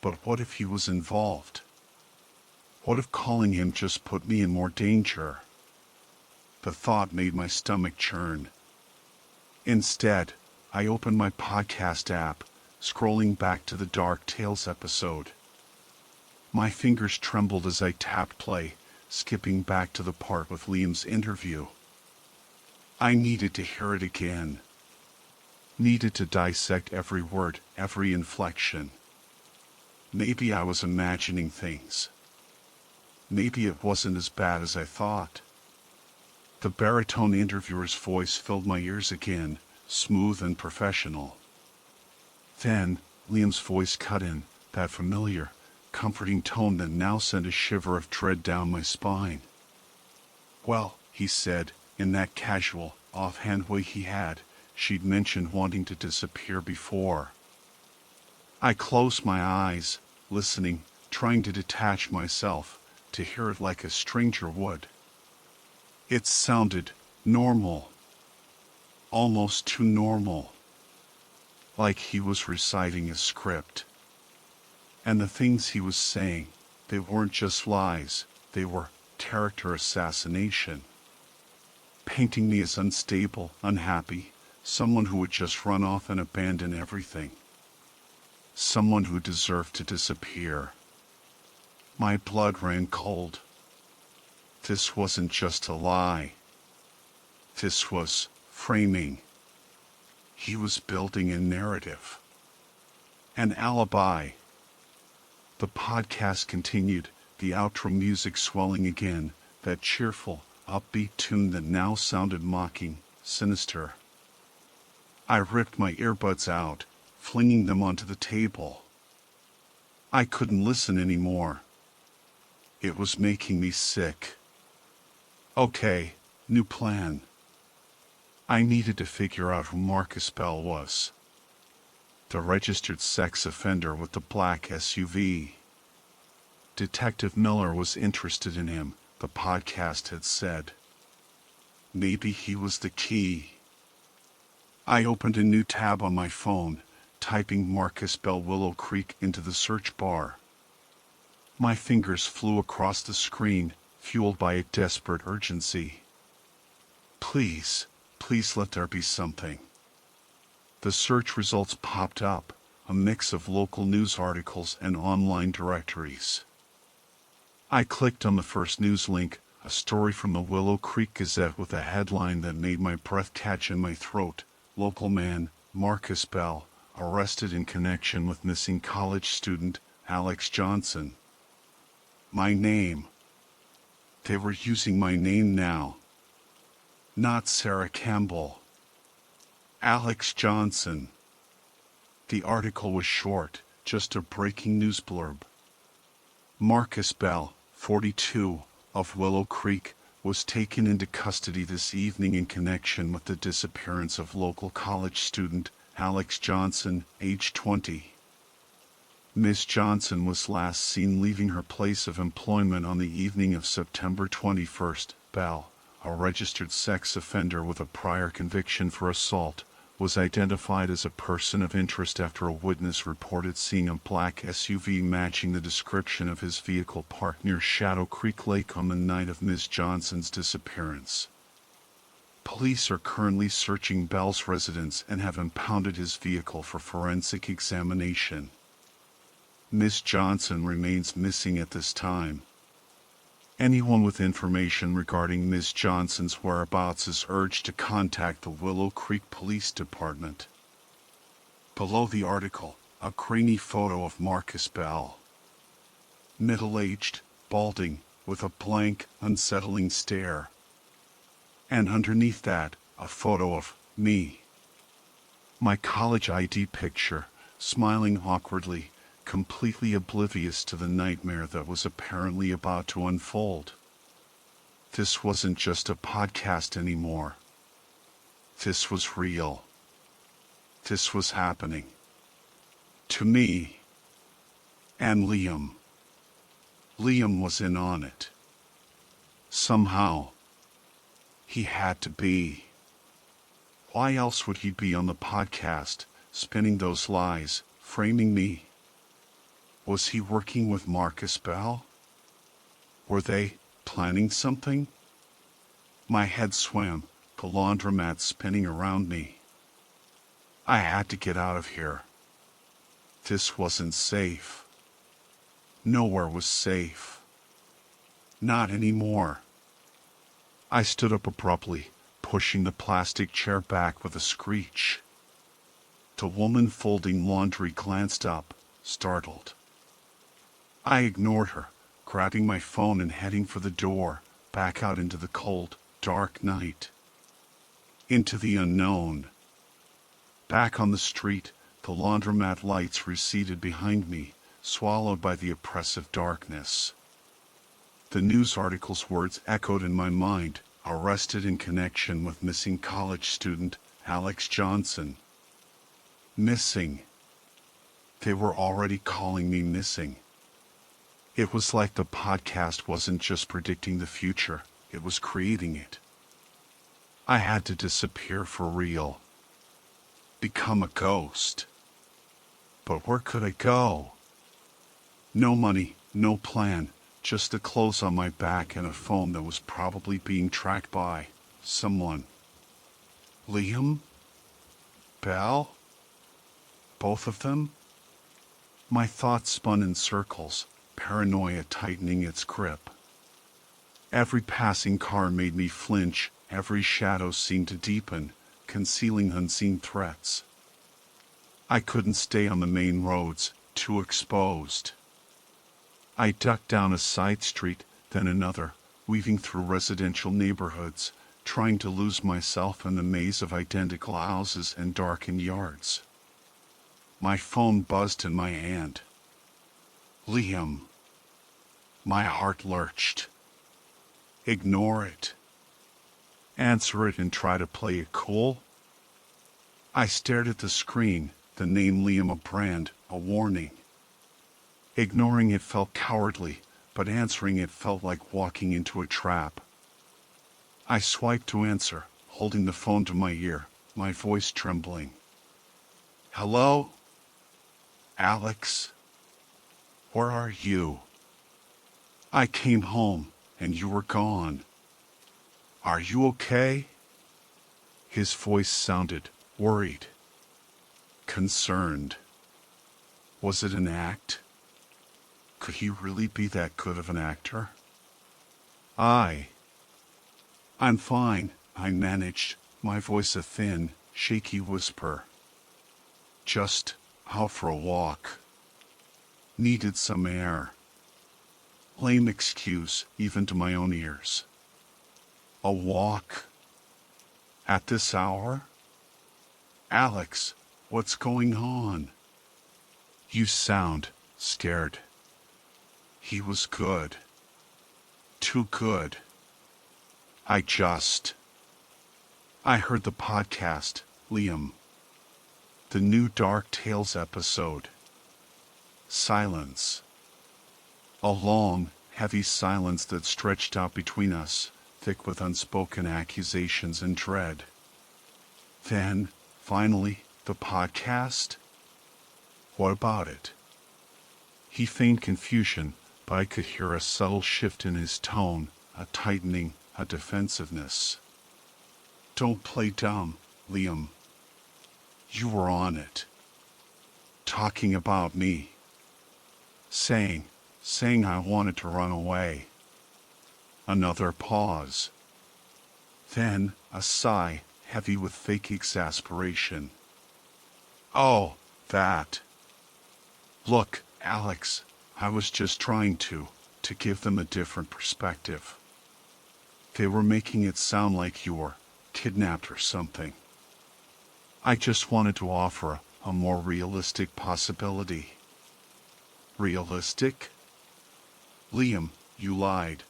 But what if he was involved? What if calling him just put me in more danger? The thought made my stomach churn. Instead, I opened my podcast app, scrolling back to the Dark Tales episode. My fingers trembled as I tapped play, skipping back to the part with Liam's interview. I needed to hear it again. Needed to dissect every word, every inflection. Maybe I was imagining things. Maybe it wasn't as bad as I thought. The baritone interviewer's voice filled my ears again, smooth and professional. Then, Liam's voice cut in, that familiar, comforting tone that now sent a shiver of dread down my spine. Well, he said, in that casual, offhand way he had, she'd mentioned wanting to disappear before. I closed my eyes, listening, trying to detach myself, to hear it like a stranger would. It sounded normal. Almost too normal. Like he was reciting a script. And the things he was saying, they weren't just lies, they were character assassination. Painting me as unstable, unhappy, someone who would just run off and abandon everything. Someone who deserved to disappear. My blood ran cold. This wasn't just a lie. This was framing. He was building a narrative. An alibi. The podcast continued, the outro music swelling again, that cheerful, upbeat tune that now sounded mocking, sinister. I ripped my earbuds out, flinging them onto the table. I couldn't listen anymore. It was making me sick. Okay, new plan. I needed to figure out who Marcus Bell was. The registered sex offender with the black SUV. Detective Miller was interested in him, the podcast had said. Maybe he was the key. I opened a new tab on my phone, typing Marcus Bell Willow Creek into the search bar. My fingers flew across the screen, fueled by a desperate urgency. Please, Please let there be something. The search results popped up, a mix of local news articles and online directories. I clicked on the first news link, a story from the Willow Creek Gazette with a headline that made my breath catch in my throat. Local man, Marcus Bell, arrested in connection with missing college student, Alex Johnson. My name. They were using my name now. Not Sarah Campbell. Alex Johnson. The article was short, just a breaking news blurb. Marcus Bell, 42, of Willow Creek, was taken into custody this evening in connection with the disappearance of local college student Alex Johnson, age 20. Ms. Johnson was last seen leaving her place of employment on the evening of September 21st. Bell, a registered sex offender with a prior conviction for assault, was identified as a person of interest after a witness reported seeing a black SUV matching the description of his vehicle parked near Shadow Creek Lake on the night of Ms. Johnson's disappearance. Police are currently searching Bell's residence and have impounded his vehicle for forensic examination. Ms. Johnson remains missing at this time. Anyone with information regarding Ms. Johnson's whereabouts is urged to contact the Willow Creek Police Department. Below the article, a grainy photo of Marcus Bell. Middle-aged, balding, with a blank, unsettling stare. And underneath that, a photo of me. My college ID picture, smiling awkwardly, completely oblivious to the nightmare that was apparently about to unfold. This wasn't just a podcast anymore. This was real. This was happening. To me. And Liam. Liam was in on it. Somehow. He had to be. Why else would he be on the podcast, spinning those lies, framing me? Was he working with Marcus Bell? Were they planning something? My head swam, the laundromat spinning around me. I had to get out of here. This wasn't safe. Nowhere was safe. Not anymore. I stood up abruptly, pushing the plastic chair back with a screech. The woman folding laundry glanced up, startled. I ignored her, grabbing my phone and heading for the door, back out into the cold, dark night. Into the unknown. Back on the street, the laundromat lights receded behind me, swallowed by the oppressive darkness. The news article's words echoed in my mind, arrested in connection with missing college student Alex Johnson. Missing. They were already calling me missing. It was like the podcast wasn't just predicting the future, it was creating it. I had to disappear for real. Become a ghost. But where could I go? No money, no plan, just the clothes on my back and a phone that was probably being tracked by someone. Liam? Bell? Both of them? My thoughts spun in circles, paranoia tightening its grip. Every passing car made me flinch, every shadow seemed to deepen, concealing unseen threats. I couldn't stay on the main roads, too exposed. I ducked down a side street, then another, weaving through residential neighborhoods, trying to lose myself in the maze of identical houses and darkened yards. My phone buzzed in my hand. Liam. My heart lurched. Ignore it. Answer it and try to play it cool. I stared at the screen, the name Liam a brand, a warning. Ignoring it felt cowardly, but answering it felt like walking into a trap. I swiped to answer, holding the phone to my ear, my voice trembling. Hello? Alex? Where are you? I came home, and you were gone. Are you okay? His voice sounded worried, concerned. Was it an act? Could he really be that good of an actor? I'm fine, I managed, my voice a thin, shaky whisper. Just out for a walk. Needed some air. Lame excuse, even to my own ears. A walk? At this hour? Alex, what's going on? You sound scared. He was good. Too good. I heard the podcast, Liam. The new Dark Tales episode. Silence. A long, heavy silence that stretched out between us, thick with unspoken accusations and dread. Then, finally, the podcast? What about it? He feigned confusion, but I could hear a subtle shift in his tone, a tightening, a defensiveness. Don't play dumb, Liam. You were on it. Talking about me. Saying I wanted to run away. Another pause. Then a sigh, heavy with fake exasperation. Oh, that. Look, Alex, I was just trying to give them a different perspective. They were making it sound like you were kidnapped or something. I just wanted to offer a more realistic possibility. Realistic? Liam, you lied.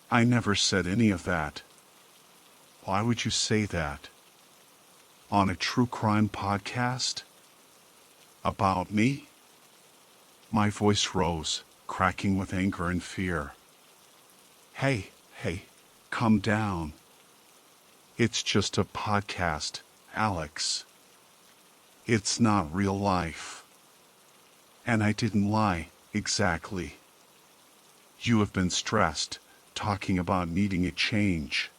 I never said any of that. Why would you say that? On a true crime podcast? About me? My voice rose, cracking with anger and fear. Hey, calm down. It's just a podcast, Alex. It's not real life. And I didn't lie, exactly. You have been stressed, talking about needing a change.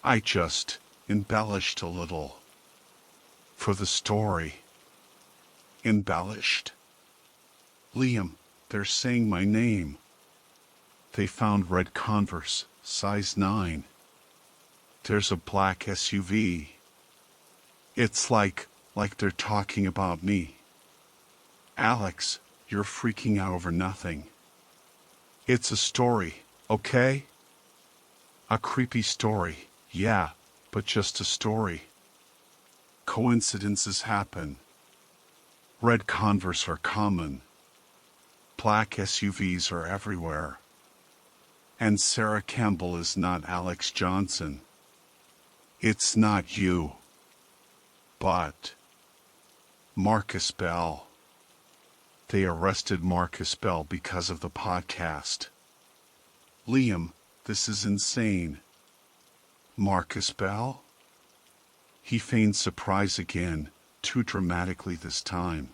I just embellished a little. For the story. Embellished? Liam, they're saying my name. They found red Converse, size 9. There's a black SUV. It's like they're talking about me. Alex, you're freaking out over nothing. It's a story, okay? A creepy story, yeah, but just a story. Coincidences happen. Red Converse are common. Black SUVs are everywhere. And Sarah Campbell is not Alex Johnson. It's not you. But Marcus Bell. They arrested Marcus Bell because of the podcast. Liam, this is insane. Marcus Bell? He feigned surprise again, too dramatically this time.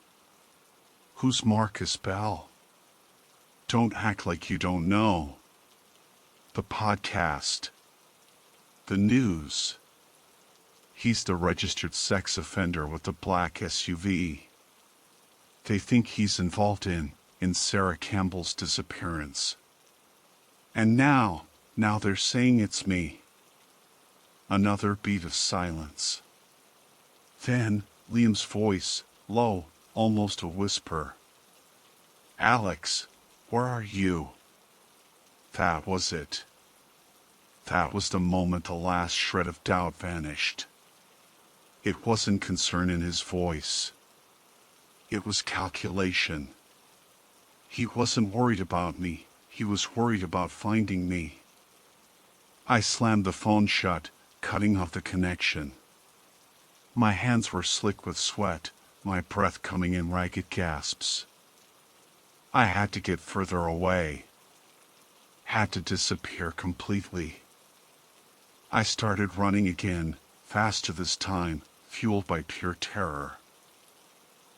Who's Marcus Bell? Don't act like you don't know. The podcast. The news. He's the registered sex offender with the black SUV. They think he's involved in Sarah Campbell's disappearance. And now they're saying it's me. Another beat of silence. Then Liam's voice, low, almost a whisper. Alex, where are you? That was it. That was the moment the last shred of doubt vanished. It wasn't concern in his voice. It was calculation. He wasn't worried about me. He was worried about finding me. I slammed the phone shut, cutting off the connection. My hands were slick with sweat, my breath coming in ragged gasps. I had to get further away. Had to disappear completely. I started running again, faster this time, fueled by pure terror.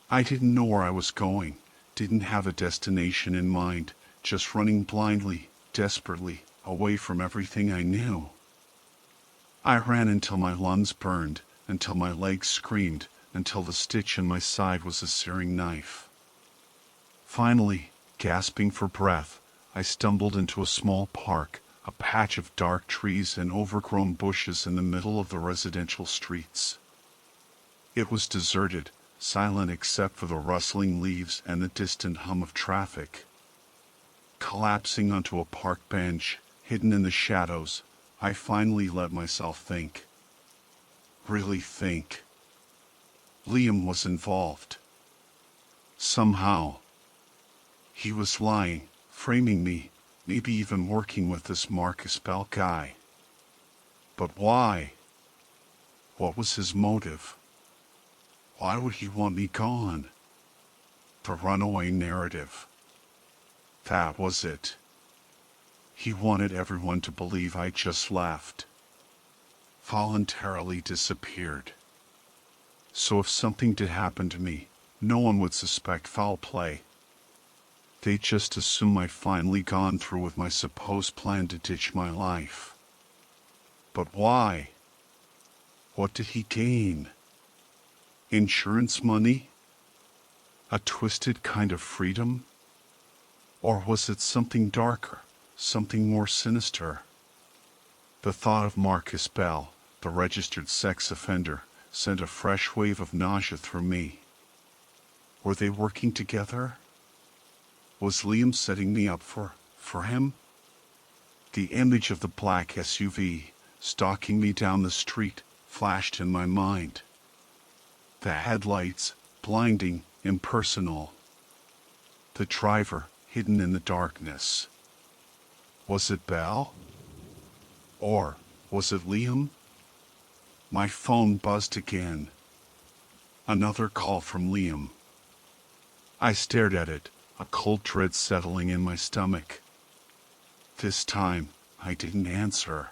I didn't know where I was going, didn't have a destination in mind, just running blindly, desperately, away from everything I knew. I ran until my lungs burned, until my legs screamed, until the stitch in my side was a searing knife. Finally, gasping for breath, I stumbled into a small park, a patch of dark trees and overgrown bushes in the middle of the residential streets. It was deserted, silent except for the rustling leaves and the distant hum of traffic. Collapsing onto a park bench, hidden in the shadows, I finally let myself think. Really think. Liam was involved. Somehow. He was lying, framing me, maybe even working with this Marcus Bell guy. But why? What was his motive? Why would he want me gone? The runaway narrative. That was it. He wanted everyone to believe I just left. Voluntarily disappeared. So if something did happen to me, no one would suspect foul play. They'd just assume I'd finally gone through with my supposed plan to ditch my life. But why? What did he gain? Insurance money? A twisted kind of freedom? Or was it something darker, something more sinister? The thought of Marcus Bell, the registered sex offender, sent a fresh wave of nausea through me. Were they working together? Was Liam setting me up for him? The image of the black SUV, stalking me down the street, flashed in my mind. The headlights, blinding, impersonal. The driver, hidden in the darkness. Was it Bell? Or was it Liam? My phone buzzed again. Another call from Liam. I stared at it, a cold dread settling in my stomach. This time, I didn't answer.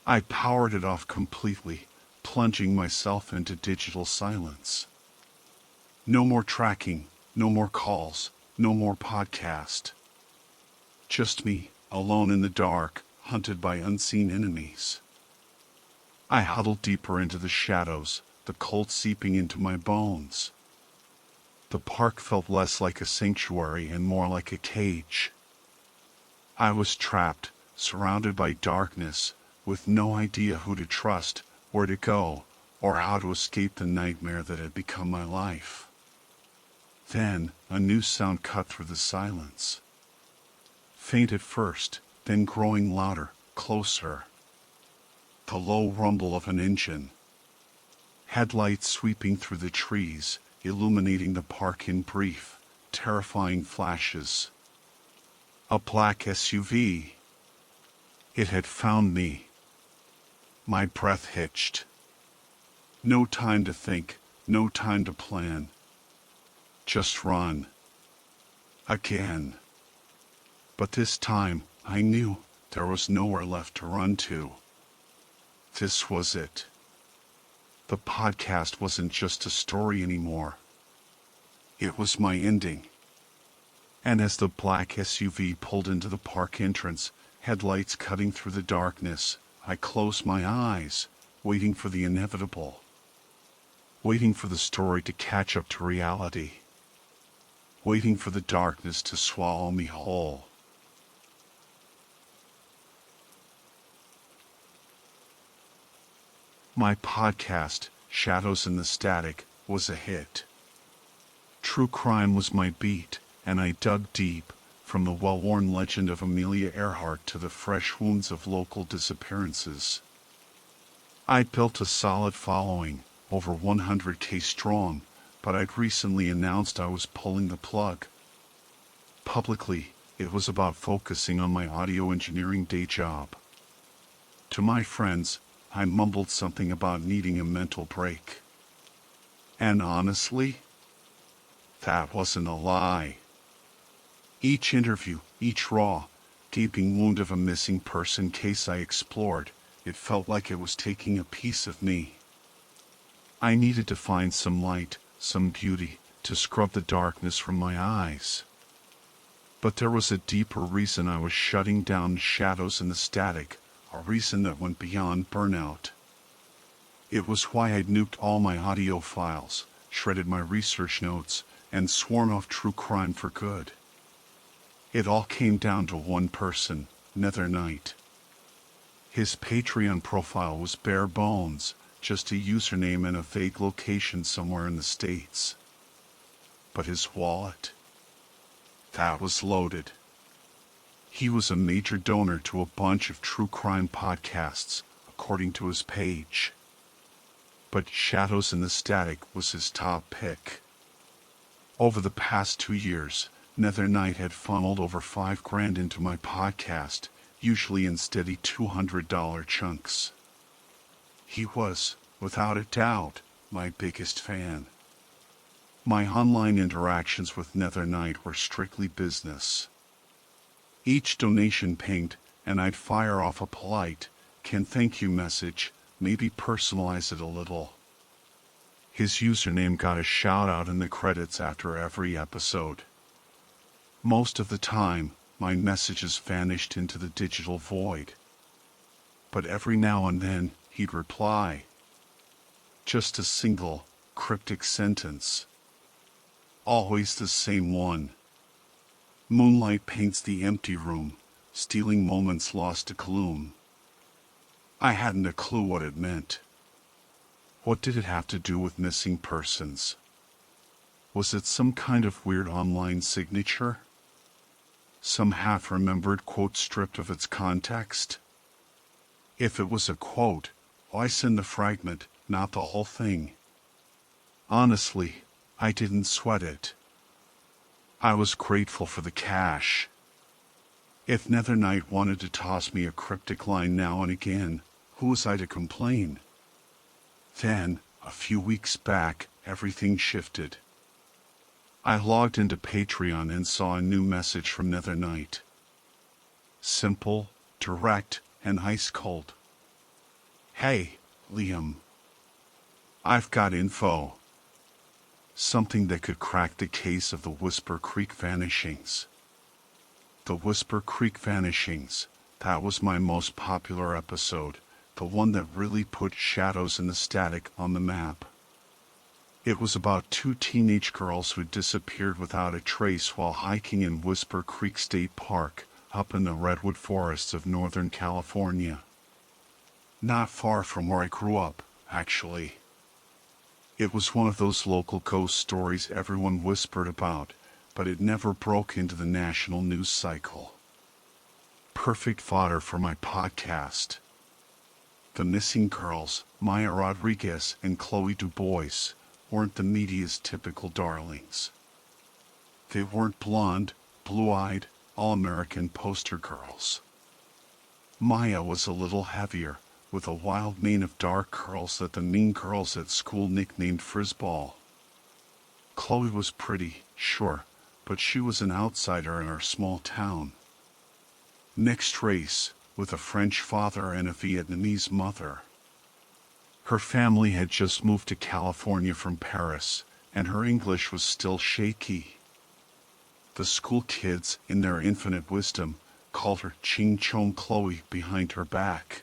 I powered it off completely, plunging myself into digital silence. No more tracking, no more calls, no more podcast. Just me, alone in the dark, hunted by unseen enemies. I huddled deeper into the shadows, the cold seeping into my bones. The park felt less like a sanctuary and more like a cage. I was trapped, surrounded by darkness, with no idea who to trust, where to go, or how to escape the nightmare that had become my life. Then, a new sound cut through the silence. Faint at first, then growing louder, closer. The low rumble of an engine. Headlights sweeping through the trees, illuminating the park in brief, terrifying flashes. A black SUV. It had found me. My breath hitched. No time to think, no time to plan. Just run. Again. But this time, I knew there was nowhere left to run to. This was it. The podcast wasn't just a story anymore. It was my ending. And as the black SUV pulled into the park entrance, headlights cutting through the darkness, I closed my eyes, waiting for the inevitable. Waiting for the story to catch up to reality. Waiting for the darkness to swallow me whole. My podcast, Shadows in the Static, was a hit. True crime was my beat, and I dug deep, from the well-worn legend of Amelia Earhart to the fresh wounds of local disappearances. I built a solid following, over 100K strong, but I'd recently announced I was pulling the plug. Publicly, it was about focusing on my audio engineering day job. To my friends, I mumbled something about needing a mental break. And honestly, that wasn't a lie. Each interview, each raw, gaping wound of a missing person case I explored, it felt like it was taking a piece of me. I needed to find some light, some beauty, to scrub the darkness from my eyes. But there was a deeper reason I was shutting down Shadows in the Static, a reason that went beyond burnout. It was why I'd nuked all my audio files, shredded my research notes, and sworn off true crime for good. It all came down to one person, Nether Knight. His Patreon profile was bare bones, just a username and a vague location somewhere in the States. But his wallet? That was loaded. He was a major donor to a bunch of true crime podcasts, according to his page. But Shadows in the Static was his top pick. Over the past 2 years, Nether Knight had funneled over $5,000 into my podcast, usually in steady $200 chunks. He was, without a doubt, my biggest fan. My online interactions with Nether Knight were strictly business. Each donation pinged, and I'd fire off a polite, "Can thank you" message, maybe personalize it a little. His username got a shout out in the credits after every episode. Most of the time, my messages vanished into the digital void. But every now and then, he'd reply. Just a single, cryptic sentence. Always the same one. Moonlight paints the empty room, stealing moments lost to gloom. I hadn't a clue what it meant. What did it have to do with missing persons? Was it some kind of weird online signature? Some half-remembered quote stripped of its context? If it was a quote, why send the fragment, not the whole thing? Honestly, I didn't sweat it. I was grateful for the cash. If Nether Knight wanted to toss me a cryptic line now and again, who was I to complain? Then, a few weeks back, everything shifted. I logged into Patreon and saw a new message from Nether Knight. Simple, direct, and ice cold. "Hey, Liam. I've got info. Something that could crack the case of the Whisper Creek vanishings." The Whisper Creek vanishings, that was my most popular episode, the one that really put Shadows in the Static on the map. It was about 2 teenage girls who disappeared without a trace while hiking in Whisper Creek State Park, up in the redwood forests of Northern California. Not far from where I grew up, actually. It was one of those local ghost stories everyone whispered about, but it never broke into the national news cycle. Perfect fodder for my podcast. The missing girls, Maya Rodriguez and Chloe Du Bois, weren't the media's typical darlings. They weren't blonde, blue-eyed, all-American poster girls. Maya was a little heavier, with a wild mane of dark curls that the mean girls at school nicknamed Frizzball. Chloe was pretty, sure, but she was an outsider in our small town. Mixed race, with a French father and a Vietnamese mother. Her family had just moved to California from Paris, and her English was still shaky. The school kids, in their infinite wisdom, called her Ching Chong Chloe behind her back.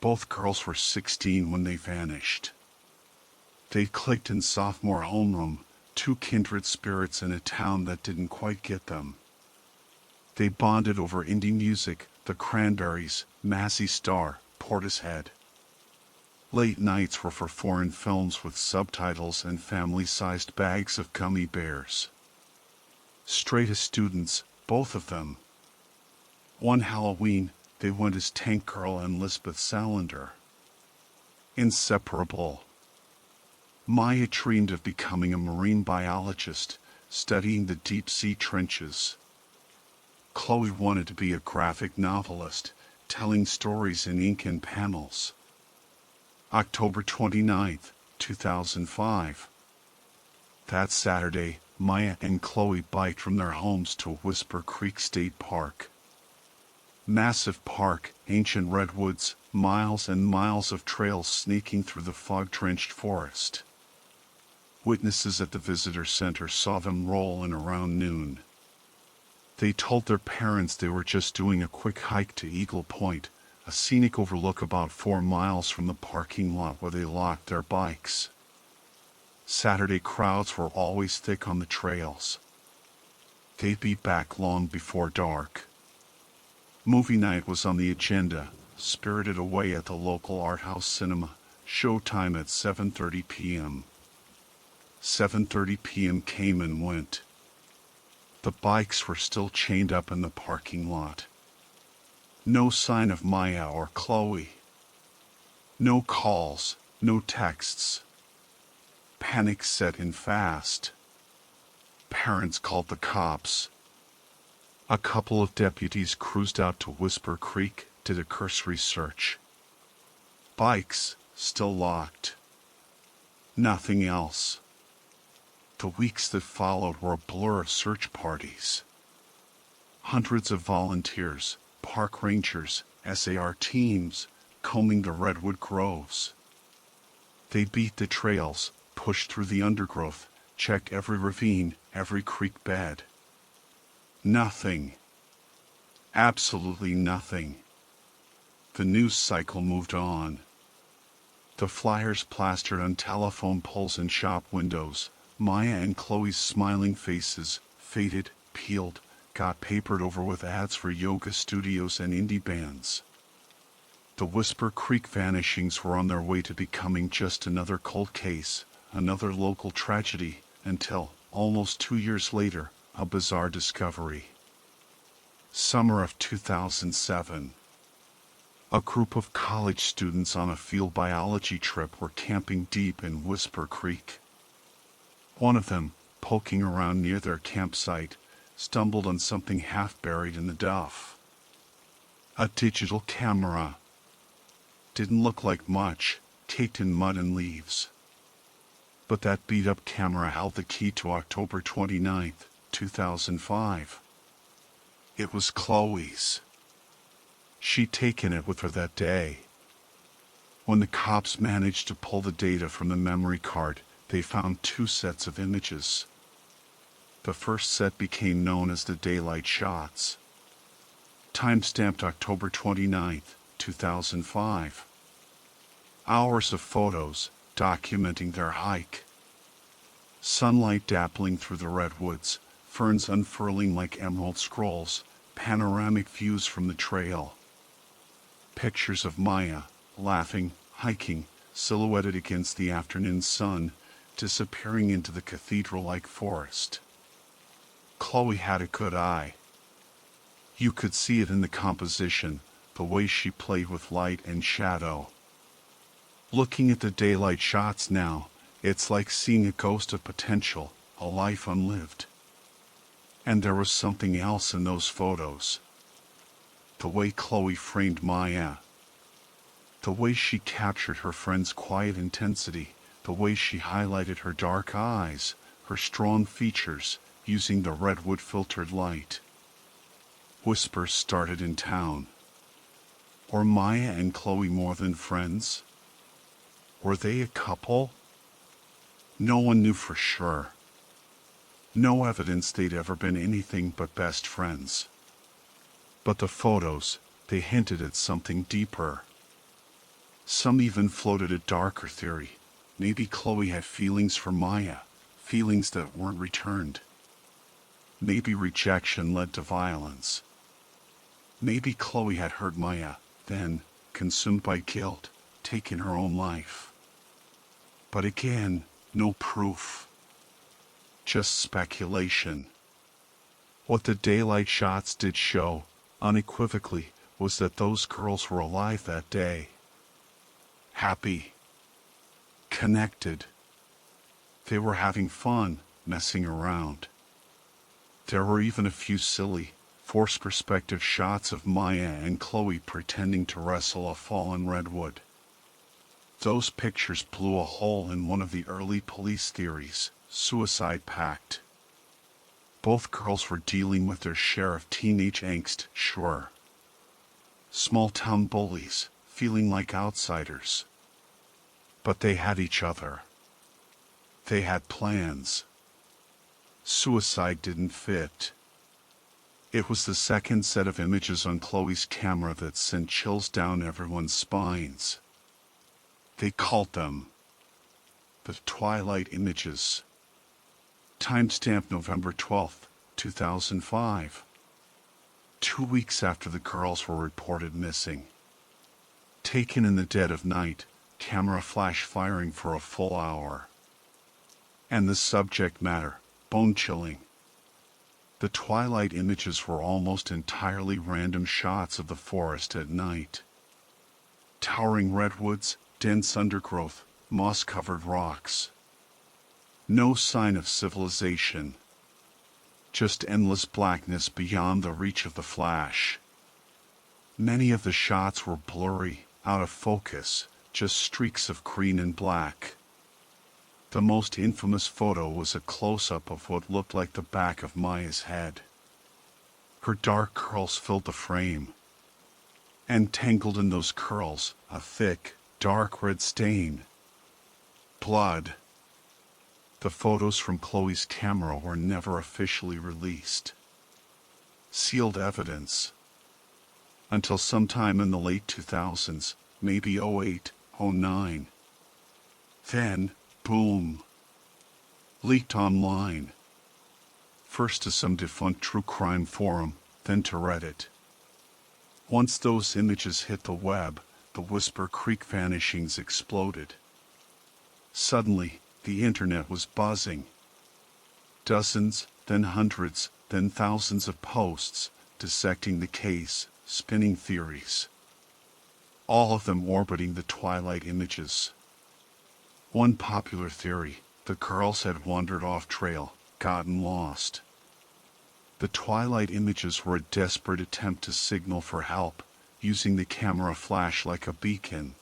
Both girls were 16 when they vanished. They clicked in sophomore homeroom, 2 kindred spirits in a town that didn't quite get them. They bonded over indie music, the Cranberries, Mazzy Star, Portishead. Late nights were for foreign films with subtitles and family-sized bags of gummy bears. Straight as students, both of them. One Halloween, they went as Tank Girl and Lisbeth Salander. Inseparable. Maya dreamed of becoming a marine biologist, studying the deep-sea trenches. Chloe wanted to be a graphic novelist, telling stories in ink and panels. October 29th, 2005. That Saturday, Maya and Chloe biked from their homes to Whisper Creek State Park. Massive park, ancient redwoods, miles and miles of trails sneaking through the fog-drenched forest. Witnesses at the visitor center saw them roll in around noon. They told their parents they were just doing a quick hike to Eagle Point, a scenic overlook about 4 miles from the parking lot where they locked their bikes. Saturday crowds were always thick on the trails. They'd be back long before dark. Movie night was on the agenda, spirited away at the local art house cinema, showtime at 7:30 p.m. 7:30 p.m. came and went. The bikes were still chained up in the parking lot. No sign of Maya or Chloe. No calls, no texts. Panic set in fast. Parents called the cops. A couple of deputies cruised out to Whisper Creek, did a cursory search. Bikes still locked. Nothing else. The weeks that followed were a blur of search parties. Hundreds of volunteers, park rangers, SAR teams, combing the redwood groves. They beat the trails, pushed through the undergrowth, checked every ravine, every creek bed. Nothing. Absolutely nothing. The news cycle moved on. The flyers plastered on telephone poles and shop windows. Maya and Chloe's smiling faces, faded, peeled, got papered over with ads for yoga studios and indie bands. The Whisper Creek vanishings were on their way to becoming just another cold case, another local tragedy, until, almost 2 years later, a bizarre discovery. Summer of 2007. A group of college students on a field biology trip were camping deep in Whisper Creek. One of them, poking around near their campsite, stumbled on something half buried in the duff. A digital camera. Didn't look like much, caked in mud and leaves. But that beat-up camera held the key to October 29th, 2005. It was Chloe's. She'd taken it with her that day. When the cops managed to pull the data from the memory card, they found 2 sets of images. The first set became known as the daylight shots. Time-stamped October 29th, 2005. Hours of photos, documenting their hike. Sunlight dappling through the redwoods, ferns unfurling like emerald scrolls, panoramic views from the trail. Pictures of Maya, laughing, hiking, silhouetted against the afternoon sun, disappearing into the cathedral-like forest. Chloe had a good eye. You could see it in the composition, the way she played with light and shadow. Looking at the daylight shots now, it's like seeing a ghost of potential, a life unlived. And there was something else in those photos. The way Chloe framed Maya. The way she captured her friend's quiet intensity, the way she highlighted her dark eyes, her strong features, using the redwood filtered light. Whispers started in town. Were Maya and Chloe more than friends? Were they a couple? No one knew for sure. No evidence they'd ever been anything but best friends. But the photos, they hinted at something deeper. Some even floated a darker theory. Maybe Chloe had feelings for Maya, feelings that weren't returned. Maybe rejection led to violence. Maybe Chloe had hurt Maya, then, consumed by guilt, taken her own life. But again, no proof. Just speculation. What the daylight shots did show, unequivocally, was that those girls were alive that day. Happy. Connected. They were having fun, messing around. There were even a few silly, forced perspective shots of Maya and Chloe pretending to wrestle a fallen redwood. Those pictures blew a hole in one of the early police theories, suicide pact. Both girls were dealing with their share of teenage angst, sure. Small-town bullies, feeling like outsiders. But they had each other. They had plans. Suicide didn't fit. It was the second set of images on Chloe's camera that sent chills down everyone's spines. They called them the Twilight Images. Timestamp November 12, 2005. 2 weeks after the girls were reported missing. Taken in the dead of night, camera flash firing for a full hour. And the subject matter, bone-chilling. The Twilight Images were almost entirely random shots of the forest at night. Towering redwoods, dense undergrowth, moss-covered rocks. No sign of civilization. Just endless blackness beyond the reach of the flash. Many of the shots were blurry, out of focus, just streaks of green and black. The most infamous photo was a close-up of what looked like the back of Maya's head. Her dark curls filled the frame. And tangled in those curls, a thick, dark red stain. Blood. The photos from Chloe's camera were never officially released. Sealed evidence. Until sometime in the late 2000s, maybe 08, 09. Then, boom. Leaked online. First to some defunct true crime forum, then to Reddit. Once those images hit the web, the Whisper Creek vanishings exploded. Suddenly, the internet was buzzing. Dozens, then hundreds, then thousands of posts, dissecting the case, spinning theories. All of them orbiting the Twilight Images. One popular theory, the girls had wandered off trail, gotten lost. The Twilight Images were a desperate attempt to signal for help, using the camera flash like a beacon.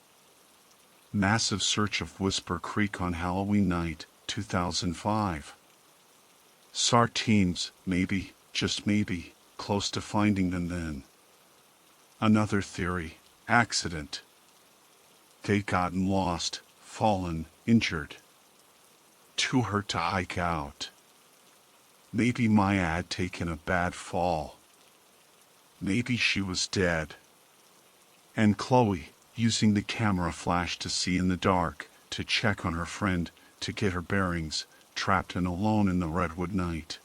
Massive search of Whisper Creek on Halloween night, 2005. SAR teams, maybe, just maybe, close to finding them then. Another theory, accident. They'd gotten lost, fallen, injured. Too hurt to hike out. Maybe Maya had taken a bad fall. Maybe she was dead. And Chloe, using the camera flash to see in the dark, to check on her friend, to get her bearings, trapped and alone in the redwood night.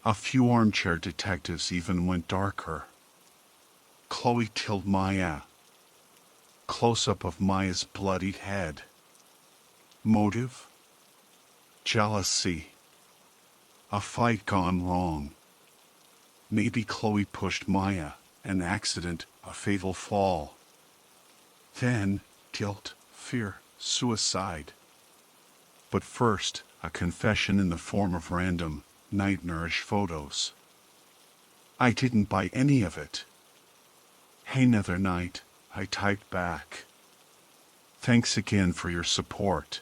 A few armchair detectives even went darker. Chloe killed Maya. Close-up of Maya's bloodied head. Motive? Jealousy. A fight gone wrong. Maybe Chloe pushed Maya, an accident, a fatal fall. Then, guilt, fear, suicide. But first, a confession in the form of random, nightmarish photos. I didn't buy any of it. Hey Nether Knight, I typed back. Thanks again for your support.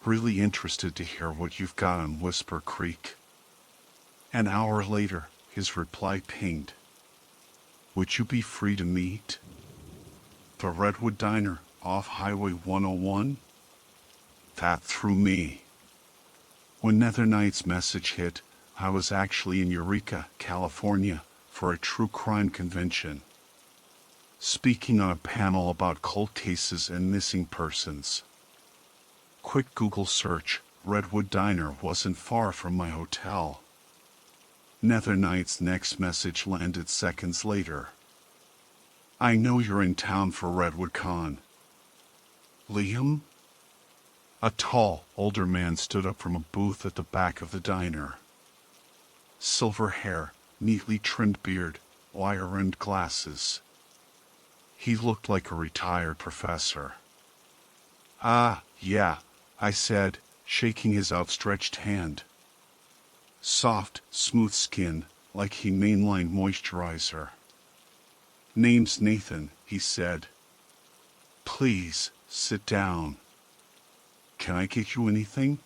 Really interested to hear what you've got on Whisper Creek. An hour later, his reply pinged. Would you be free to meet? The Redwood Diner, off Highway 101? That threw me. When Nether Knight's message hit, I was actually in Eureka, California, for a true crime convention. Speaking on a panel about cold cases and missing persons. Quick Google search, Redwood Diner wasn't far from my hotel. Nether Knight's next message landed seconds later. I know you're in town for Redwood Con. Liam? A tall, older man stood up from a booth at the back of the diner. Silver hair, neatly trimmed beard, wire-rimmed glasses. He looked like a retired professor. Ah, yeah, I said, shaking his outstretched hand. Soft, smooth skin, like he mainlined moisturizer. Name's Nathan, he said. Please, sit down. Can I get you anything?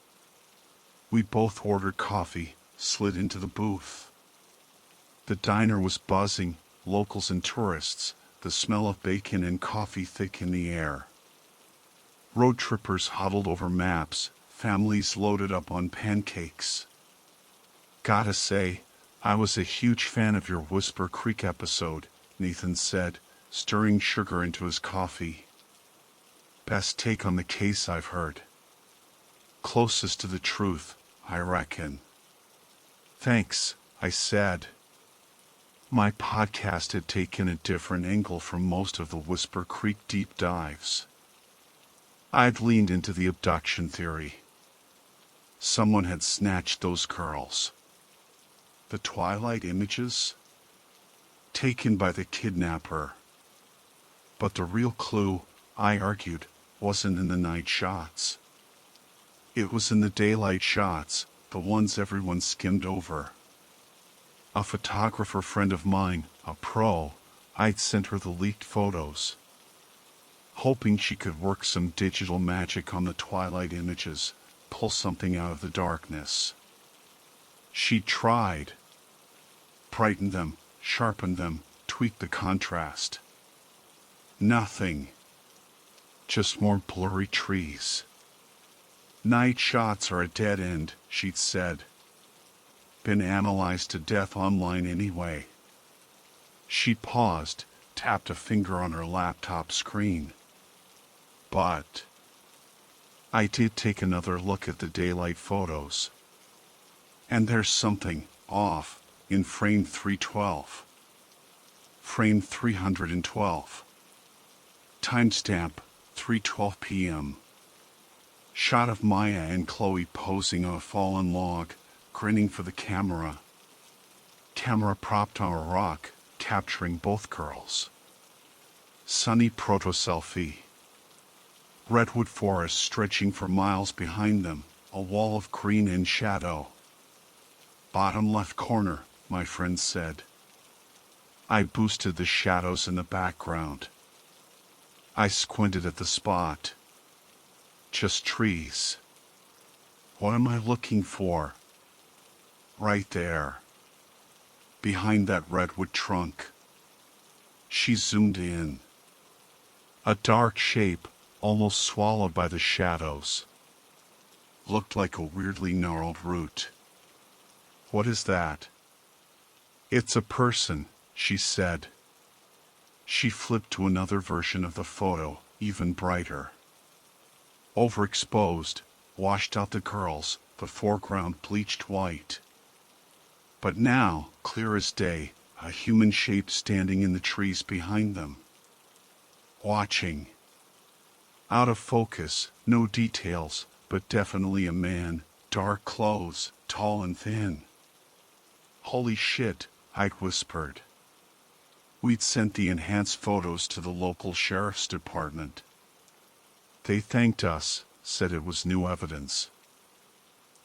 We both ordered coffee, slid into the booth. The diner was buzzing, locals and tourists, the smell of bacon and coffee thick in the air. Road trippers huddled over maps, families loaded up on pancakes. Gotta say, I was a huge fan of your Whisper Creek episode, Nathan said, stirring sugar into his coffee. Best take on the case I've heard. Closest to the truth, I reckon. Thanks, I said. My podcast had taken a different angle from most of the Whisper Creek deep dives. I'd leaned into the abduction theory. Someone had snatched those girls. The twilight images? Taken by the kidnapper. But the real clue, I argued, wasn't in the night shots. It was in the daylight shots, the ones everyone skimmed over. A photographer friend of mine, a pro, I'd sent her the leaked photos, hoping she could work some digital magic on the twilight images, pull something out of the darkness. She tried. Brightened them, sharpened them, tweaked the contrast. Nothing. Just more blurry trees. Night shots are a dead end, she'd said. Been analyzed to death online anyway. She paused, tapped a finger on her laptop screen. But I did take another look at the daylight photos. And there's something off in frame 312. Frame 312. Timestamp 3:12 p.m. Shot of Maya and Chloe posing on a fallen log, grinning for the camera. Camera propped on a rock, capturing both girls. Sunny proto-selfie. Redwood forest stretching for miles behind them, a wall of green and shadow. Bottom left corner, my friend said. I boosted the shadows in the background. I squinted at the spot. Just trees. What am I looking for? Right there. Behind that redwood trunk. She zoomed in. A dark shape, almost swallowed by the shadows. Looked like a weirdly gnarled root. What is that? It's a person, she said. She flipped to another version of the photo, even brighter. Overexposed, washed out the girls, the foreground bleached white. But now, clear as day, a human shape standing in the trees behind them. Watching. Out of focus, no details, but definitely a man, dark clothes, tall and thin. Holy shit, I'd whispered. We'd sent the enhanced photos to the local sheriff's department. They thanked us, said it was new evidence.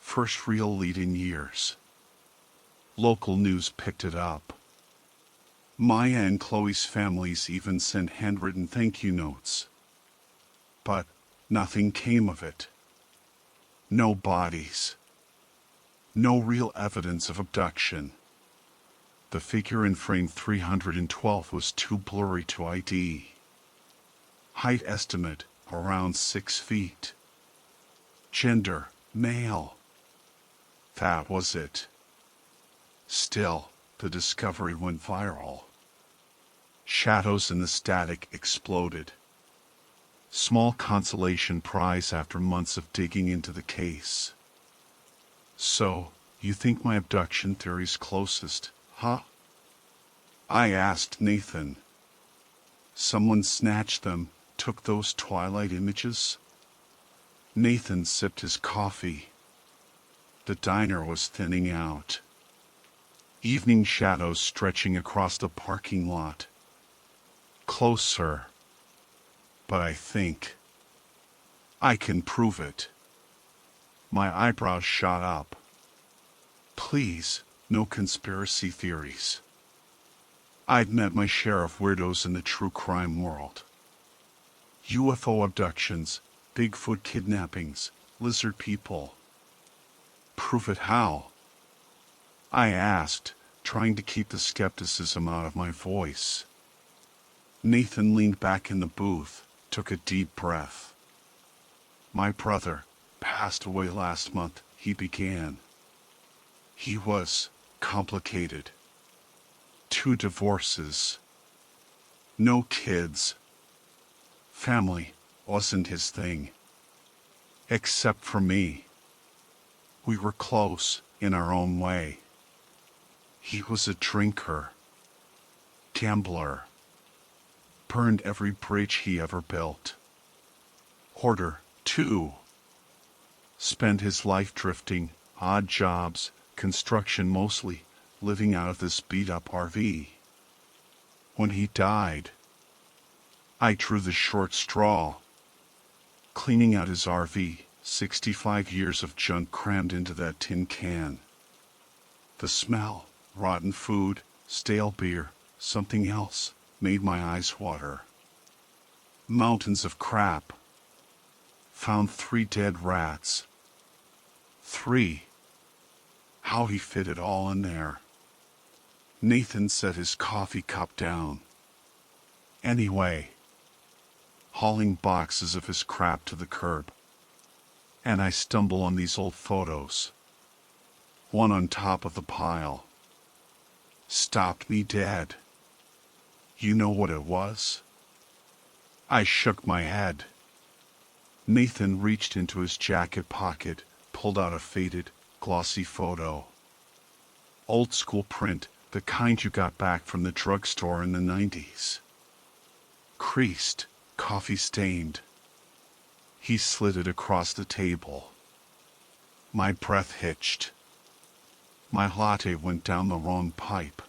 First real lead in years. Local news picked it up. Maya and Chloe's families even sent handwritten thank you notes. But nothing came of it. No bodies. No real evidence of abduction. The figure in frame 312 was too blurry to ID. Height estimate, around 6 feet. Gender, male. That was it. Still, the discovery went viral. Shadows in the static exploded. Small consolation prize after months of digging into the case. So, you think my abduction theory's closest, huh? I asked Nathan. Someone snatched them, took those twilight images? Nathan sipped his coffee. The diner was thinning out. Evening shadows stretching across the parking lot. Closer. But I think I can prove it. My eyebrows shot up. Please, no conspiracy theories. I'd met my share of weirdos in the true crime world. UFO abductions, Bigfoot kidnappings, lizard people. Prove it how? I asked, trying to keep the skepticism out of my voice. Nathan leaned back in the booth, took a deep breath. My brother passed away last month, he began. He was complicated. 2 divorces. No kids. Family wasn't his thing. Except for me. We were close in our own way. He was a drinker. Gambler. Burned every bridge he ever built. Hoarder, too. Spent his life drifting, odd jobs, construction mostly, living out of this beat-up RV. When he died, I drew the short straw. Cleaning out his RV, 65 years of junk crammed into that tin can. The smell, rotten food, stale beer, something else, made my eyes water. Mountains of crap. Found 3 dead rats. 3. How he fit it all in there. Nathan set his coffee cup down. Anyway, hauling boxes of his crap to the curb. And I stumble on these old photos. One on top of the pile. Stopped me dead. You know what it was? I shook my head. Nathan reached into his jacket pocket, pulled out a faded, glossy photo. Old school print, the kind you got back from the drugstore in the 90s. Creased, coffee stained. He slid it across the table. My breath hitched. My latte went down the wrong pipe.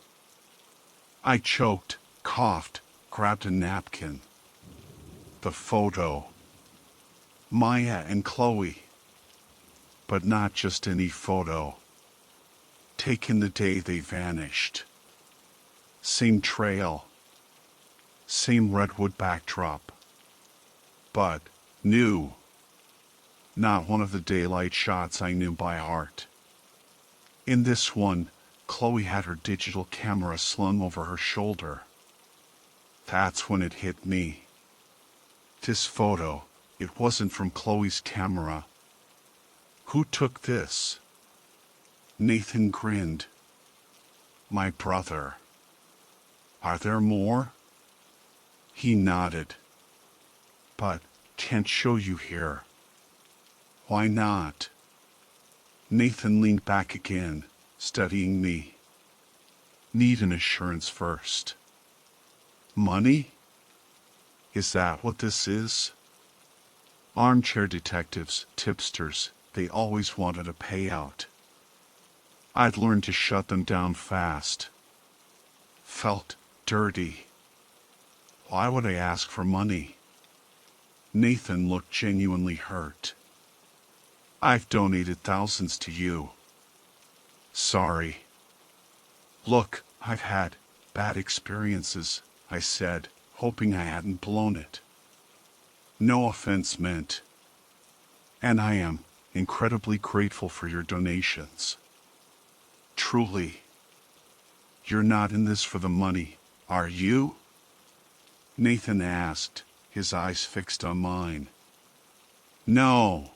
I choked, coughed, grabbed a napkin. The photo. Maya and Chloe. But not just any photo. Taken the day they vanished. Same trail. Same redwood backdrop. But new. Not one of the daylight shots I knew by heart. In this one, Chloe had her digital camera slung over her shoulder. That's when it hit me. This photo, it wasn't from Chloe's camera. Who took this? Nathan grinned. My brother. Are there more? He nodded. But can't show you here. Why not? Nathan leaned back again, studying me. Need an assurance first. Money? Is that what this is? Armchair detectives, tipsters, they always wanted a payout. I'd learned to shut them down fast. Felt dirty. Why would I ask for money? Nathan looked genuinely hurt. I've donated thousands to you. Sorry. Look, I've had bad experiences, I said, hoping I hadn't blown it. No offense meant. And I am incredibly grateful for your donations. Truly. You're not in this for the money, are you? Nathan asked, his eyes fixed on mine. No.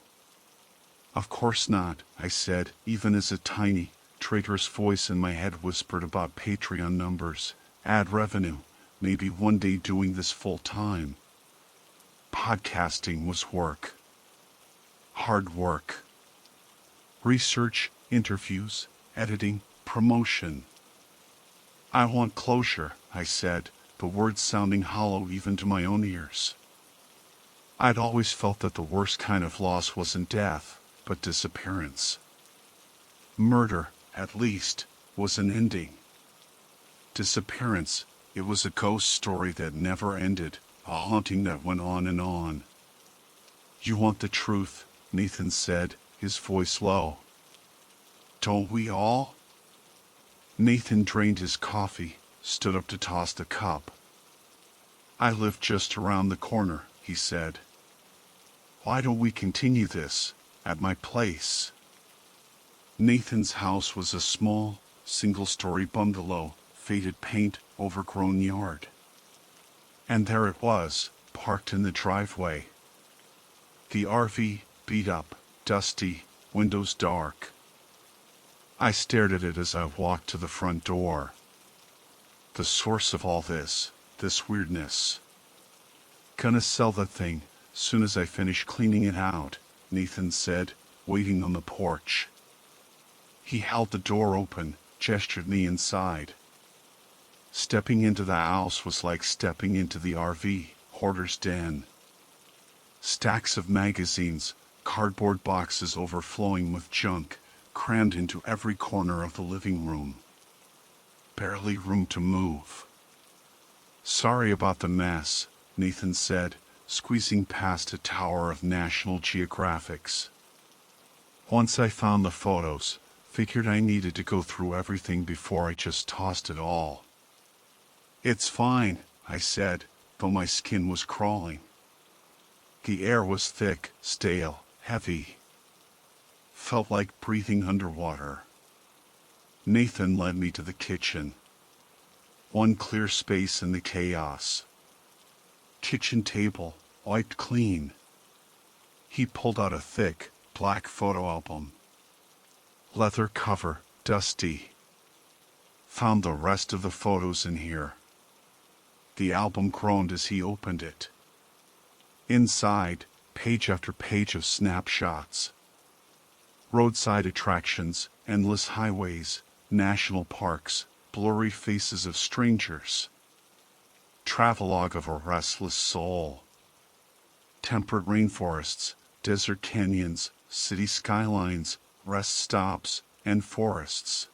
Of course not, I said, even as a tiny, traitorous voice in my head whispered about Patreon numbers, ad revenue, maybe one day doing this full time. Podcasting was work. Hard work. Research, interviews, editing, promotion. I want closure, I said, the words sounding hollow even to my own ears. I'd always felt that the worst kind of loss wasn't death, but disappearance. Murder, at least, was an ending. Disappearance, it was a ghost story that never ended, a haunting that went on and on. You want the truth, Nathan said, his voice low. Don't we all? Nathan drained his coffee, stood up to toss the cup. I live just around the corner, he said. Why don't we continue this, at my place? Nathan's house was a small, single-story bungalow, faded paint, overgrown yard. And there it was, parked in the driveway. The RV, beat up, dusty, windows dark. I stared at it as I walked to the front door. The source of all this weirdness. Gonna sell that thing, soon as I finish cleaning it out, Nathan said, waiting on the porch. He held the door open, gestured me inside. Stepping into the house was like stepping into the RV hoarder's den. Stacks of magazines, cardboard boxes overflowing with junk, crammed into every corner of the living room. Barely room to move. Sorry about the mess, Nathan said, squeezing past a tower of National Geographics. Once I found the photos, figured I needed to go through everything before I just tossed it all. It's fine, I said, though my skin was crawling. The air was thick, stale, heavy. Felt like breathing underwater. Nathan led me to the kitchen. One clear space in the chaos. Kitchen table, wiped clean. He pulled out a thick, black photo album. Leather cover, dusty. Found the rest of the photos in here. The album groaned as he opened it. Inside, page after page of snapshots. Roadside attractions, endless highways, national parks, blurry faces of strangers. Travelogue of a restless soul. Temperate rainforests, desert canyons, city skylines, rest stops, and forests.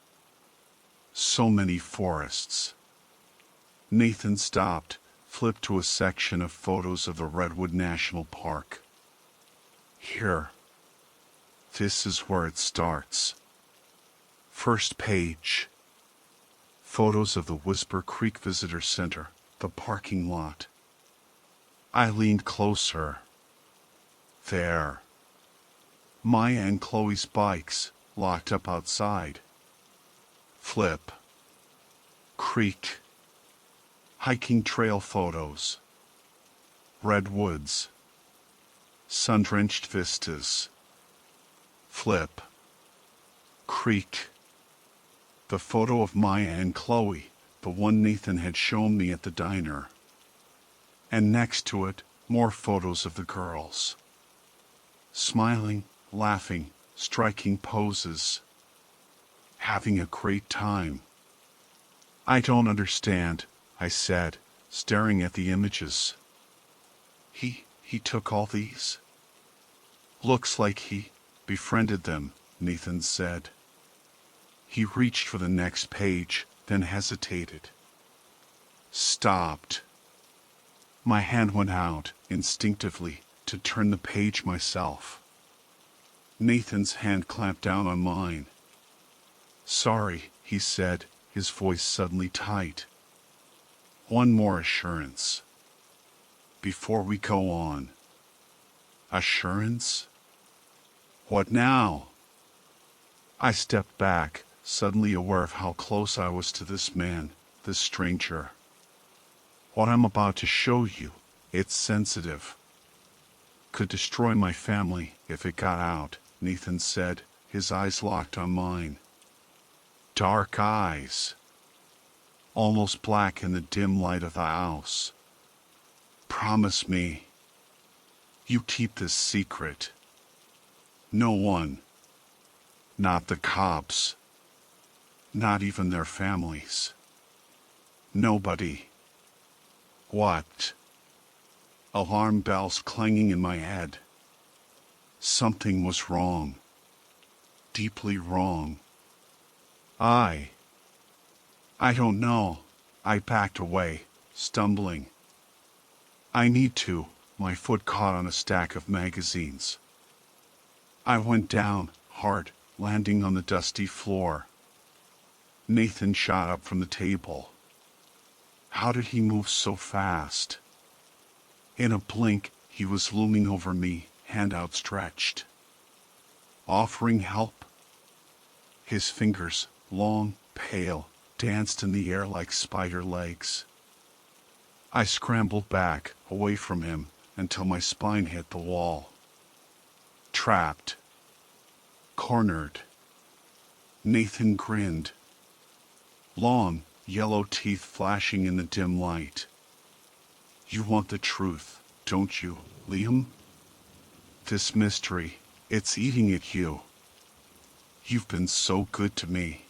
So many forests. Nathan stopped, flipped to a section of photos of the Redwood National Park. Here. This is where it starts. First page. Photos of the Whisper Creek Visitor Center, the parking lot. I leaned closer. There. Maya and Chloe's bikes, locked up outside. Flip. Creek. Hiking trail photos. Redwoods. Sun-drenched vistas. Flip. Creek. The photo of Maya and Chloe, the one Nathan had shown me at the diner. And next to it, more photos of the girls. Smiling, laughing, striking poses. Having a great time. I don't understand, I said, staring at the images. He took all these? Looks like he befriended them, Nathan said. He reached for the next page, then hesitated. Stopped. My hand went out, instinctively, to turn the page myself. Nathan's hand clamped down on mine. Sorry, he said, his voice suddenly tight. One more assurance. Before we go on. Assurance? What now? I stepped back, suddenly aware of how close I was to this man, this stranger. What I'm about to show you, it's sensitive. Could destroy my family if it got out, Nathan said, his eyes locked on mine. Dark eyes. Almost black in the dim light of the house. Promise me. You keep this secret. No one. Not the cops. Not even their families. Nobody. What? Alarm bells clanging in my head. Something was wrong. Deeply wrong. I don't know. I backed away, stumbling. I need to. My foot caught on a stack of magazines. I went down, hard, landing on the dusty floor. Nathan shot up from the table. How did he move so fast? In a blink, he was looming over me, hand outstretched. Offering help. His fingers, long, pale, danced in the air like spider legs. I scrambled back, away from him, until my spine hit the wall. Trapped. Cornered. Nathan grinned. Long, yellow teeth flashing in the dim light. You want the truth, don't you, Liam? This mystery, it's eating at you. You've been so good to me.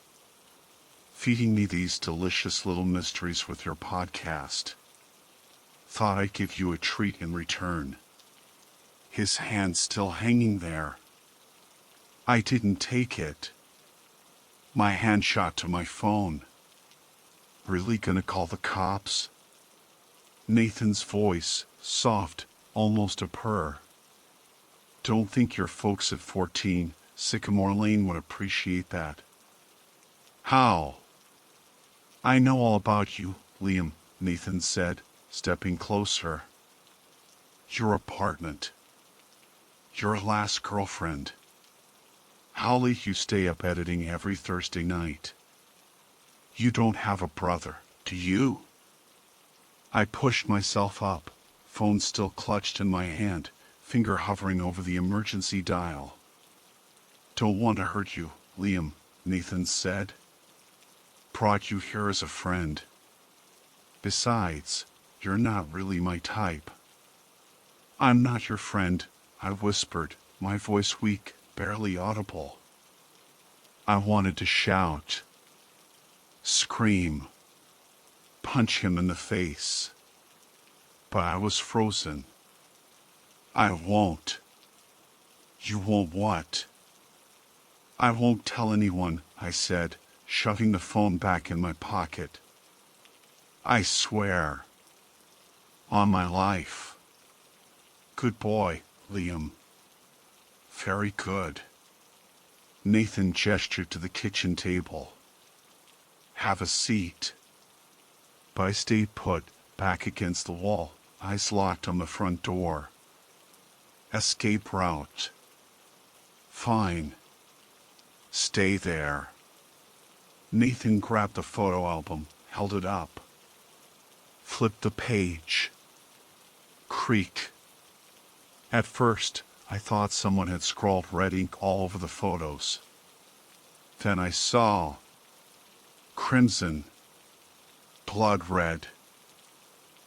Feeding me these delicious little mysteries with your podcast. Thought I'd give you a treat in return. His hand still hanging there. I didn't take it. My hand shot to my phone. Really gonna call the cops? Nathan's voice, soft, almost a purr. Don't think your folks at 14 Sycamore Lane would appreciate that. How? I know all about you, Liam, Nathan said, stepping closer. Your apartment. Your last girlfriend. How late you stay up editing every Thursday night. You don't have a brother, do you? I pushed myself up, phone still clutched in my hand, finger hovering over the emergency dial. Don't want to hurt you, Liam, Nathan said. Brought you here as a friend. Besides, you're not really my type. I'm not your friend, I whispered, my voice weak, barely audible. I wanted to shout. Scream. Punch him in the face. But I was frozen. I won't. You won't what? I won't tell anyone, I said, shoving the phone back in my pocket. I swear. On my life. Good boy, Liam. Very good. Nathan gestured to the kitchen table. Have a seat. But I stayed put, back against the wall, eyes locked on the front door. Escape route. Fine. Stay there. Nathan grabbed the photo album, held it up. Flipped the page. Creak. At first, I thought someone had scrawled red ink all over the photos. Then I saw crimson, blood red,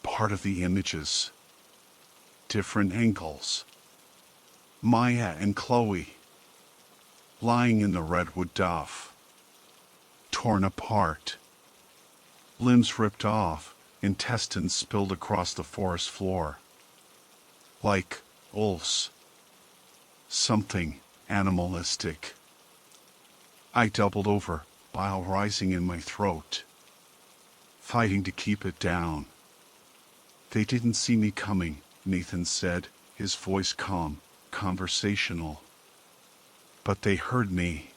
part of the images, different angles. Maya and Chloe, lying in the redwood duff, torn apart, limbs ripped off, intestines spilled across the forest floor. Like wolves. Something animalistic. I doubled over, bile rising in my throat, fighting to keep it down. They didn't see me coming, Nathan said, his voice calm, conversational. But they heard me.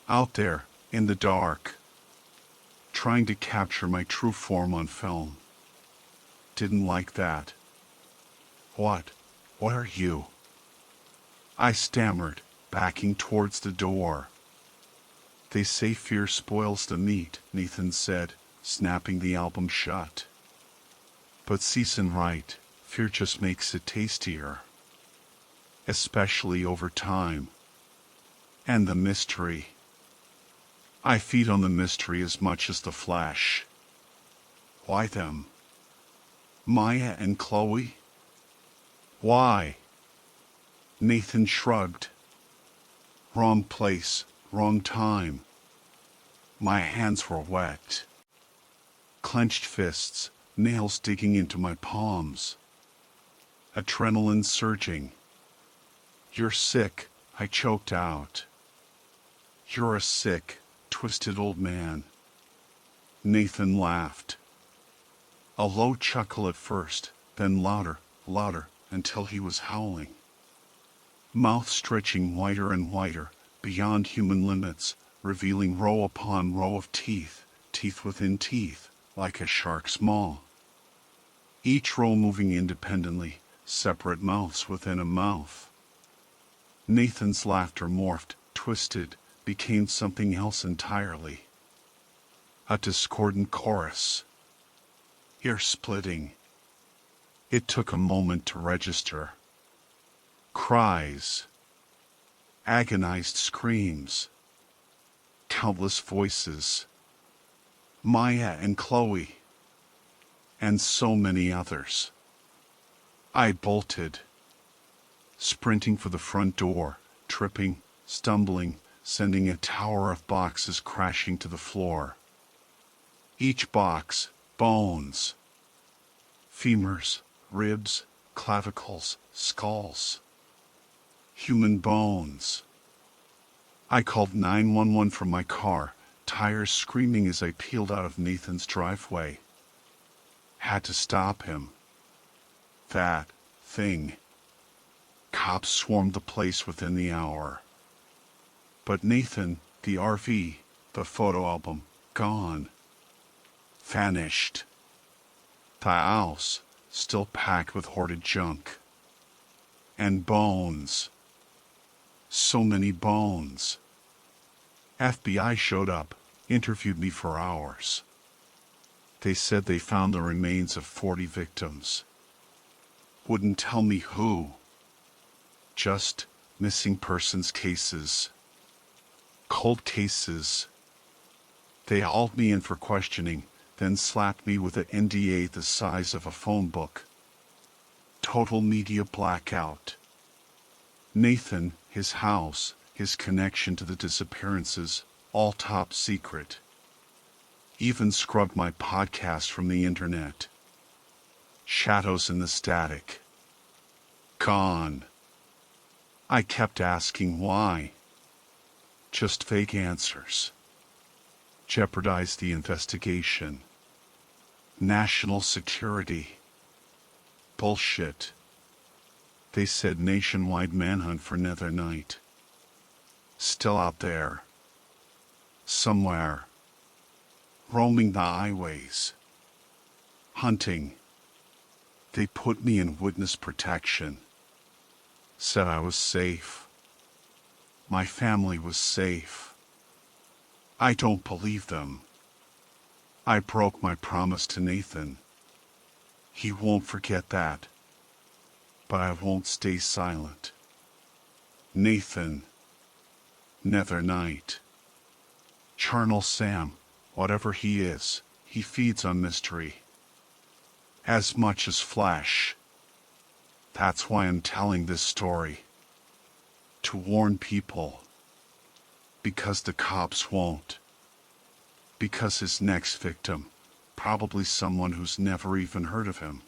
Out there, in the dark, trying to capture my true form on film. Didn't like that. What are you? I stammered, backing towards the door. They say fear spoils the meat, Nathan said, snapping the album shut. But Season right, fear just makes it tastier. Especially over time. And the mystery. I feed on the mystery as much as the flesh. Why them? Maya and Chloe? Why? Nathan shrugged. Wrong place, wrong time. My hands were wet. Clenched fists, nails digging into my palms. Adrenaline surging. You're sick, I choked out. You're a sick, twisted old man. Nathan laughed. A low chuckle at first, then louder, until he was howling. Mouth stretching wider and wider, beyond human limits, revealing row upon row of teeth, teeth within teeth, like a shark's maw. Each row moving independently, separate mouths within a mouth. Nathan's laughter morphed, twisted, became something else entirely. A discordant chorus. Ear-splitting. It took a moment to register. Cries. Agonized screams. countless voices. Maya and Chloe. And so many others. I bolted, sprinting for the front door, tripping, stumbling, sending a tower of boxes crashing to the floor. Each box, bones. Femurs, ribs, clavicles, skulls. Human bones. I called 911 from my car, tires screaming as I peeled out of Nathan's driveway. Had to stop him. That thing. Cops swarmed the place within the hour. But Nathan, the RV, the photo album, gone. Vanished. The house, still packed with hoarded junk. And bones. So many bones. FBI showed up, interviewed me for hours. They said they found the remains of 40 victims. Wouldn't tell me who. Just missing persons cases. Cold cases. They hauled me in for questioning, then slapped me with an NDA the size of a phone book. Total media blackout. Nathan, his house, his connection to the disappearances, all top secret. Even scrubbed my podcast from the internet. Shadows in the static. Gone. I kept asking why. Just vague answers. Jeopardized the investigation. National security. Bullshit. They said nationwide manhunt for another night. Still out there. Somewhere. Roaming the highways. Hunting. They put me in witness protection. Said I was safe. My family was safe. I don't believe them. I broke my promise to Nathan. He won't forget that. But I won't stay silent. Nathan. Nether night. Charnel Sam, whatever he is, he feeds on mystery. As much as flesh. That's why I'm telling this story. To warn people. Because the cops won't. Because his next victim, probably someone who's never even heard of him.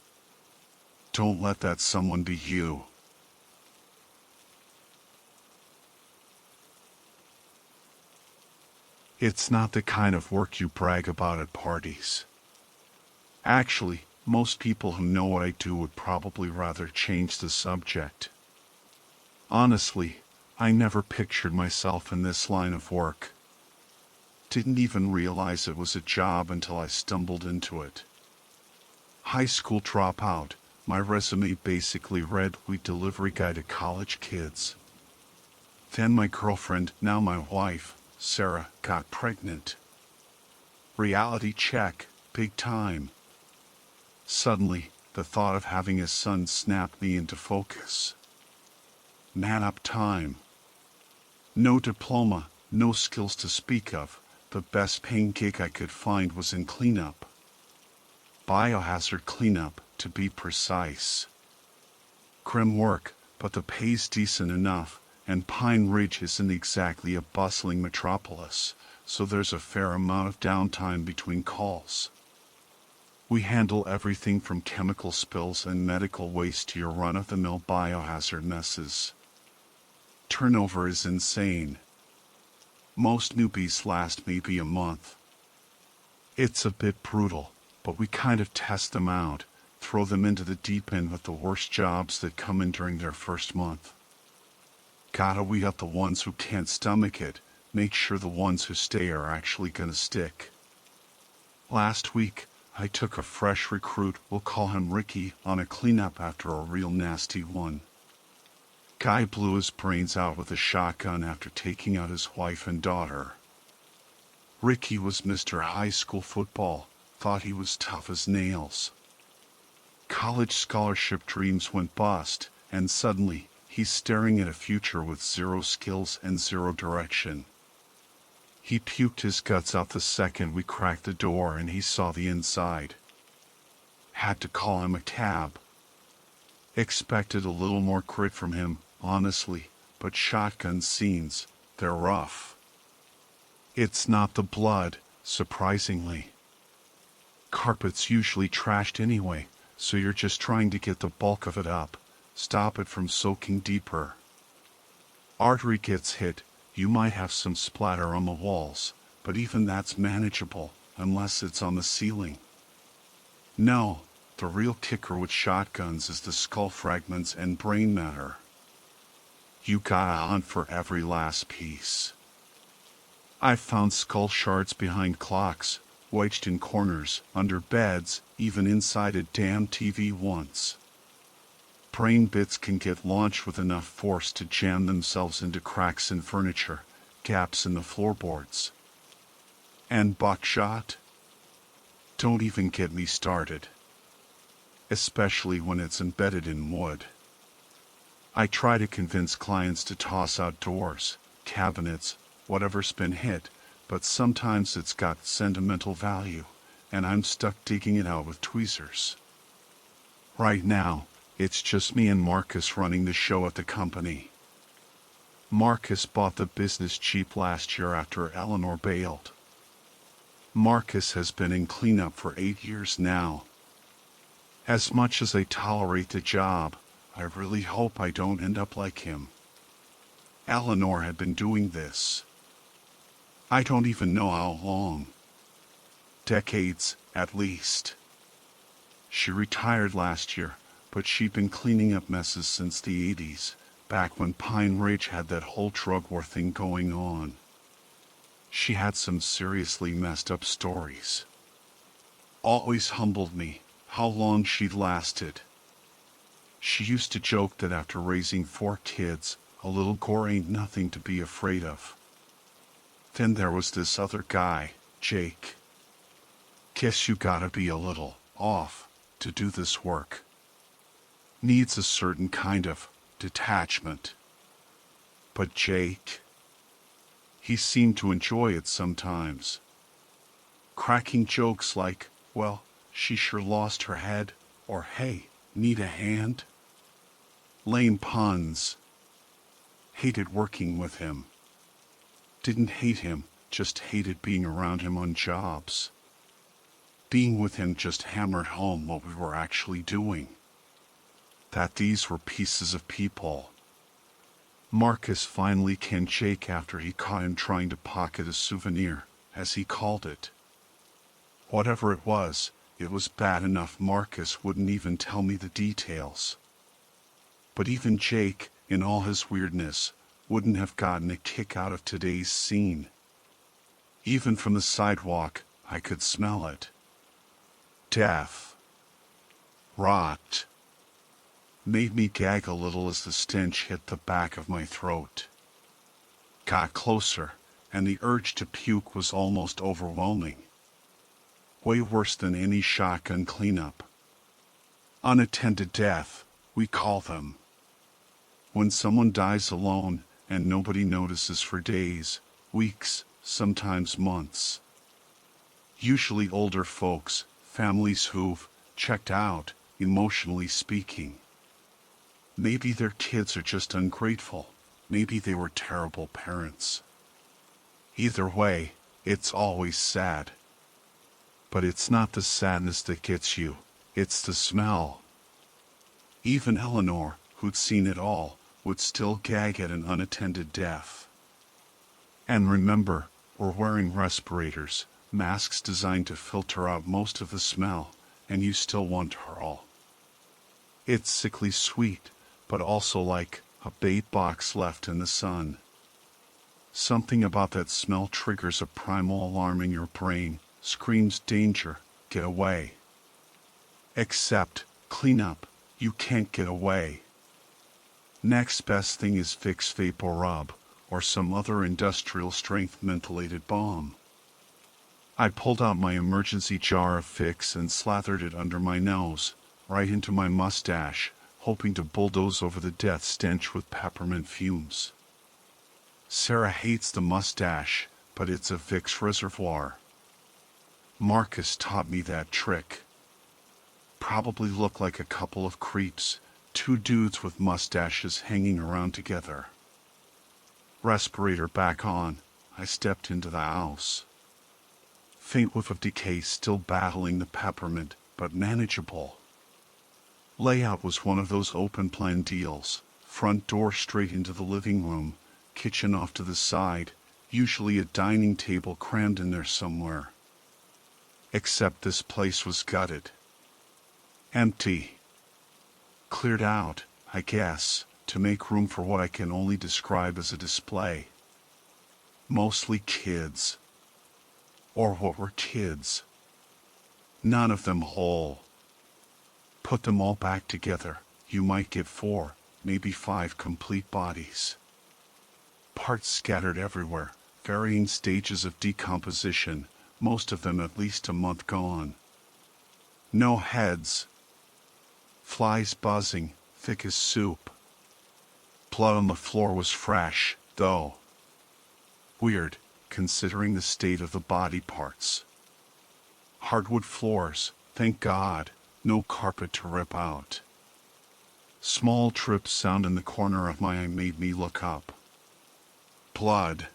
Don't let that someone be you. It's not the kind of work you brag about at parties. Actually, most people who know what I do would probably rather change the subject. Honestly, I never pictured myself in this line of work. Didn't even realize it was a job until I stumbled into it. High school dropout, my resume basically read "We delivery guy to college kids." Then my girlfriend, now my wife, Sarah, got pregnant. Reality check, big time. Suddenly, the thought of having a son snapped me into focus. Man up time. No diploma, no skills to speak of. The best paying gig I could find was in cleanup. Biohazard cleanup, to be precise. Grim work, but the pay's decent enough, and Pine Ridge isn't exactly a bustling metropolis, so there's a fair amount of downtime between calls. We handle everything from chemical spills and medical waste to your run-of-the-mill biohazard messes. Turnover is insane. Most newbies last maybe a month. It's a bit brutal, but we kind of test them out, throw them into the deep end with the worst jobs that come in during their first month. Gotta weed out the ones who can't stomach it, make sure the ones who stay are actually gonna stick. Last week, I took a fresh recruit, we'll call him Ricky, on a cleanup after a real nasty one. Guy blew his brains out with a shotgun after taking out his wife and daughter. Ricky was Mr. High School football, thought he was tough as nails. College scholarship dreams went bust, and suddenly, he's staring at a future with zero skills and zero direction. He puked his guts out the second we cracked the door and he saw the inside. Had to call him a cab. Expected a little more grit from him, honestly, but shotgun scenes, they're rough. It's not the blood, surprisingly. Carpet's usually trashed anyway, so you're just trying to get the bulk of it up, stop it from soaking deeper. Artery gets hit, you might have some splatter on the walls, but even that's manageable, unless it's on the ceiling. No, the real kicker with shotguns is the skull fragments and brain matter. You gotta hunt for every last piece. I've found skull shards behind clocks, wedged in corners, under beds, even inside a damn TV once. Brain bits can get launched with enough force to jam themselves into cracks in furniture, gaps in the floorboards. And buckshot? Don't even get me started. Especially when it's embedded in wood. I try to convince clients to toss out doors, cabinets, whatever's been hit, but sometimes it's got sentimental value, and I'm stuck digging it out with tweezers. Right now, it's just me and Marcus running the show at the company. Marcus bought the business cheap last year after Eleanor bailed. Marcus has been in cleanup for 8 years now. As much as I tolerate the job, I really hope I don't end up like him. Eleanor had been doing this. I don't even know how long. Decades, at least. She retired last year, but she'd been cleaning up messes since the 80s, back when Pine Ridge had that whole drug war thing going on. She had some seriously messed up stories. Always humbled me, how long she'd lasted. She used to joke that after raising 4 kids, a little gore ain't nothing to be afraid of. Then there was this other guy, Jake. Guess you gotta be a little off to do this work. Needs a certain kind of detachment. But Jake, he seemed to enjoy it sometimes. Cracking jokes like, well, she sure lost her head, or hey, need a hand? Lame puns. Hated working with him. Didn't hate him, just hated being around him on jobs. Being with him just hammered home what we were actually doing. That these were pieces of people. Marcus finally canned Jake after he caught him trying to pocket a souvenir, as he called it. Whatever it was bad enough Marcus wouldn't even tell me the details. But even Jake, in all his weirdness, wouldn't have gotten a kick out of today's scene. Even from the sidewalk, I could smell it. Death. Rot. Made me gag a little as the stench hit the back of my throat. Got closer, and the urge to puke was almost overwhelming. Way worse than any shotgun cleanup. Unattended death, we call them. When someone dies alone and nobody notices for days, weeks, sometimes months. Usually older folks, families who've checked out, emotionally speaking. Maybe their kids are just ungrateful. Maybe they were terrible parents. Either way, it's always sad. But it's not the sadness that gets you, it's the smell. Even Eleanor, who'd seen it all, would still gag at an unattended death. And remember, we're wearing respirators, masks designed to filter out most of the smell, and you still want her all. It's sickly sweet, but also like a bait box left in the sun. Something about that smell triggers a primal alarm in your brain, screams danger, get away. Except, clean up, you can't get away. Next best thing is Vicks VapoRub, or some other industrial strength mentholated bomb. I pulled out my emergency jar of Vicks and slathered it under my nose, right into my mustache, hoping to bulldoze over the death stench with peppermint fumes. Sarah hates the mustache, but it's a Vicks reservoir. Marcus taught me that trick. Probably look like a couple of creeps, two dudes with mustaches hanging around together. Respirator back on, I stepped into the house. Faint whiff of decay still battling the peppermint, but manageable. Layout was one of those open plan deals, front door straight into the living room, kitchen off to the side, usually a dining table crammed in there somewhere. Except this place was gutted. Empty. Cleared out, I guess, to make room for what I can only describe as a display. Mostly kids. Or what were kids. None of them whole. Put them all back together, you might get 4, maybe 5 complete bodies. Parts scattered everywhere, varying stages of decomposition, most of them at least a month gone. No heads. Flies buzzing, thick as soup. Blood on the floor was fresh, though. Weird, considering the state of the body parts. Hardwood floors, thank God, no carpet to rip out. Small trips sound in the corner of my eye made me look up. Blood.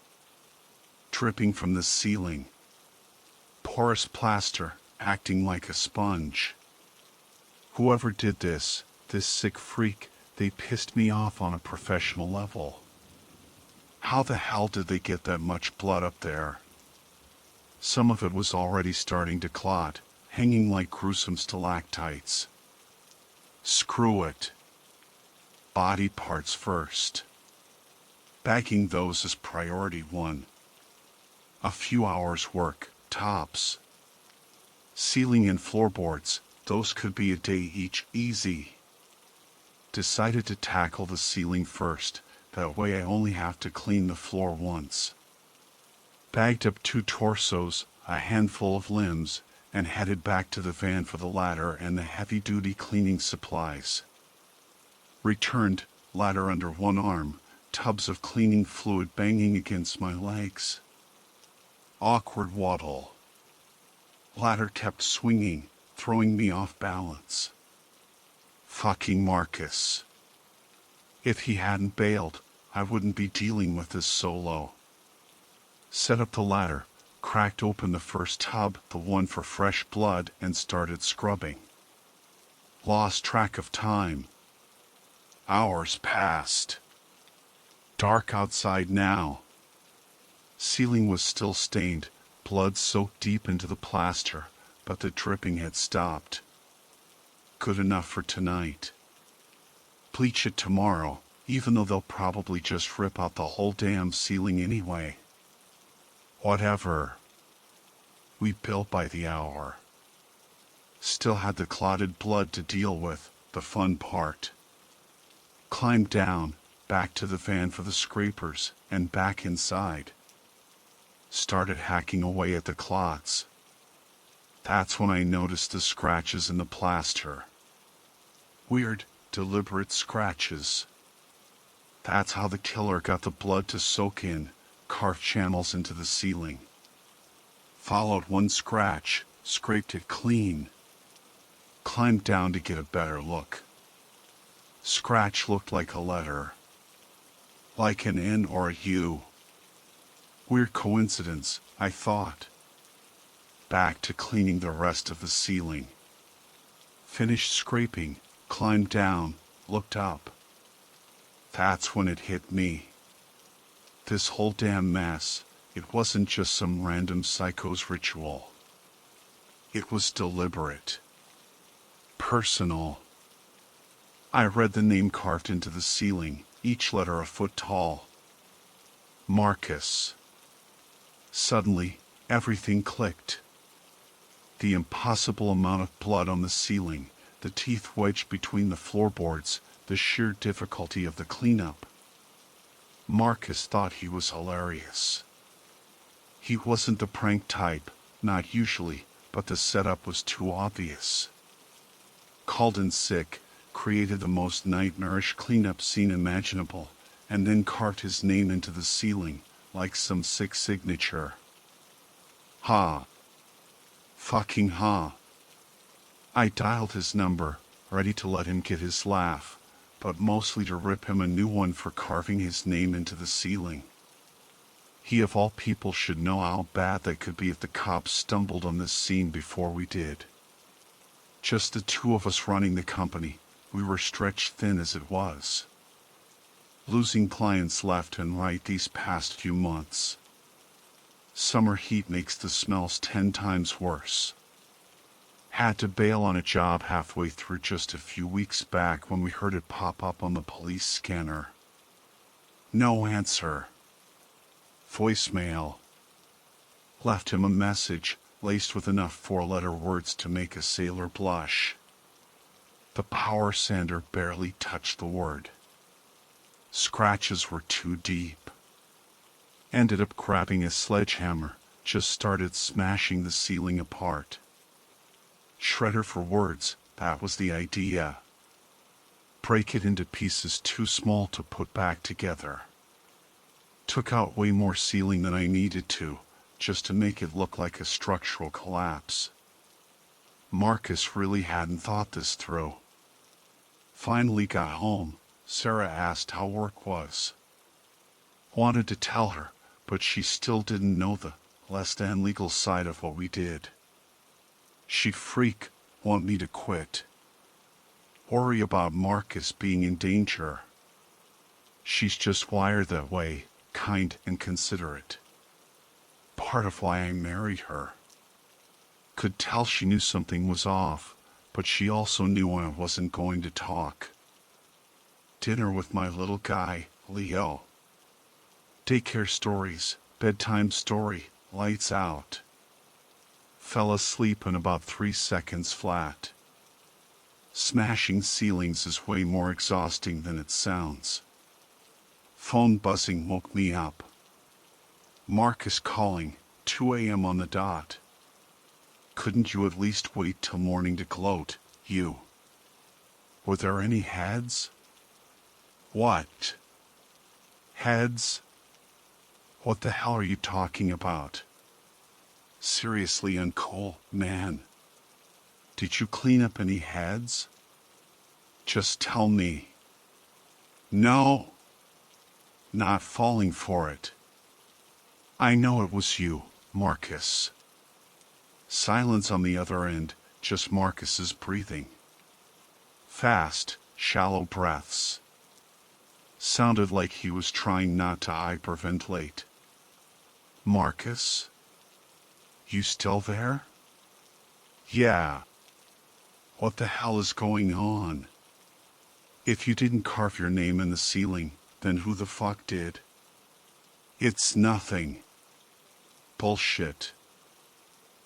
Dripping from the ceiling. Porous plaster, acting like a sponge. Whoever did this sick freak, they pissed me off on a professional level. How the hell did they get that much blood up there? Some of it was already starting to clot, hanging like gruesome stalactites. Screw it. Body parts first. Bagging those is priority 1. A few hours work, tops. Ceiling and floorboards, those could be a day each, easy. Decided to tackle the ceiling first, that way I only have to clean the floor once. Bagged up 2 torsos, a handful of limbs, and headed back to the van for the ladder and the heavy-duty cleaning supplies. Returned, ladder under one arm, tubs of cleaning fluid banging against my legs. Awkward waddle. Ladder kept swinging, throwing me off balance. Fucking Marcus. If he hadn't bailed, I wouldn't be dealing with this solo. Set up the ladder, cracked open the first tub, the one for fresh blood, and started scrubbing. Lost track of time. Hours passed. Dark outside now. Ceiling was still stained, blood soaked deep into the plaster, but the dripping had stopped. Good enough for tonight. Bleach it tomorrow, even though they'll probably just rip out the whole damn ceiling anyway. Whatever. We built by the hour. Still had the clotted blood to deal with, the fun part. Climbed down, back to the van for the scrapers, and back inside. Started hacking away at the clots. That's when I noticed the scratches in the plaster. Weird, deliberate scratches. That's how the killer got the blood to soak in, carved channels into the ceiling. Followed one scratch, scraped it clean. Climbed down to get a better look. Scratch looked like a letter. Like an N or a U. Weird coincidence, I thought. Back to cleaning the rest of the ceiling. Finished scraping, climbed down, looked up. That's when it hit me. This whole damn mess, it wasn't just some random psycho's ritual. It was deliberate. Personal. I read the name carved into the ceiling, each letter a foot tall. Marcus. Suddenly, everything clicked. The impossible amount of blood on the ceiling, the teeth wedged between the floorboards, the sheer difficulty of the cleanup. Marcus thought he was hilarious. He wasn't the prank type, not usually, but the setup was too obvious. Called in sick, created the most nightmarish cleanup scene imaginable, and then carved his name into the ceiling, like some sick signature. Ha. Fucking ha. I dialed his number, ready to let him get his laugh, but mostly to rip him a new one for carving his name into the ceiling. He of all people should know how bad that could be if the cops stumbled on this scene before we did. Just the two of us running the company, we were stretched thin as it was. Losing clients left and right these past few months. Summer heat makes the smells 10 times worse. Had to bail on a job halfway through just a few weeks back when we heard it pop up on the police scanner. No answer. Voicemail. Left him a message, laced with enough four-letter words to make a sailor blush. The power sander barely touched the word. Scratches were too deep. Ended up grabbing a sledgehammer, just started smashing the ceiling apart. Shredder for words, that was the idea. Break it into pieces too small to put back together. Took out way more ceiling than I needed to, just to make it look like a structural collapse. Marcus really hadn't thought this through. Finally got home, Sarah asked how work was. Wanted to tell her, but she still didn't know the less than legal side of what we did. She'd freak, want me to quit. Worry about Marcus being in danger. She's just wired that way, kind and considerate. Part of why I married her. Could tell she knew something was off, but she also knew I wasn't going to talk. Dinner with my little guy, Leo. Daycare stories, bedtime story, lights out. Fell asleep in about 3 seconds flat. Smashing ceilings is way more exhausting than it sounds. Phone buzzing woke me up. Marcus calling, 2 a.m. on the dot. Couldn't you at least wait till morning to gloat, you? Were there any heads? What? Heads? What the hell are you talking about? Seriously uncool, man. Did you clean up any heads? Just tell me. No. Not falling for it. I know it was you, Marcus. Silence on the other end, just Marcus's breathing. Fast, shallow breaths. Sounded like he was trying not to hyperventilate. Marcus? You still there? Yeah. What the hell is going on? If you didn't carve your name in the ceiling, then who the fuck did? It's nothing. Bullshit.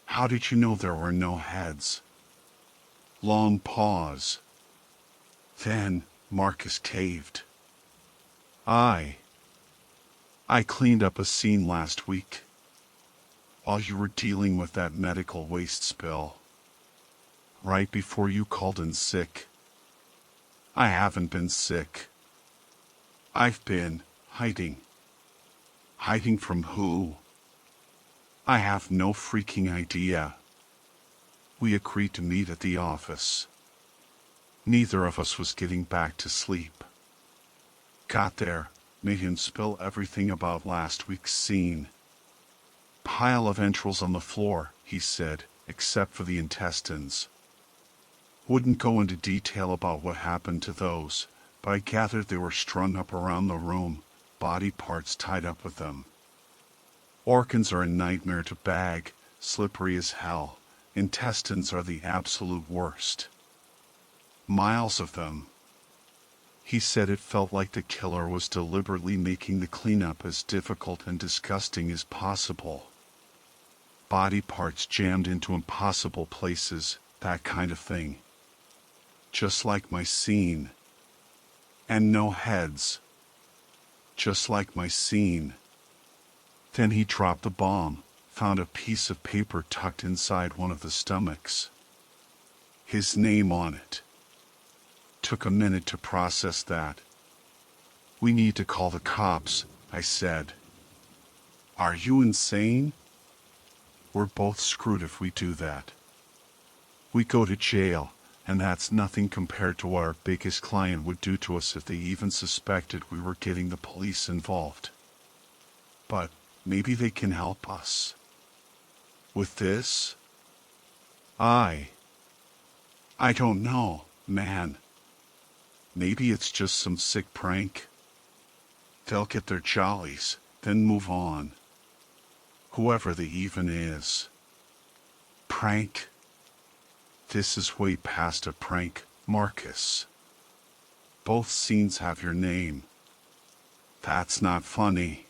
How did you know there were no heads? Long pause. Then, Marcus caved. I cleaned up a scene last week. While you were dealing with that medical waste spill. Right before you called in sick. I haven't been sick. I've been hiding. Hiding from who? I have no freaking idea. We agreed to meet at the office. Neither of us was getting back to sleep. Got there, made him spill everything about last week's scene. Pile of entrails on the floor, he said, except for the intestines. Wouldn't go into detail about what happened to those, but I gathered they were strung up around the room, body parts tied up with them. Organs are a nightmare to bag, slippery as hell. Intestines are the absolute worst. Miles of them. He said it felt like the killer was deliberately making the cleanup as difficult and disgusting as possible. Body parts jammed into impossible places, that kind of thing. Just like my scene. And no heads. Just like my scene. Then he dropped the bomb, found a piece of paper tucked inside one of the stomachs. His name on it. Took a minute to process that. We need to call the cops, I said. Are you insane? We're both screwed if we do that. We go to jail, and that's nothing compared to what our biggest client would do to us if they even suspected we were getting the police involved. But maybe they can help us. With this? I don't know, man. Maybe it's just some sick prank. They'll get their jollies, then move on. Whoever they even is. Prank? This is way past a prank, Marcus. Both scenes have your name. That's not funny.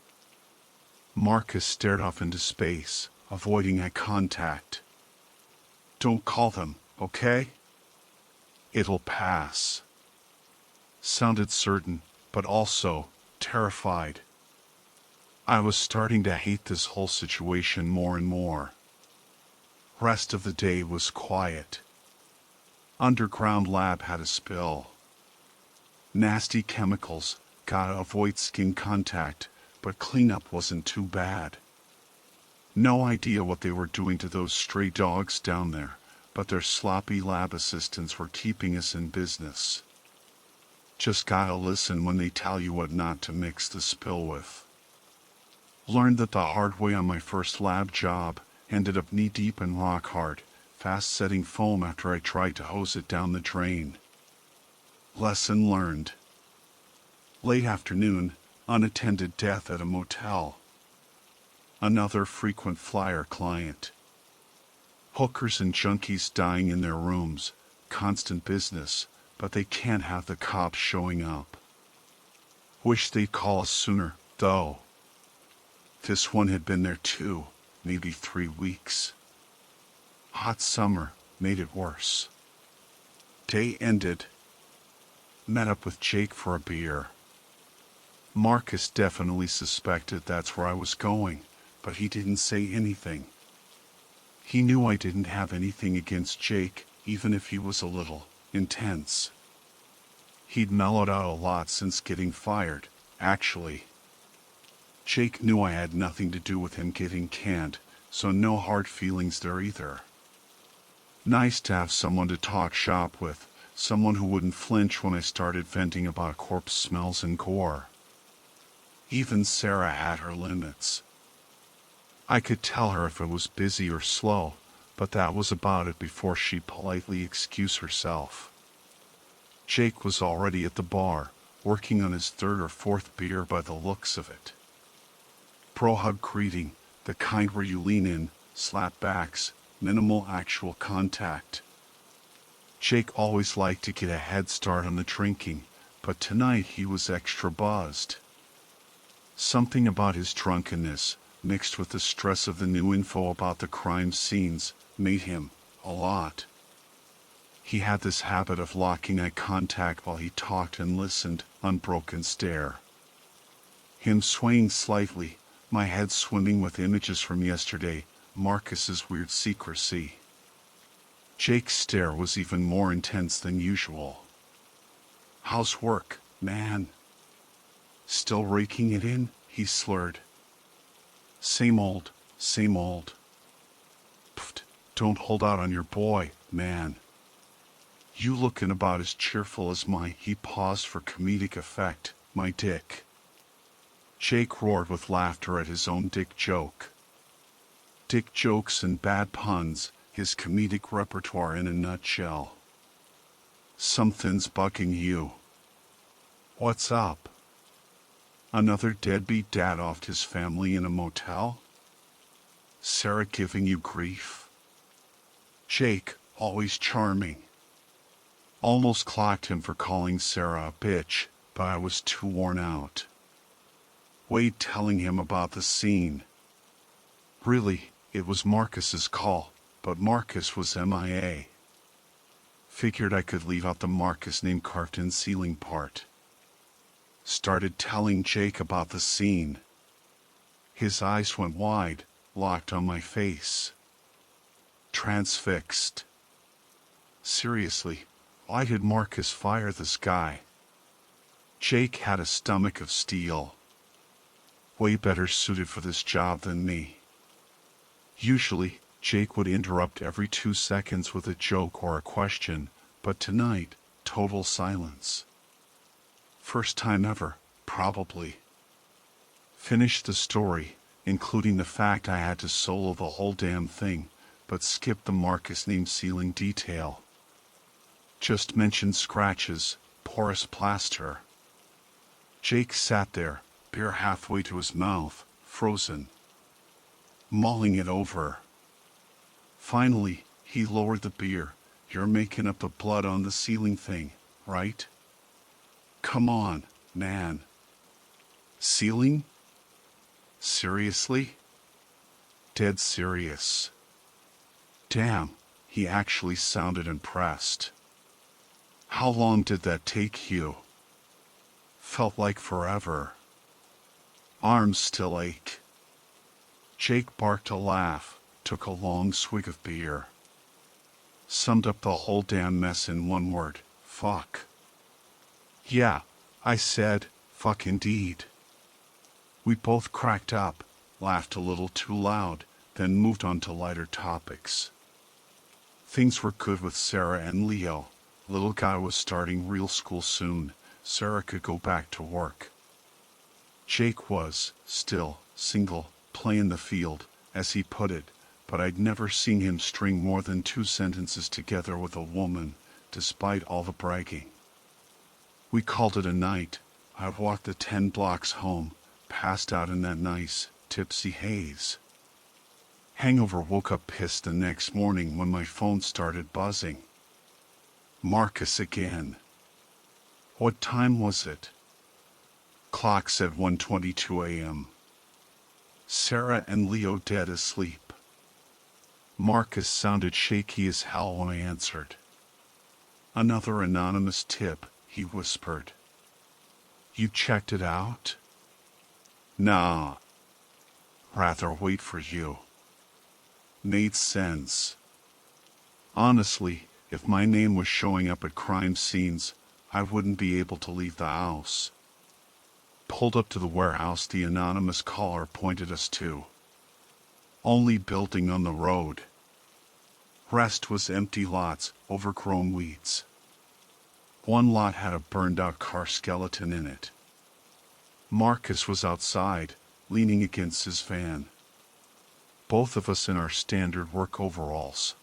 Marcus stared off into space, avoiding eye contact. Don't call them, okay? It'll pass. Sounded certain, but also terrified. I was starting to hate this whole situation more and more. Rest of the day was quiet. Underground lab had a spill. Nasty chemicals, gotta avoid skin contact, but cleanup wasn't too bad. No idea what they were doing to those stray dogs down there, but their sloppy lab assistants were keeping us in business. Just gotta listen when they tell you what not to mix the spill with. Learned that the hard way on my first lab job, ended up knee-deep in rock hard, fast-setting foam after I tried to hose it down the drain. Lesson learned. Late afternoon, unattended death at a motel. Another frequent flyer client. Hookers and junkies dying in their rooms, constant business, but they can't have the cops showing up. Wish they'd call us sooner, though. This one had been there 2, maybe 3 weeks. Hot summer made it worse. Day ended. Met up with Jake for a beer. Marcus definitely suspected that's where I was going, but he didn't say anything. He knew I didn't have anything against Jake, even if he was a little intense. He'd mellowed out a lot since getting fired, actually. Jake knew I had nothing to do with him getting canned, so no hard feelings there either. Nice to have someone to talk shop with, someone who wouldn't flinch when I started venting about corpse smells and gore. Even Sarah had her limits. I could tell her if it was busy or slow, but that was about it before she'd politely excuse herself. Jake was already at the bar, working on his 3rd or 4th beer by the looks of it. Pro hug greeting, the kind where you lean in, slap backs, minimal actual contact. Jake always liked to get a head start on the drinking, but tonight he was extra buzzed. Something about his drunkenness, mixed with the stress of the new info about the crime scenes, made him a lot. He had this habit of locking eye contact while he talked and listened, unbroken stare. Him swaying slightly, my head swimming with images from yesterday, Marcus's weird secrecy. Jake's stare was even more intense than usual. How's work, man? Still raking it in, he slurred. Same old, same old. Pfft, don't hold out on your boy, man. You looking about as cheerful as he paused for comedic effect, my dick. Jake roared with laughter at his own dick joke. Dick jokes and bad puns, his comedic repertoire in a nutshell. Something's bugging you. What's up? Another deadbeat dad offed his family in a motel? Sarah giving you grief? Jake, always charming. Almost clocked him for calling Sarah a bitch, but I was too worn out. Wade telling him about the scene. Really, it was Marcus's call, but Marcus was MIA. Figured I could leave out the Marcus name carved in ceiling part. Started telling Jake about the scene. His eyes went wide, locked on my face. Transfixed. Seriously, why did Marcus fire this guy? Jake had a stomach of steel. way better suited for this job than me. Usually, Jake would interrupt every 2 seconds with a joke or a question, but tonight, total silence. First time ever, probably. Finished the story, including the fact I had to solo the whole damn thing, but skipped the Marcus name sealing detail. Just mentioned scratches, porous plaster. Jake sat there, beer halfway to his mouth, frozen, mulling it over. Finally, he lowered the beer. You're making up the blood on the ceiling thing, right? Come on, man. Ceiling? Seriously? Dead serious. Damn, he actually sounded impressed. How long did that take you? Felt like forever. Arms still ache. Jake barked a laugh, took a long swig of beer. Summed up the whole damn mess in one word: fuck. Yeah, I said, fuck indeed. We both cracked up, laughed a little too loud, then moved on to lighter topics. Things were good with Sarah and Leo. Little guy was starting real school soon. Sarah could go back to work. Jake was, still, single, playing the field, as he put it, but I'd never seen him string more than 2 sentences together with a woman, despite all the bragging. We called it a night. I walked the 10 blocks home, passed out in that nice, tipsy haze. Hangover woke up pissed the next morning when my phone started buzzing. Marcus again. What time was it? Clock said 1:22 a.m. Sarah and Leo dead asleep. Marcus sounded shaky as hell when I answered. Another anonymous tip, he whispered. You checked it out? Nah. Rather wait for you. Made sense. Honestly, if my name was showing up at crime scenes, I wouldn't be able to leave the house. Pulled up to the warehouse the anonymous caller pointed us to. Only building on the road. Rest was empty lots, overgrown weeds. One lot had a burned-out car skeleton in it. Marcus was outside, leaning against his van. Both of us in our standard work overalls.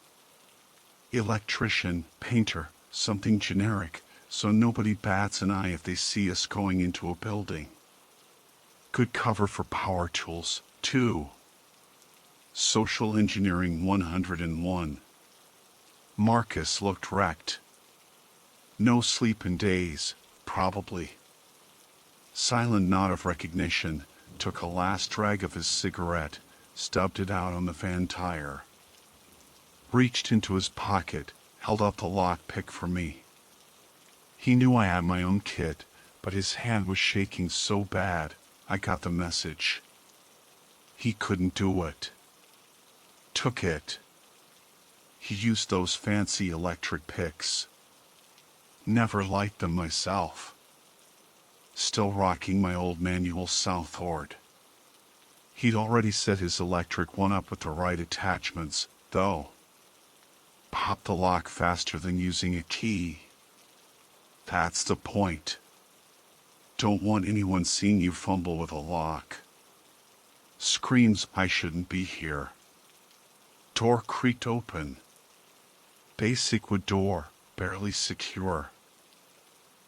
Electrician, painter, something generic, so nobody bats an eye if they see us going into a building. Good cover for power tools, too. Social engineering 101. Marcus looked wrecked. No sleep in days, probably. Silent nod of recognition, took a last drag of his cigarette, stubbed it out on the van tire. Reached into his pocket, held out the lockpick for me. He knew I had my own kit, but his hand was shaking so bad, I got the message. He couldn't do it. Took it. He used those fancy electric picks. Never liked them myself. Still rocking my old manual Southord. He'd already set his electric one up with the right attachments, though. Popped the lock faster than using a key. That's the point. Don't want anyone seeing you fumble with a lock. Screams I shouldn't be here. Door creaked open. Basic wood door, barely secure.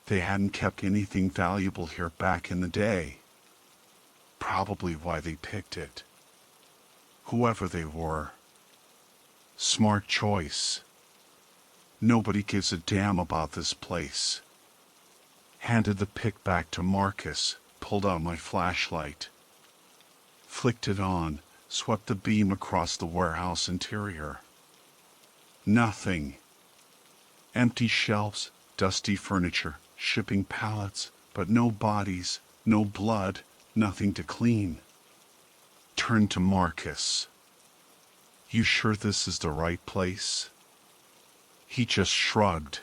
They hadn't kept anything valuable here back in the day. Probably why they picked it. Whoever they were. Smart choice. Nobody gives a damn about this place. Handed the pick back to Marcus, pulled out my flashlight. Flicked it on, swept the beam across the warehouse interior. Nothing. Empty shelves, dusty furniture, shipping pallets, but no bodies, no blood, nothing to clean. Turned to Marcus. You sure this is the right place? He just shrugged.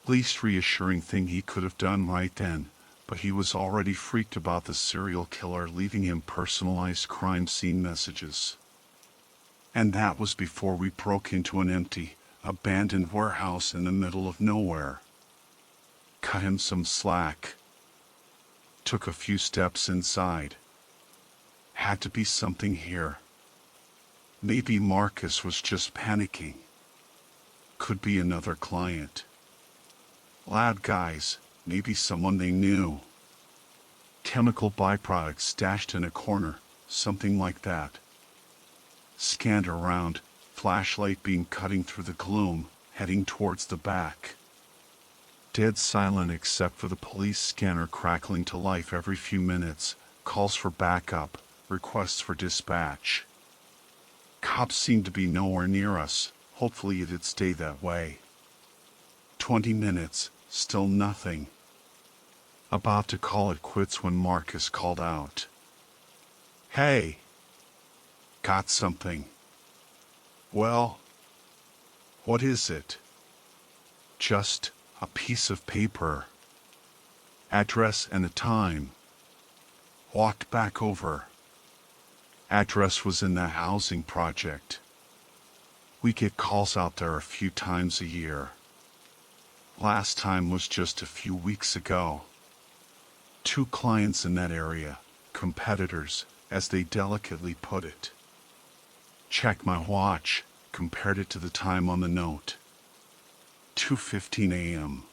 Least reassuring thing he could have done right then, but he was already freaked about the serial killer leaving him personalized crime scene messages. And that was before we broke into an empty, abandoned warehouse in the middle of nowhere. Cut him some slack. Took a few steps inside. Had to be something here. Maybe Marcus was just panicking. Could be another client. Lab guys, maybe someone they knew. Chemical byproducts stashed in a corner, something like that. Scanned around, flashlight beam cutting through the gloom, heading towards the back. Dead silent except for the police scanner crackling to life every few minutes, calls for backup, requests for dispatch. Cops seemed to be nowhere near us, hopefully it'd stay that way. 20 minutes, still nothing. About to call it quits when Marcus called out. Hey! Got something. Well, what is it? Just a piece of paper. Address and a time. Walked back over. Address was in the housing project. We get calls out there a few times a year. Last time was just a few weeks ago. 2 clients in that area, competitors, as they delicately put it. Checked my watch, compared it to the time on the note. 2:15 a.m.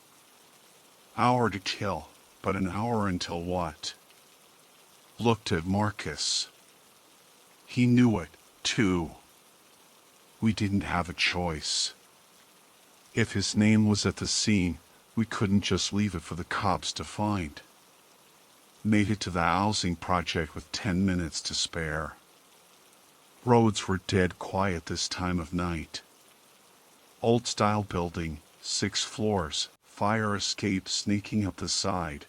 Hour to kill, but an hour until what? Looked at Marcus. He knew it, too. We didn't have a choice. If his name was at the scene, we couldn't just leave it for the cops to find. Made it to the housing project with 10 minutes to spare. Roads were dead quiet this time of night. Old-style building, 6 floors, fire escape sneaking up the side.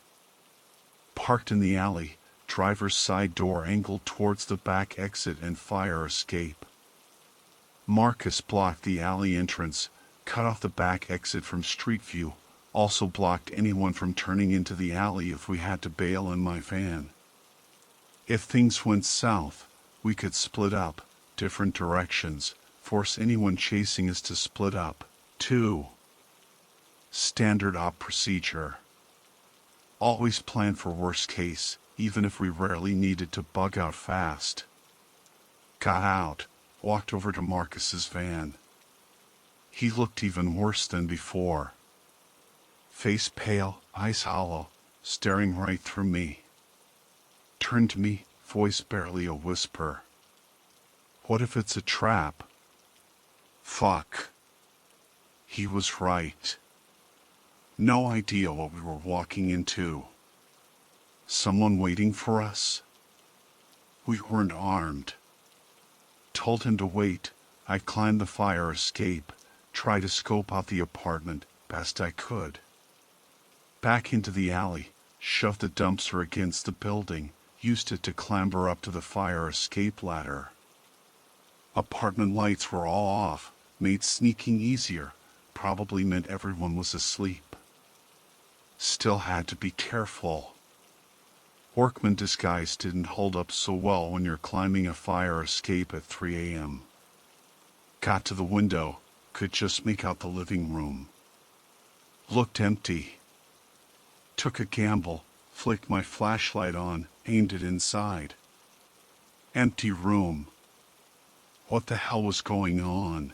Parked in the alley, driver's side door angled towards the back exit and fire escape. Marcus blocked the alley entrance, cut off the back exit from street view, also blocked anyone from turning into the alley if we had to bail in my van. If things went south, we could split up, different directions, force anyone chasing us to split up, too. Standard op procedure. Always plan for worst case, even if we rarely needed to bug out fast. Got out, walked over to Marcus's van. He looked even worse than before. Face pale, eyes hollow, staring right through me. Turned to me, voice barely a whisper. What if it's a trap? Fuck. He was right. No idea what we were walking into. Someone waiting for us? We weren't armed. Told him to wait. I climbed the fire escape, tried to scope out the apartment best I could. Back into the alley, shoved the dumpster against the building, used it to clamber up to the fire escape ladder. Apartment lights were all off, made sneaking easier, probably meant everyone was asleep. Still had to be careful. Workman disguise didn't hold up so well when you're climbing a fire escape at 3 a.m. Got to the window, could just make out the living room. Looked empty. Took a gamble, flicked my flashlight on, aimed it inside. Empty room. What the hell was going on?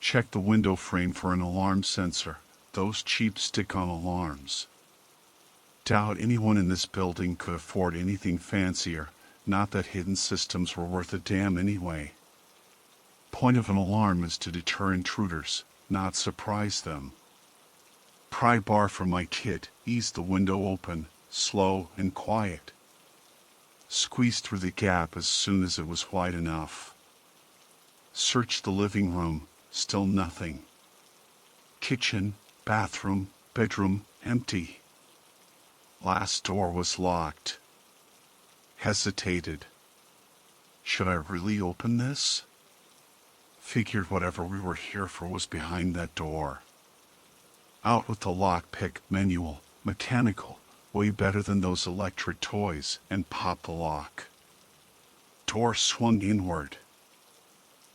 Checked the window frame for an alarm sensor, those cheap stick-on alarms. Doubt anyone in this building could afford anything fancier, not that hidden systems were worth a damn anyway. Point of an alarm is to deter intruders, not surprise them. Pry bar for my kit, eased the window open, slow and quiet. Squeezed through the gap as soon as it was wide enough. Searched the living room, still nothing. Kitchen, bathroom, bedroom, empty. Last door was locked. Hesitated. Should I really open this? Figured whatever we were here for was behind that door. Out with the lockpick, manual, mechanical, way better than those electric toys, and popped the lock. Door swung inward.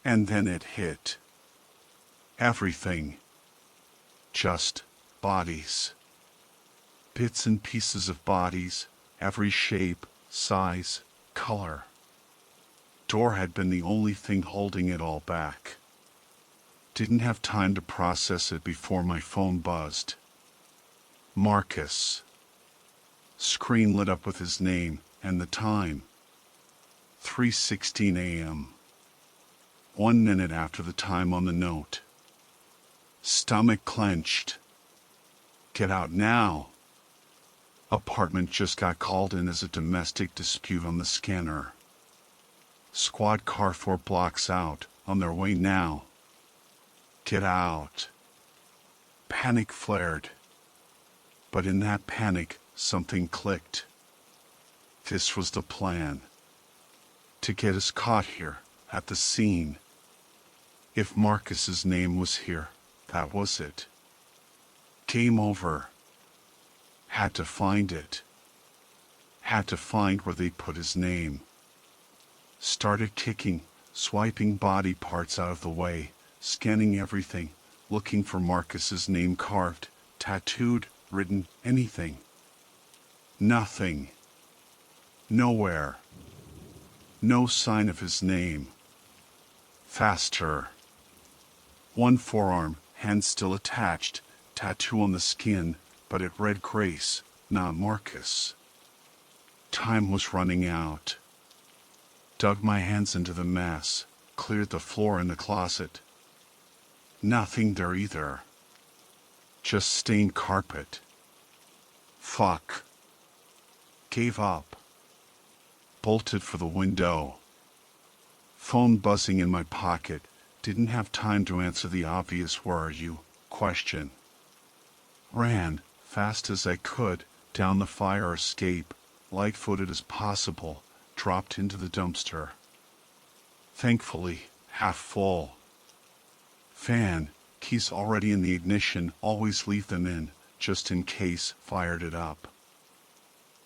And then it hit. Everything. Just bodies. Bits and pieces of bodies, every shape, size, color. Door had been the only thing holding it all back. Didn't have time to process it before my phone buzzed. Marcus. Screen lit up with his name and the time. 3:16 a.m. 1 minute after the time on the note. Stomach clenched. Get out now. Apartment just got called in as a domestic dispute on the scanner. Squad car 4 blocks out, on their way now. Get out. Panic flared. But in that panic, something clicked. This was the plan. To get us caught here, at the scene. If Marcus's name was here, that was it. Game over. Had to find it. Had to find where they put his name. Started kicking, swiping body parts out of the way, scanning everything, looking for Marcus's name carved, tattooed, written, anything. Nothing. Nowhere. No sign of his name. Faster. One forearm, hand still attached, tattoo on the skin, but it read Grace, not Marcus. Time was running out. Dug my hands into the mess, cleared the floor in the closet. Nothing there either. Just stained carpet. Fuck. Gave up. Bolted for the window. Phone buzzing in my pocket. Didn't have time to answer the obvious "where are you?" question. Ran, fast as I could, down the fire escape, light-footed as possible, dropped into the dumpster. Thankfully, half full. Fan, keys already in the ignition, always leave them in, just in case, fired it up.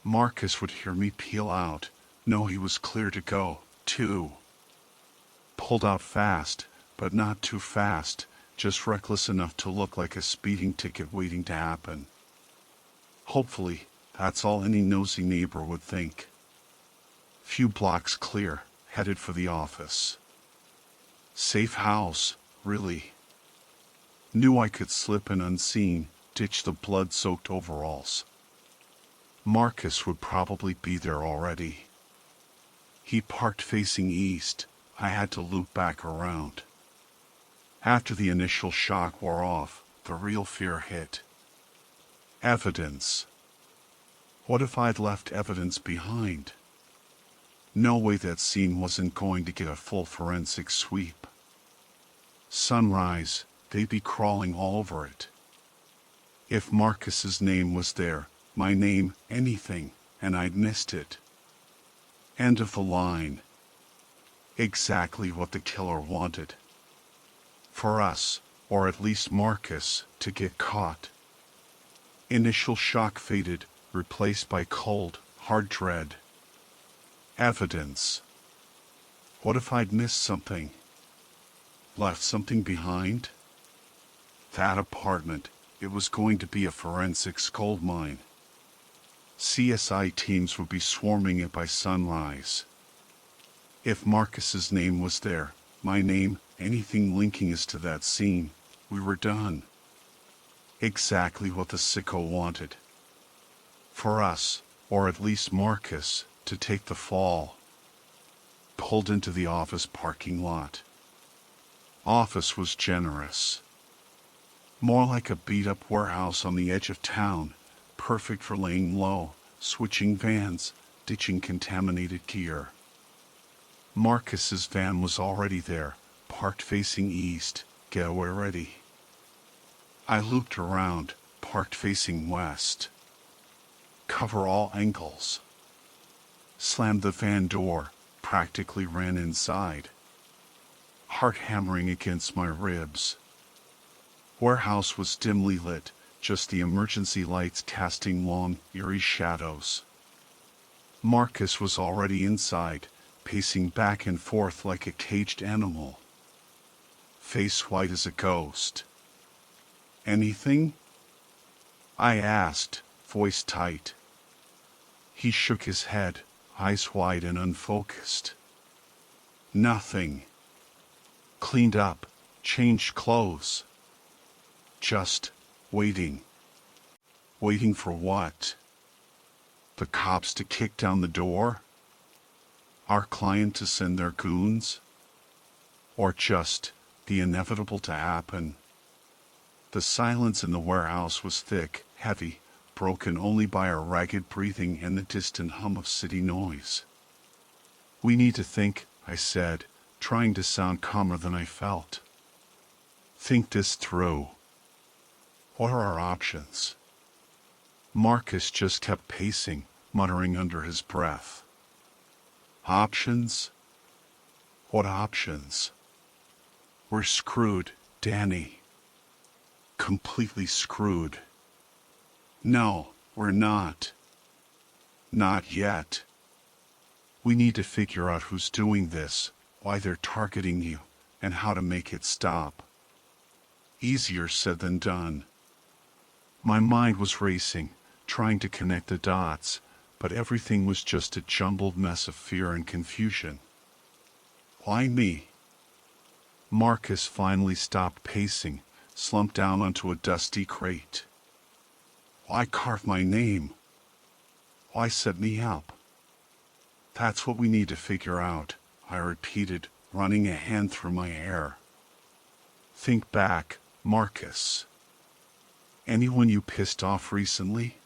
Marcus would hear me peel out, know he was clear to go, too. Pulled out fast, but not too fast, just reckless enough to look like a speeding ticket waiting to happen. Hopefully, that's all any nosy neighbor would think. Few blocks clear, headed for the office. Safe house, really. Knew I could slip in unseen, ditch the blood-soaked overalls. Marcus would probably be there already. He parked facing east. I had to loop back around. After the initial shock wore off, the real fear hit. Evidence. What if I'd left evidence behind? No way that scene wasn't going to get a full forensic sweep. Sunrise, they'd be crawling all over it. If Marcus's name was there, my name, anything, and I'd missed it. End of the line. Exactly what the killer wanted. For us, or at least Marcus, to get caught. Initial shock faded, replaced by cold, hard dread. Evidence. What if I'd missed something? Left something behind? That apartment, it was going to be a forensics gold mine. CSI teams would be swarming it by sunrise. If Marcus's name was there, my name, anything linking us to that scene, we were done. Exactly what the sicko wanted. For us, or at least Marcus, to take the fall. Pulled into the office parking lot. Office was generous. More like a beat-up warehouse on the edge of town, perfect for laying low, switching vans, ditching contaminated gear. Marcus's van was already there, parked facing east, getaway ready. I looped around, parked facing west. Cover all angles. Slammed the van door, practically ran inside. Heart hammering against my ribs. Warehouse was dimly lit, just the emergency lights casting long, eerie shadows. Marcus was already inside, pacing back and forth like a caged animal. Face white as a ghost. "Anything?" I asked, voice tight. He shook his head, eyes wide and unfocused. "Nothing. Cleaned up, changed clothes. Just waiting." Waiting for what? The cops to kick down the door? Our client to send their goons? Or just the inevitable to happen? The silence in the warehouse was thick, heavy, broken only by our ragged breathing and the distant hum of city noise. "We need to think," I said, trying to sound calmer than I felt. "Think this through. What are our options?" Marcus just kept pacing, muttering under his breath. "Options? What options? We're screwed, Danny. Completely screwed." "No, we're not. Not yet. We need to figure out who's doing this, why they're targeting you, and how to make it stop." Easier said than done. My mind was racing, trying to connect the dots, but everything was just a jumbled mess of fear and confusion. "Why me?" Marcus finally stopped pacing, slumped down onto a dusty crate. "Why carve my name? Why set me up?" "That's what we need to figure out," I repeated, running a hand through my hair. "Think back, Marcus. Anyone you pissed off recently?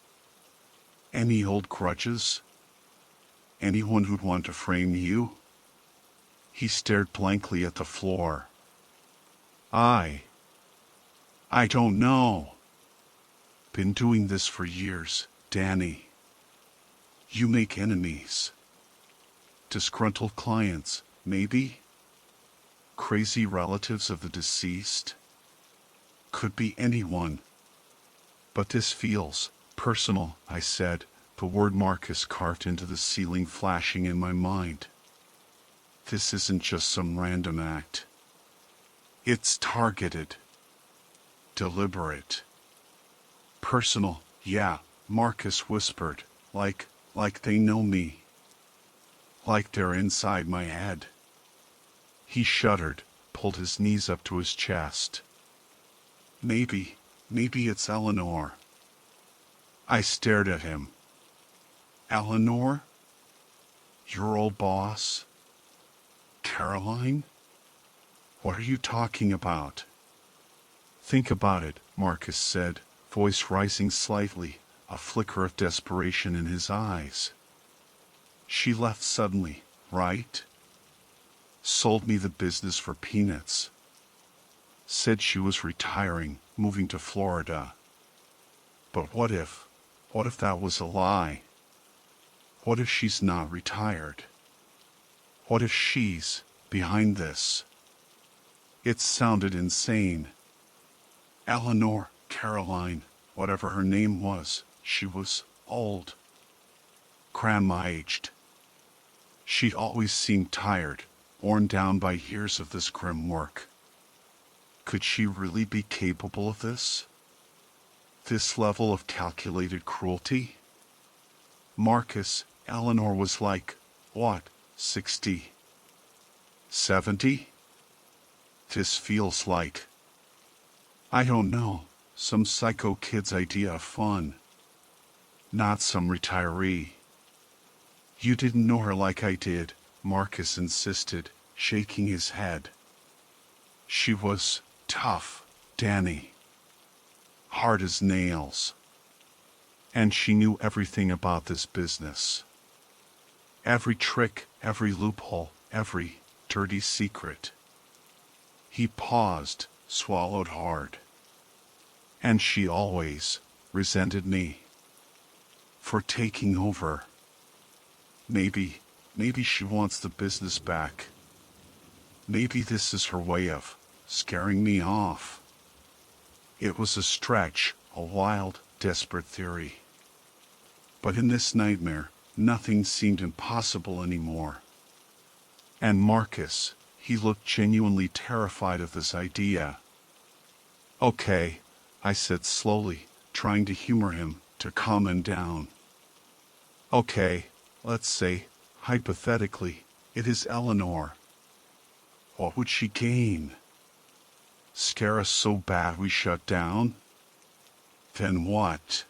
Any old grudges? Anyone who'd want to frame you?" He stared blankly at the floor. I don't know. Been doing this for years, Danny. You make enemies. Disgruntled clients, maybe? Crazy relatives of the deceased? Could be anyone. But this feels personal, I said, the word Marcus carved into the ceiling flashing in my mind. This isn't just some random act. It's targeted. Deliberate. Personal, yeah, Marcus whispered, like they know me. Like they're inside my head. He shuddered, pulled his knees up to his chest. Maybe it's Eleanor. I stared at him. Eleanor? Your old boss? Caroline? What are you talking about? Think about it, Marcus said, voice rising slightly, a flicker of desperation in his eyes. She left suddenly, right? Sold me the business for peanuts. Said she was retiring, moving to Florida. But what if that was a lie? What if she's not retired? What if she's behind this? It sounded insane. Eleanor, Caroline, whatever her name was, she was old. Grandma-aged. She'd always seemed tired, worn down by years of this grim work. Could she really be capable of this? This level of calculated cruelty? Marcus, Eleanor was like, what, 60? 70? This feels like, I don't know, some psycho kid's idea of fun. Not some retiree. You didn't know her like I did, Marcus insisted, shaking his head. She was tough, Danny. Hard as nails. And she knew everything about this business. Every trick, every loophole, every dirty secret. He paused, swallowed hard. And she always resented me. For taking over. Maybe she wants the business back. Maybe this is her way of scaring me off. It was a stretch, a wild, desperate theory. But in this nightmare, nothing seemed impossible anymore. And Marcus, he looked genuinely terrified of this idea. Okay, I said slowly, trying to humor him, to calm him down. Okay, let's say, hypothetically, it is Eleanor. What would she gain? Scare us so bad we shut down? Then what?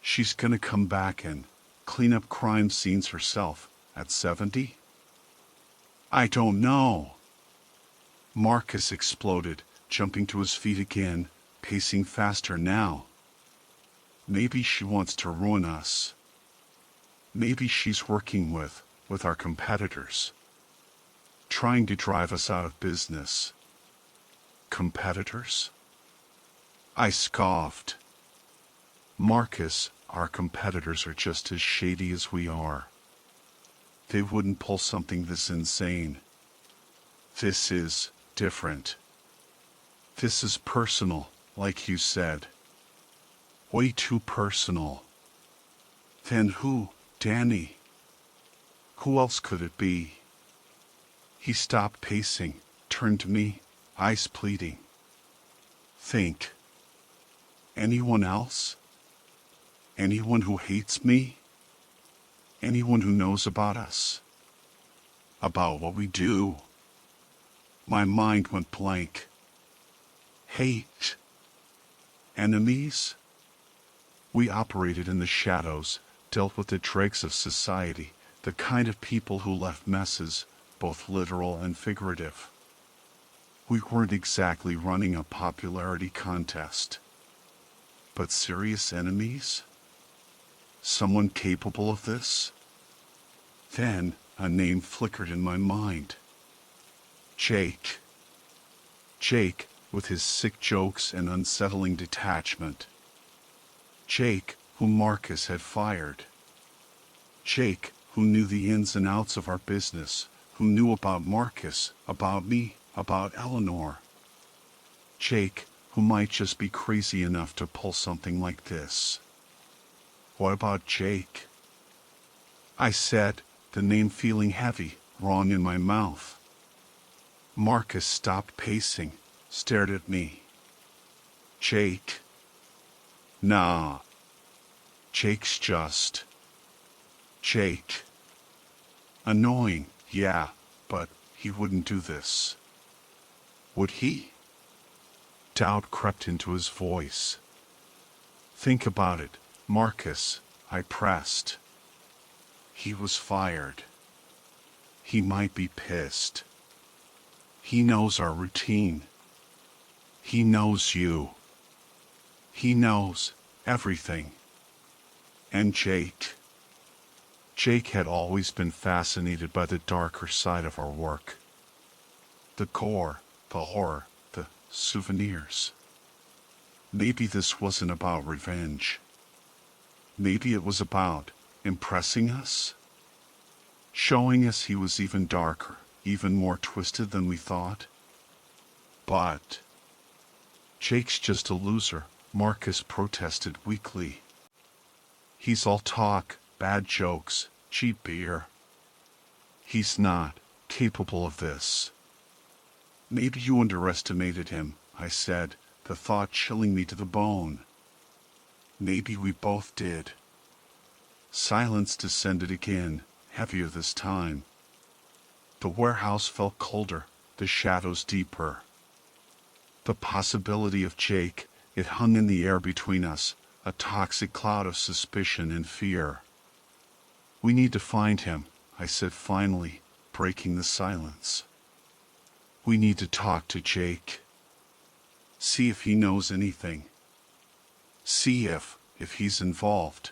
She's gonna come back and clean up crime scenes herself at 70? I don't know. Marcus exploded, jumping to his feet again, pacing faster now. Maybe she wants to ruin us. Maybe she's working with our competitors. Trying to drive us out of business. Competitors? I scoffed. Marcus, our competitors are just as shady as we are. They wouldn't pull something this insane. This is different. This is personal, like you said. Way too personal. Then who, Danny? Who else could it be? He stopped pacing, turned to me, eyes pleading. Think. Anyone else? Anyone who hates me? Anyone who knows about us? About what we do? My mind went blank. Hate. Enemies? We operated in the shadows, dealt with the dregs of society, the kind of people who left messes, both literal and figurative. We weren't exactly running a popularity contest. But serious enemies? Someone capable of this? Then a name flickered in my mind. Jake. Jake, with his sick jokes and unsettling detachment. Jake, whom Marcus had fired. Jake, who knew the ins and outs of our business, who knew about Marcus, about me, about Eleanor. Jake, who might just be crazy enough to pull something like this. What about Jake? I said, the name feeling heavy, wrong in my mouth. Marcus stopped pacing, stared at me. Jake? Nah. Jake's just... Jake. Annoying, yeah, but he wouldn't do this. Would he? Doubt crept into his voice. Think about it, Marcus, I pressed. He was fired. He might be pissed. He knows our routine. He knows you. He knows everything. And Jake. Jake had always been fascinated by the darker side of our work. The gore, the horror, the souvenirs. Maybe this wasn't about revenge. Maybe it was about impressing us? Showing us he was even darker, even more twisted than we thought? But Jake's just a loser, Marcus protested weakly. He's all talk, bad jokes, cheap beer. He's not capable of this. Maybe you underestimated him, I said, the thought chilling me to the bone. Maybe we both did. Silence descended again, heavier this time. The warehouse felt colder, the shadows deeper. The possibility of Jake, it hung in the air between us, a toxic cloud of suspicion and fear. We need to find him, I said finally, breaking the silence. We need to talk to Jake. See if he knows anything. See if he's involved.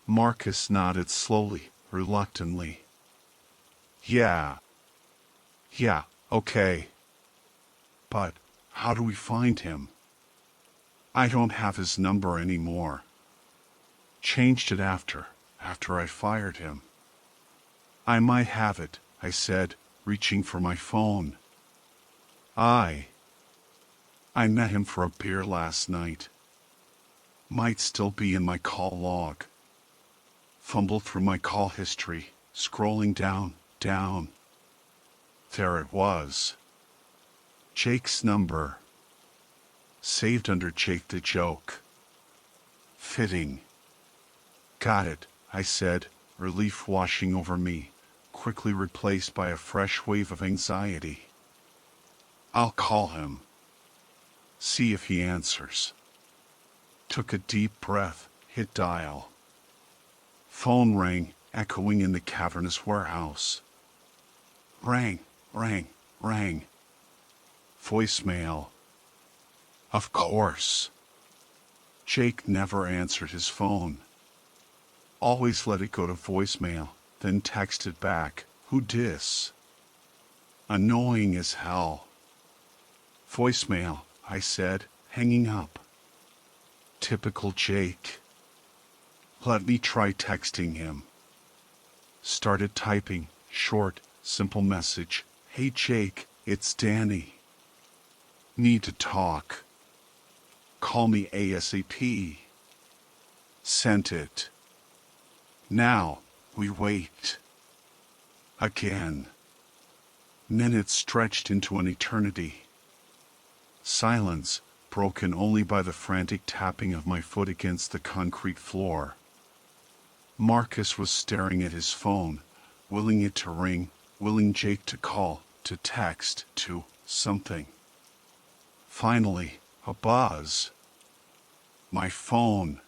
Marcus nodded slowly, reluctantly. Yeah, okay. But how do we find him? I don't have his number anymore. Changed it after I fired him. I might have it, I said, reaching for my phone. I met him for a beer last night, Might still be in my call log. Fumbled through my call history, scrolling down, down. There it was. Jake's number. Saved under Jake the Joke. Fitting. Got it, I said, relief washing over me, quickly replaced by a fresh wave of anxiety. I'll call him. See if he answers. Took a deep breath, hit dial. Phone rang, echoing in the cavernous warehouse. Rang, rang, rang. Voicemail. Of course. Jake never answered his phone. Always let it go to voicemail, then texted back, "Who dis?" Annoying as hell. Voicemail, I said, hanging up. Typical Jake. Let me try texting him. Started typing, short, simple message. Hey Jake, it's Danny. Need to talk. Call me ASAP. Sent it. Now, we wait. Again. Minutes stretched into an eternity. Silence, broken only by the frantic tapping of my foot against the concrete floor. Marcus was staring at his phone, willing it to ring, willing Jake to call, to text, to something. Finally, a buzz. My phone.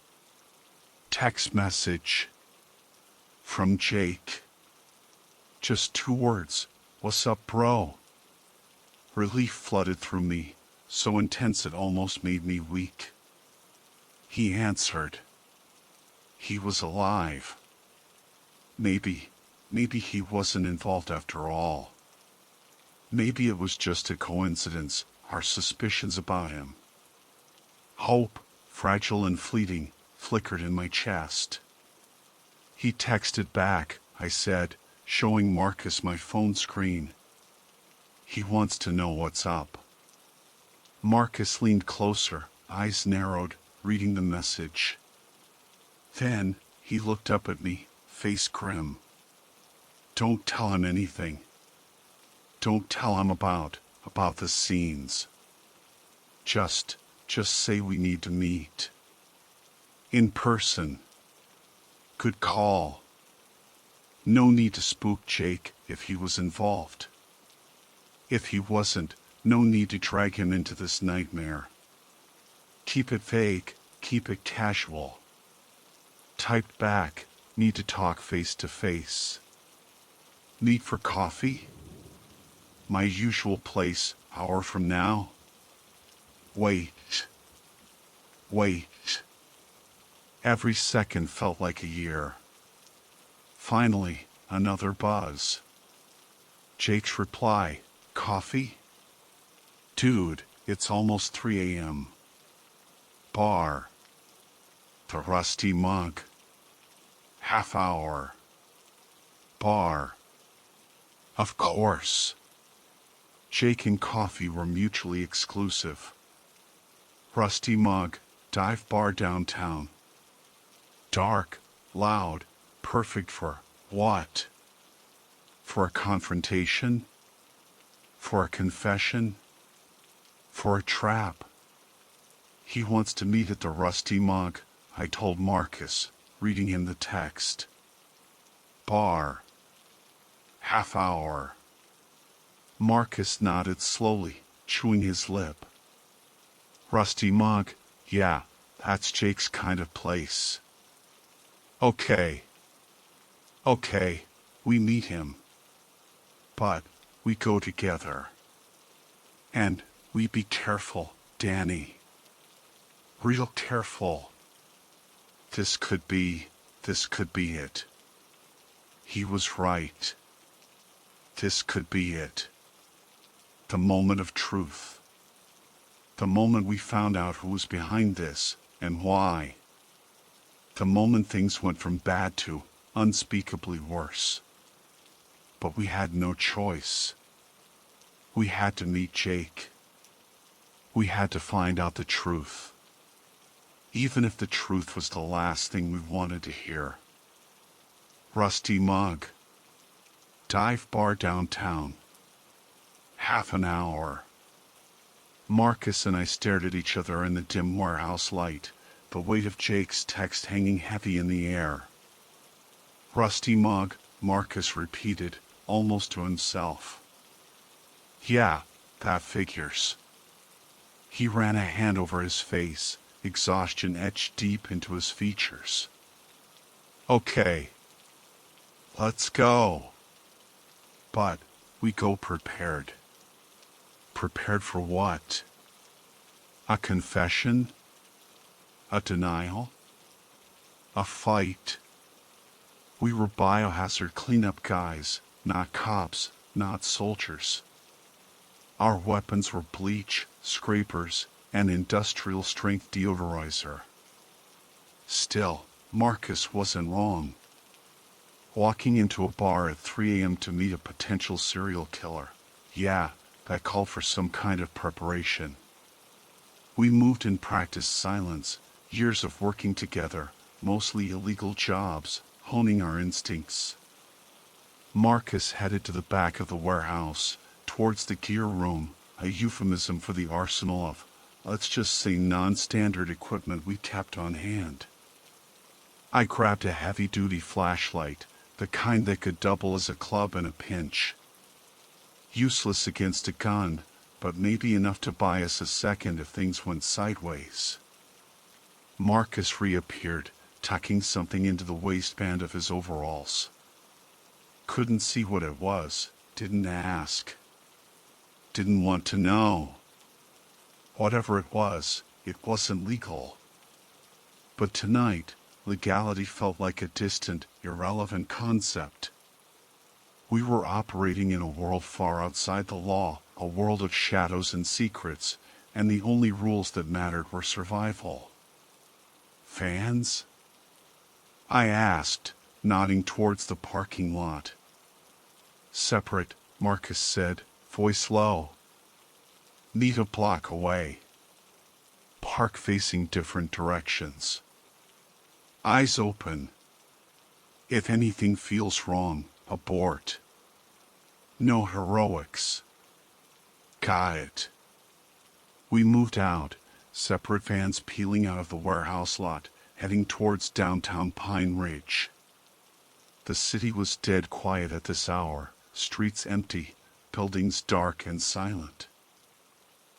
Text message. From Jake. Just 2 words. What's up, bro? Relief flooded through me, so intense it almost made me weak. He answered. He was alive. Maybe he wasn't involved after all. Maybe it was just a coincidence, our suspicions about him. Hope, fragile and fleeting, flickered in my chest. He texted back, I said, showing Marcus my phone screen. He wants to know what's up. Marcus leaned closer, eyes narrowed, reading the message. Then, he looked up at me, face grim. Don't tell him anything. Don't tell him about the scenes. Just say we need to meet. In person. Good call. No need to spook Jake if he was involved. If he wasn't, no need to drag him into this nightmare. Keep it vague, keep it casual. Typed back, need to talk face to face. Meet for coffee? My usual place, hour from now? Wait. Every second felt like a year. Finally, another buzz. Jake's reply, coffee? Dude, it's almost 3 a.m. Bar. The Rusty Mug. Half hour. Bar. Of course. Jake and coffee were mutually exclusive. Rusty Mug, dive bar downtown. Dark, loud, perfect for what? For a confrontation? For a confession? For a trap? He wants to meet at the Rusty Mug, I told Marcus, reading him the text. Bar. Half hour. Marcus nodded slowly, chewing his lip. Rusty Mug, yeah, that's Jake's kind of place. Okay, we meet him. But we go together. And we be careful, Danny. Real careful. This could be it. He was right. This could be it. The moment of truth. The moment we found out who was behind this, and why. The moment things went from bad to unspeakably worse. But we had no choice. We had to meet Jake. We had to find out the truth. even if the truth was the last thing we wanted to hear. Rusty Mug. Dive bar downtown. Half an hour. Marcus and I stared at each other in the dim warehouse light, the weight of Jake's text hanging heavy in the air. Rusty Mug, Marcus repeated, almost to himself. Yeah, that figures. He ran a hand over his face, exhaustion etched deep into his features. Okay. Let's go. But we go prepared. Prepared for what? A confession? A denial? A fight? We were biohazard cleanup guys, not cops, not soldiers. Our weapons were bleach, scrapers, and industrial-strength deodorizer. Still, Marcus wasn't wrong. Walking into a bar at 3 a.m. to meet a potential serial killer, yeah, that called for some kind of preparation. We moved in practiced silence, years of working together, mostly illegal jobs, honing our instincts. Marcus headed to the back of the warehouse, towards the gear room, a euphemism for the arsenal of, let's just say, non-standard equipment we kept on hand. I grabbed a heavy-duty flashlight, the kind that could double as a club in a pinch. Useless against a gun, but maybe enough to buy us a second if things went sideways. Marcus reappeared, tucking something into the waistband of his overalls. Couldn't see what it was, didn't ask. Didn't want to know. Whatever it wasn't legal. But tonight, legality felt like a distant, irrelevant concept. We were operating in a world far outside the law, a world of shadows and secrets, and the only rules that mattered were survival. Fans? I asked, nodding towards the parking lot. Separate, Marcus said, voice low. Meet a block away. Park facing different directions. Eyes open. If anything feels wrong, abort. No heroics. Got it. We moved out, separate vans peeling out of the warehouse lot, heading towards downtown Pine Ridge. The city was dead quiet at this hour, streets empty, buildings dark and silent.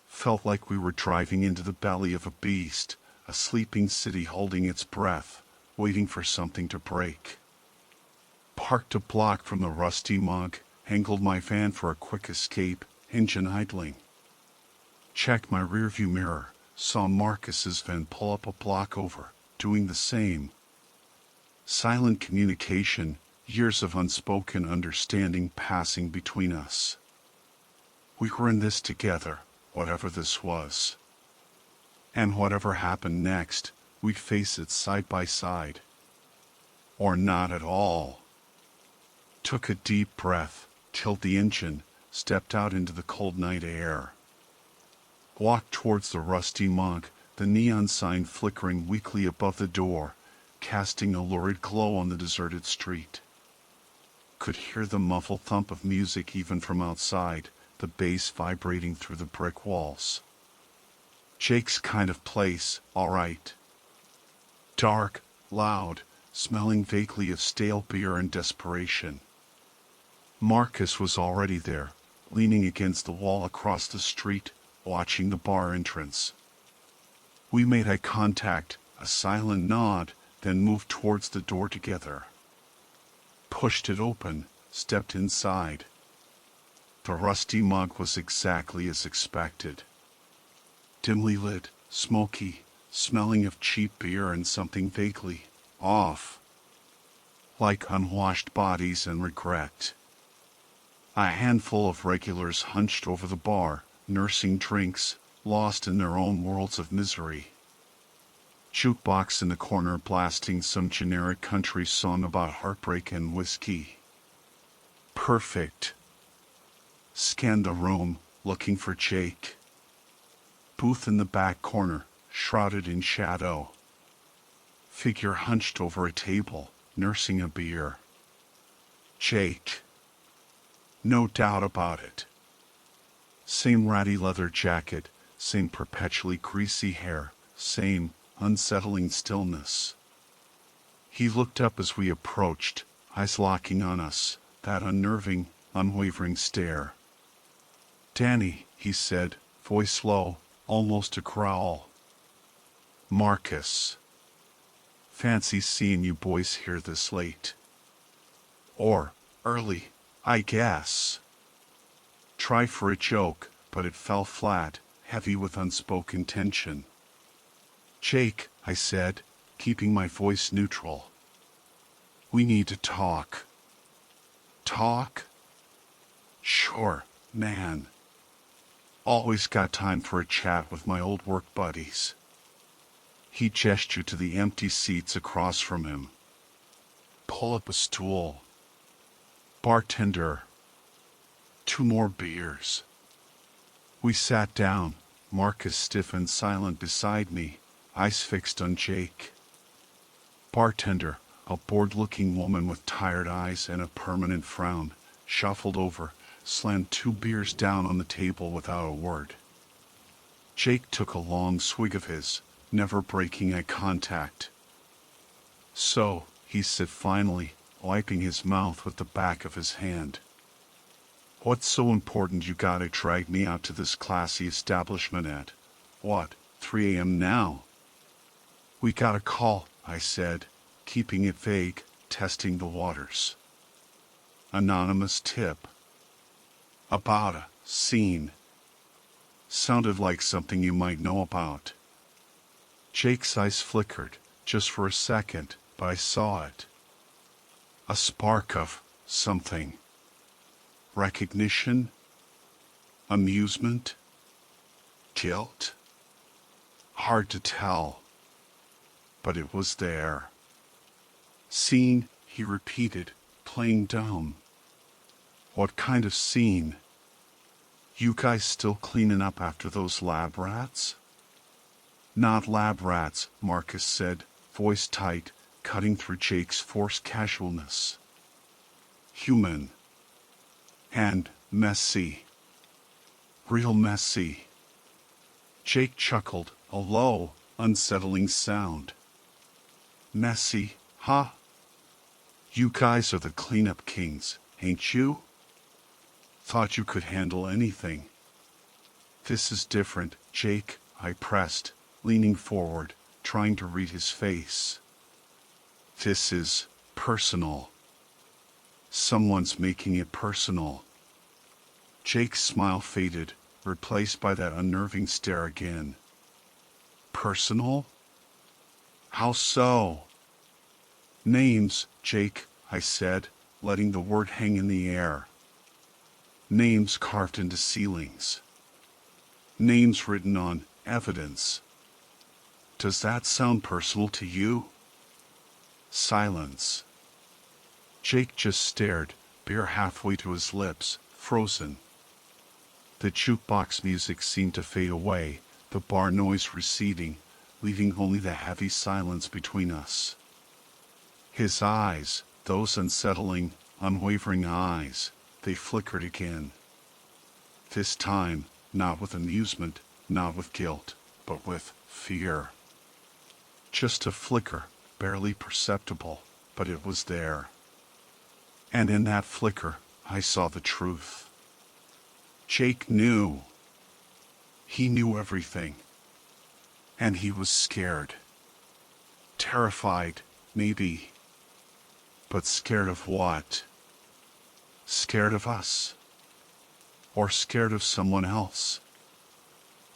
Felt like we were driving into the belly of a beast, a sleeping city holding its breath, waiting for something to break. Parked a block from the Rusty Mug, angled my van for a quick escape, engine idling. Checked my rearview mirror, saw Marcus's van pull up a block over, doing the same. Silent communication, years of unspoken understanding passing between us. We were in this together, whatever this was. And whatever happened next, we'd face it side by side. Or not at all. Took a deep breath, killed the engine, stepped out into the cold night air. Walked towards the Rusty Mug, the neon sign flickering weakly above the door, casting a lurid glow on the deserted street. Could hear the muffled thump of music even from outside, the bass vibrating through the brick walls. Jake's kind of place, all right. Dark, loud, smelling vaguely of stale beer and desperation. Marcus was already there, leaning against the wall across the street, watching the bar entrance. We made eye contact, a silent nod, then moved towards the door together. Pushed it open, stepped inside. The Rusty Mug was exactly as expected. Dimly lit, smoky, smelling of cheap beer and something vaguely off. Like unwashed bodies and regret. A handful of regulars hunched over the bar, nursing drinks, lost in their own worlds of misery. Jukebox in the corner blasting some generic country song about heartbreak and whiskey. Perfect. Scanned the room, looking for Jake. Booth in the back corner, shrouded in shadow, Figure hunched over a table, nursing a beer. Jake. No doubt about it. Same ratty leather jacket, same perpetually greasy hair, same unsettling stillness. He looked up as we approached, eyes locking on us, that unnerving, unwavering stare. "Danny," he said, voice low, almost a growl. "Marcus. Fancy seeing you boys here this late. Or early, I guess." Try for a joke, but it fell flat, heavy with unspoken tension. "Jake," I said, keeping my voice neutral. "We need to talk." "Talk?" "Sure, man. Always got time for a chat with my old work buddies." He gestured to the empty seats across from him. "Pull up a stool." "Bartender. 2 more beers." We sat down, Marcus stiff and silent beside me, eyes fixed on Jake. Bartender, a bored-looking woman with tired eyes and a permanent frown, shuffled over, slammed 2 beers down on the table without a word. Jake took a long swig of his, never breaking eye contact. "So," he said finally, wiping his mouth with the back of his hand. "What's so important you gotta drag me out to this classy establishment at, what, 3 a.m. now?" "We got a call," I said, keeping it vague, testing the waters. "Anonymous tip. About a scene." Sounded like something you might know about. Jake's eyes flickered, just for a second, but I saw it. A spark of something. Recognition? Amusement? Guilt? Hard to tell. But it was there. "Scene," he repeated, playing dumb. "What kind of scene? You guys still cleaning up after those lab rats?" "Not lab rats," Marcus said, voice tight, cutting through Jake's forced casualness. "Human. And messy. Real messy." Jake chuckled, a low, unsettling sound. "Messy, huh? You guys are the cleanup kings, ain't you? Thought you could handle anything." "This is different, Jake," I pressed, leaning forward, trying to read his face. "This is personal. Someone's making it personal." Jake's smile faded, replaced by that unnerving stare again. "Personal? How so?" "Names, Jake," I said, letting the word hang in the air. "Names carved into ceilings. Names written on evidence. Does that sound personal to you?" Silence. Jake just stared, beer halfway to his lips, frozen. The jukebox music seemed to fade away, the bar noise receding, leaving only the heavy silence between us. His eyes, those unsettling, unwavering eyes, they flickered again. This time, not with amusement, not with guilt, but with fear. Just a flicker, barely perceptible, but it was there. And in that flicker, I saw the truth. Jake knew. He knew everything. And he was scared. Terrified, maybe. But scared of what? Scared of us? Or scared of someone else?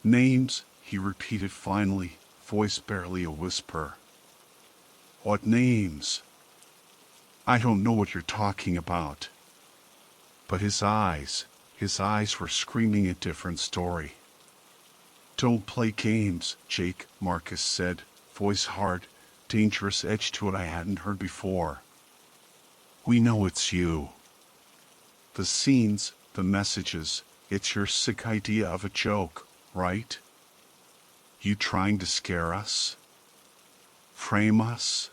"Names," he repeated finally, voice barely a whisper. "What names?" "I don't know what you're talking about." But his eyes were screaming a different story. "Don't play games, Jake," Marcus said, voice hard, dangerous edge to it I hadn't heard before. "We know it's you. The scenes, the messages, it's your sick idea of a joke, right? You trying to scare us?" Frame us?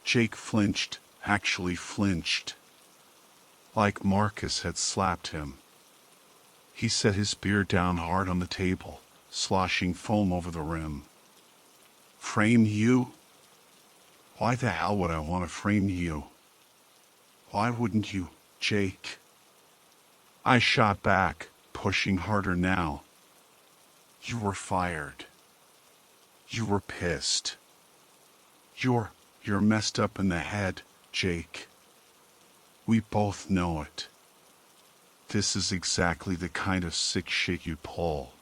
Jake flinched, actually flinched. Like Marcus had slapped him. He set his beer down hard on the table, sloshing foam over the rim. Frame you? Why the hell would I want to frame you? Why wouldn't you, Jake? I shot back, pushing harder now. You were fired. You were pissed. You're messed up in the head, Jake. We both know it. This is exactly the kind of sick shit you pull.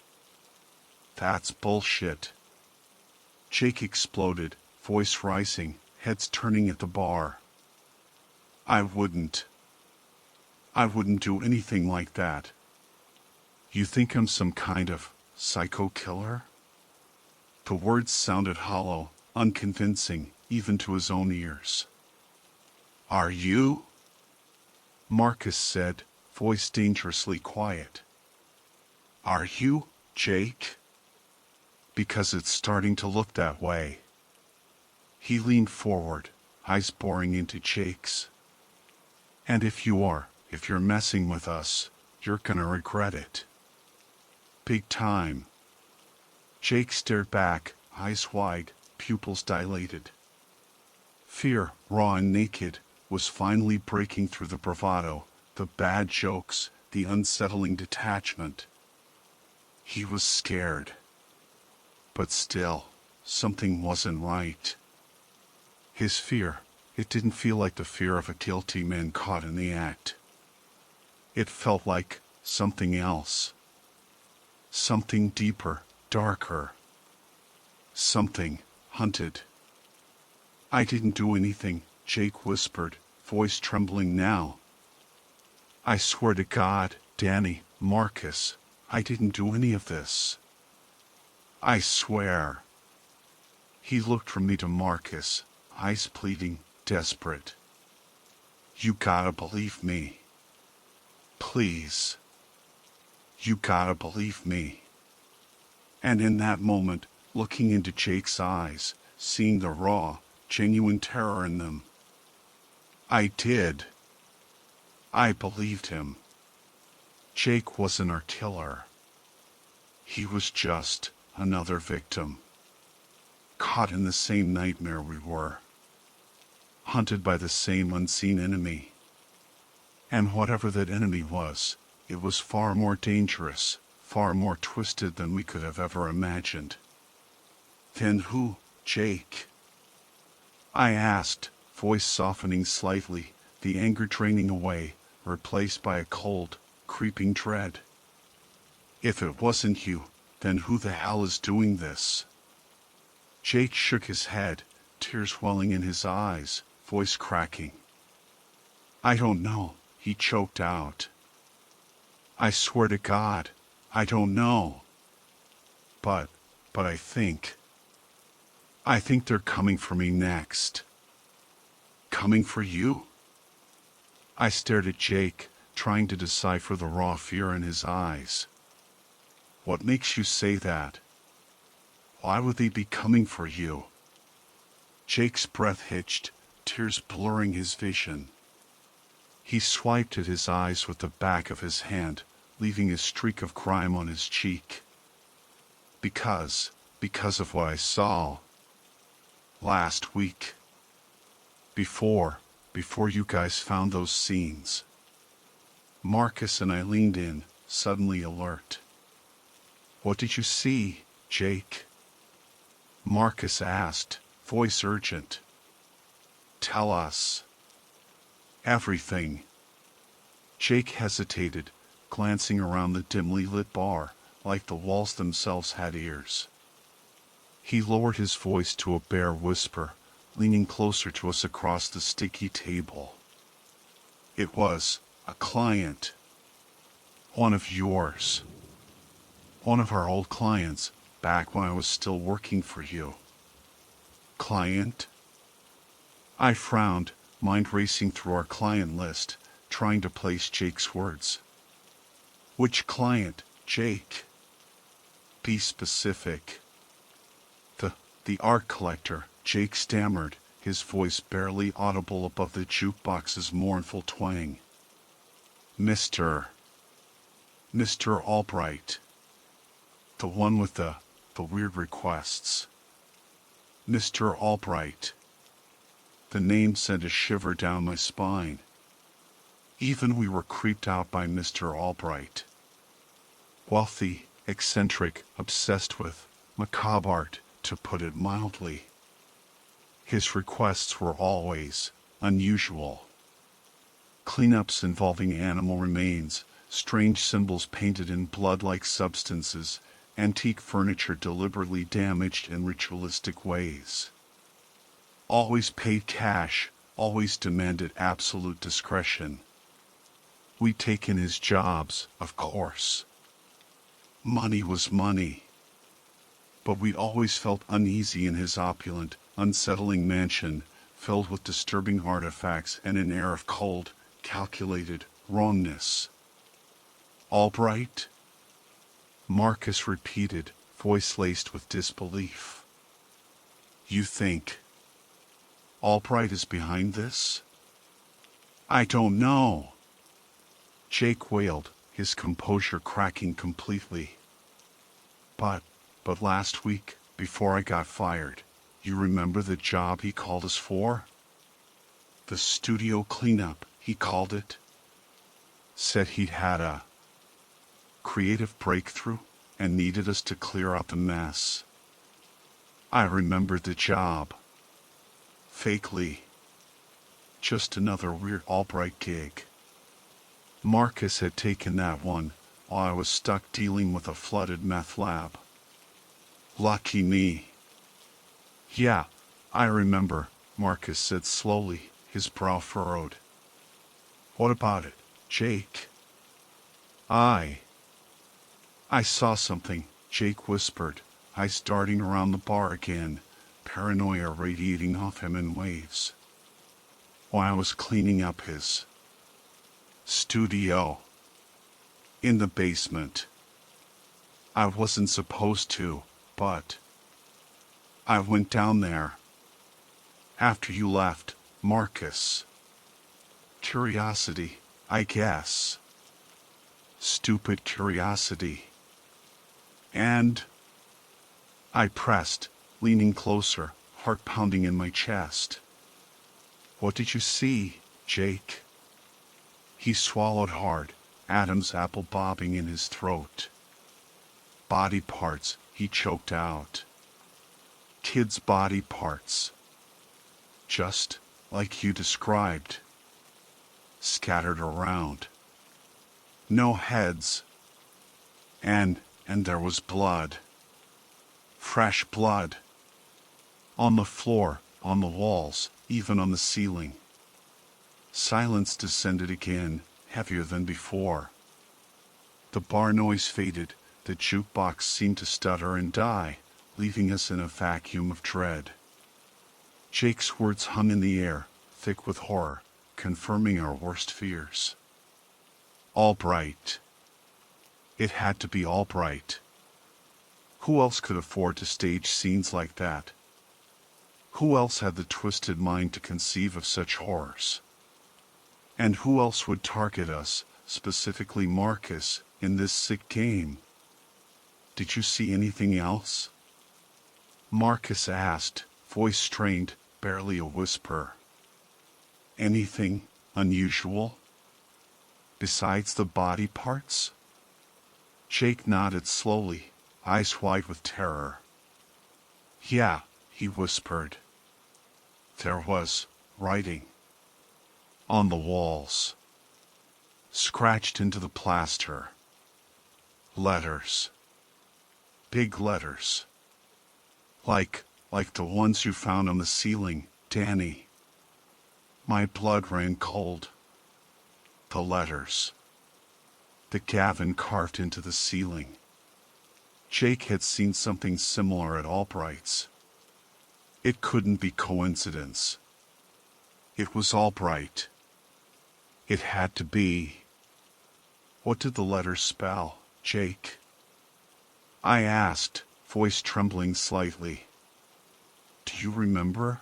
That's bullshit. Jake exploded, voice rising, heads turning at the bar. I wouldn't do anything like that. You think I'm some kind of psycho killer? The words sounded hollow, unconvincing, even to his own ears. Are you? Marcus said, voice dangerously quiet. Are you, Jake? Because it's starting to look that way. He leaned forward, eyes boring into Jake's. And if you're messing with us, you're gonna regret it. Big time. Jake stared back, eyes wide, pupils dilated. Fear, raw and naked, was finally breaking through the bravado, the bad jokes, the unsettling detachment. He was scared. But still, something wasn't right. His fear, it didn't feel like the fear of a guilty man caught in the act. It felt like something else. Something deeper, darker. Something hunted. I didn't do anything, Jake whispered, voice trembling now. I swear to God, Danny, Marcus, I didn't do any of this. I swear. He looked from me to Marcus, eyes pleading, desperate. You gotta believe me. Please. You gotta believe me. And in that moment, looking into Jake's eyes, seeing the raw, genuine terror in them, I did. I believed him. Jake wasn't our killer. He was just another victim. Caught in the same nightmare we were. Hunted by the same unseen enemy. And whatever that enemy was, it was far more dangerous, far more twisted than we could have ever imagined. Then who, Jake? I asked, voice softening slightly, the anger draining away, replaced by a cold, creeping dread. If it wasn't you, then who the hell is doing this? Jake shook his head, tears welling in his eyes, voice cracking. I don't know, he choked out. I swear to God, I don't know. But I think they're coming for me next. Coming for you? I stared at Jake, trying to decipher the raw fear in his eyes. What makes you say that? Why would they be coming for you? Jake's breath hitched, tears blurring his vision. He swiped at his eyes with the back of his hand, leaving a streak of grime on his cheek. Because of what I saw last week. Before you guys found those scenes. Marcus and I leaned in, suddenly alert. What did you see, Jake? Marcus asked, voice urgent. Tell us. Everything. Jake hesitated, glancing around the dimly lit bar, like the walls themselves had ears. He lowered his voice to a bare whisper, leaning closer to us across the sticky table. It was a client. One of yours. One of our old clients, back when I was still working for you. Client? I frowned, mind racing through our client list, trying to place Jake's words. Which client, Jake? Be specific. The art collector, Jake stammered, his voice barely audible above the jukebox's mournful twang. Mr. Albright. The one with the weird requests. Mr. Albright. The name sent a shiver down my spine. Even we were creeped out by Mr. Albright. Wealthy, eccentric, obsessed with macabre art, to put it mildly. His requests were always unusual. Cleanups involving animal remains, strange symbols painted in blood-like substances, antique furniture deliberately damaged in ritualistic ways. Always paid cash, always demanded absolute discretion. We'd taken his jobs, of course. Money was money. But we always felt uneasy in his opulent, unsettling mansion, filled with disturbing artifacts and an air of cold, calculated wrongness. Albright? Marcus repeated, voice laced with disbelief. You think Albright is behind this? I don't know. Jake wailed, his composure cracking completely. But last week, before I got fired, you remember the job he called us for? The studio cleanup, he called it. Said he'd had a creative breakthrough and needed us to clear out the mess. I remembered the job. Fakely. Just another weird Albright gig. Marcus had taken that one while I was stuck dealing with a flooded meth lab. Lucky me. Yeah, I remember, Marcus said slowly, his brow furrowed. What about it, Jake? I saw something, Jake whispered, eyes darting around the bar again, paranoia radiating off him in waves. While I was cleaning up his studio in the basement. I wasn't supposed to, but I went down there after you left, Marcus. Curiosity, I guess. Stupid curiosity. And I pressed, leaning closer, heart pounding in my chest. What did you see, Jake? He swallowed hard, Adam's apple bobbing in his throat. Body parts, he choked out. Kids' body parts. Just like you described. Scattered around. No heads. And there was blood. Fresh blood. On the floor, on the walls, even on the ceiling. Silence descended again, heavier than before. The bar noise faded, the jukebox seemed to stutter and die, leaving us in a vacuum of dread. Jake's words hung in the air, thick with horror, confirming our worst fears. Albright. It had to be Albright. Who else could afford to stage scenes like that? Who else had the twisted mind to conceive of such horrors? And who else would target us, specifically Marcus, in this sick game? Did you see anything else? Marcus asked, voice strained, barely a whisper. Anything unusual? Besides the body parts? Jake nodded slowly, eyes wide with terror. Yeah, he whispered. There was writing. On the walls. Scratched into the plaster. Letters. Big letters. Like the ones you found on the ceiling, Danny. My blood ran cold. The letters. The Gavin carved into the ceiling. Jake had seen something similar at Albright's. It couldn't be coincidence. It was Albright. It had to be. What did the letters spell, Jake? I asked, voice trembling slightly. Do you remember?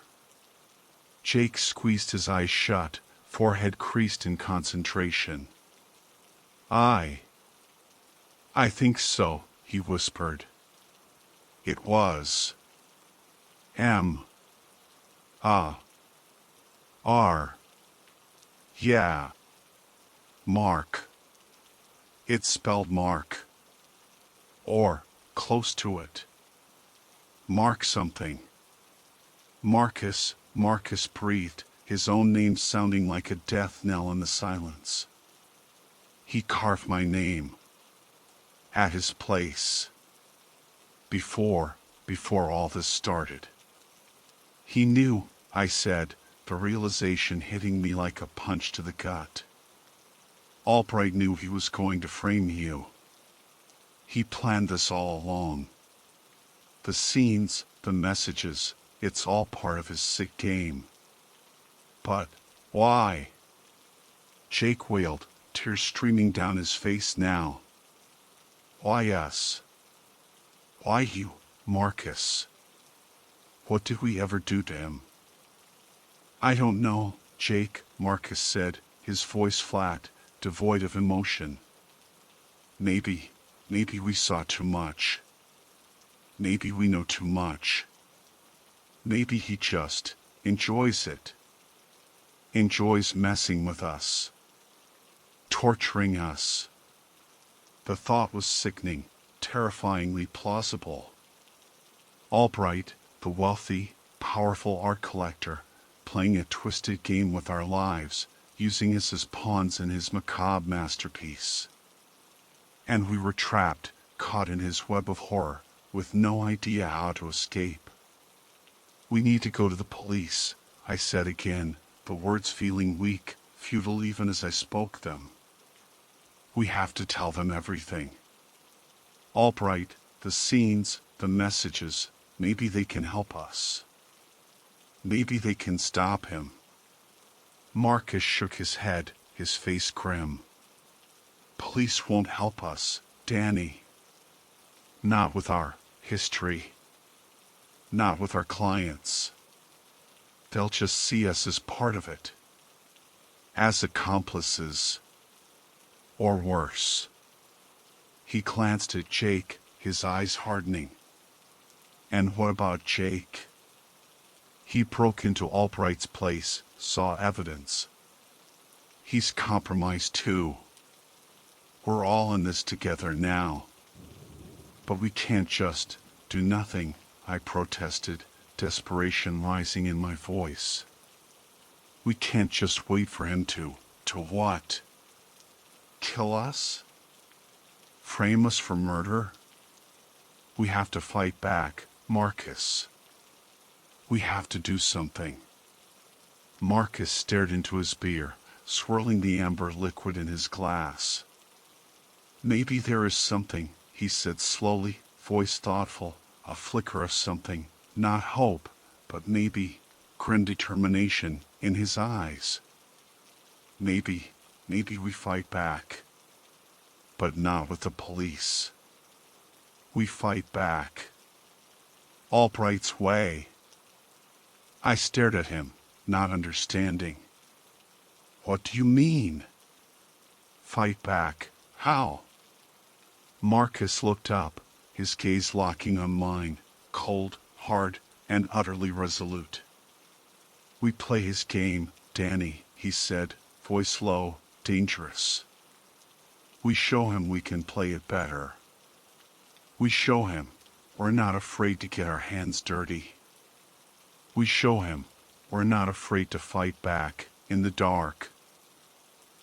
Jake squeezed his eyes shut, forehead creased in concentration. I think so, he whispered. It was M. R. Yeah. Mark. It's spelled Mark. Or, close to it. Mark something. Marcus breathed, his own name sounding like a death knell in the silence. He carved my name. At his place. Before all this started. He knew, I said, the realization hitting me like a punch to the gut. Albright knew he was going to frame you. He planned this all along. The scenes, the messages, it's all part of his sick game. But why? Jake wailed, tears streaming down his face now. Why us? Why you, Marcus? What did we ever do to him? I don't know, Jake, Marcus said, his voice flat, devoid of emotion. Maybe we saw too much. Maybe we know too much. Maybe he just enjoys it. Enjoys messing with us. Torturing us. The thought was sickening, terrifyingly plausible. Albright, the wealthy, powerful art collector, playing a twisted game with our lives, using us as pawns in his macabre masterpiece. And we were trapped, caught in his web of horror, with no idea how to escape. We need to go to the police, I said again, the words feeling weak, futile even as I spoke them. We have to tell them everything. Albright, the scenes, the messages, maybe they can help us. Maybe they can stop him. Marcus shook his head, his face grim. Police won't help us, Danny. Not with our history. Not with our clients. They'll just see us as part of it. As accomplices. Or worse. He glanced at Jake, his eyes hardening. And what about Jake? He broke into Albright's place, saw evidence. He's compromised too. We're all in this together now. But we can't just do nothing, I protested, desperation rising in my voice. We can't just wait for him to what? Kill us? Frame us for murder? We have to fight back, Marcus. We have to do something. Marcus stared into his beer, swirling the amber liquid in his glass. Maybe there is something, he said slowly, voice thoughtful, a flicker of something, not hope, but maybe, grim determination, in his eyes. Maybe we fight back. But not with the police. We fight back. Albright's way. I stared at him, not understanding. What do you mean? Fight back. How? Marcus looked up, his gaze locking on mine, cold, hard, and utterly resolute. We play his game, Danny, he said, voice low, dangerous. We show him we can play it better. We show him we're not afraid to get our hands dirty. We show him we're not afraid to fight back, in the dark.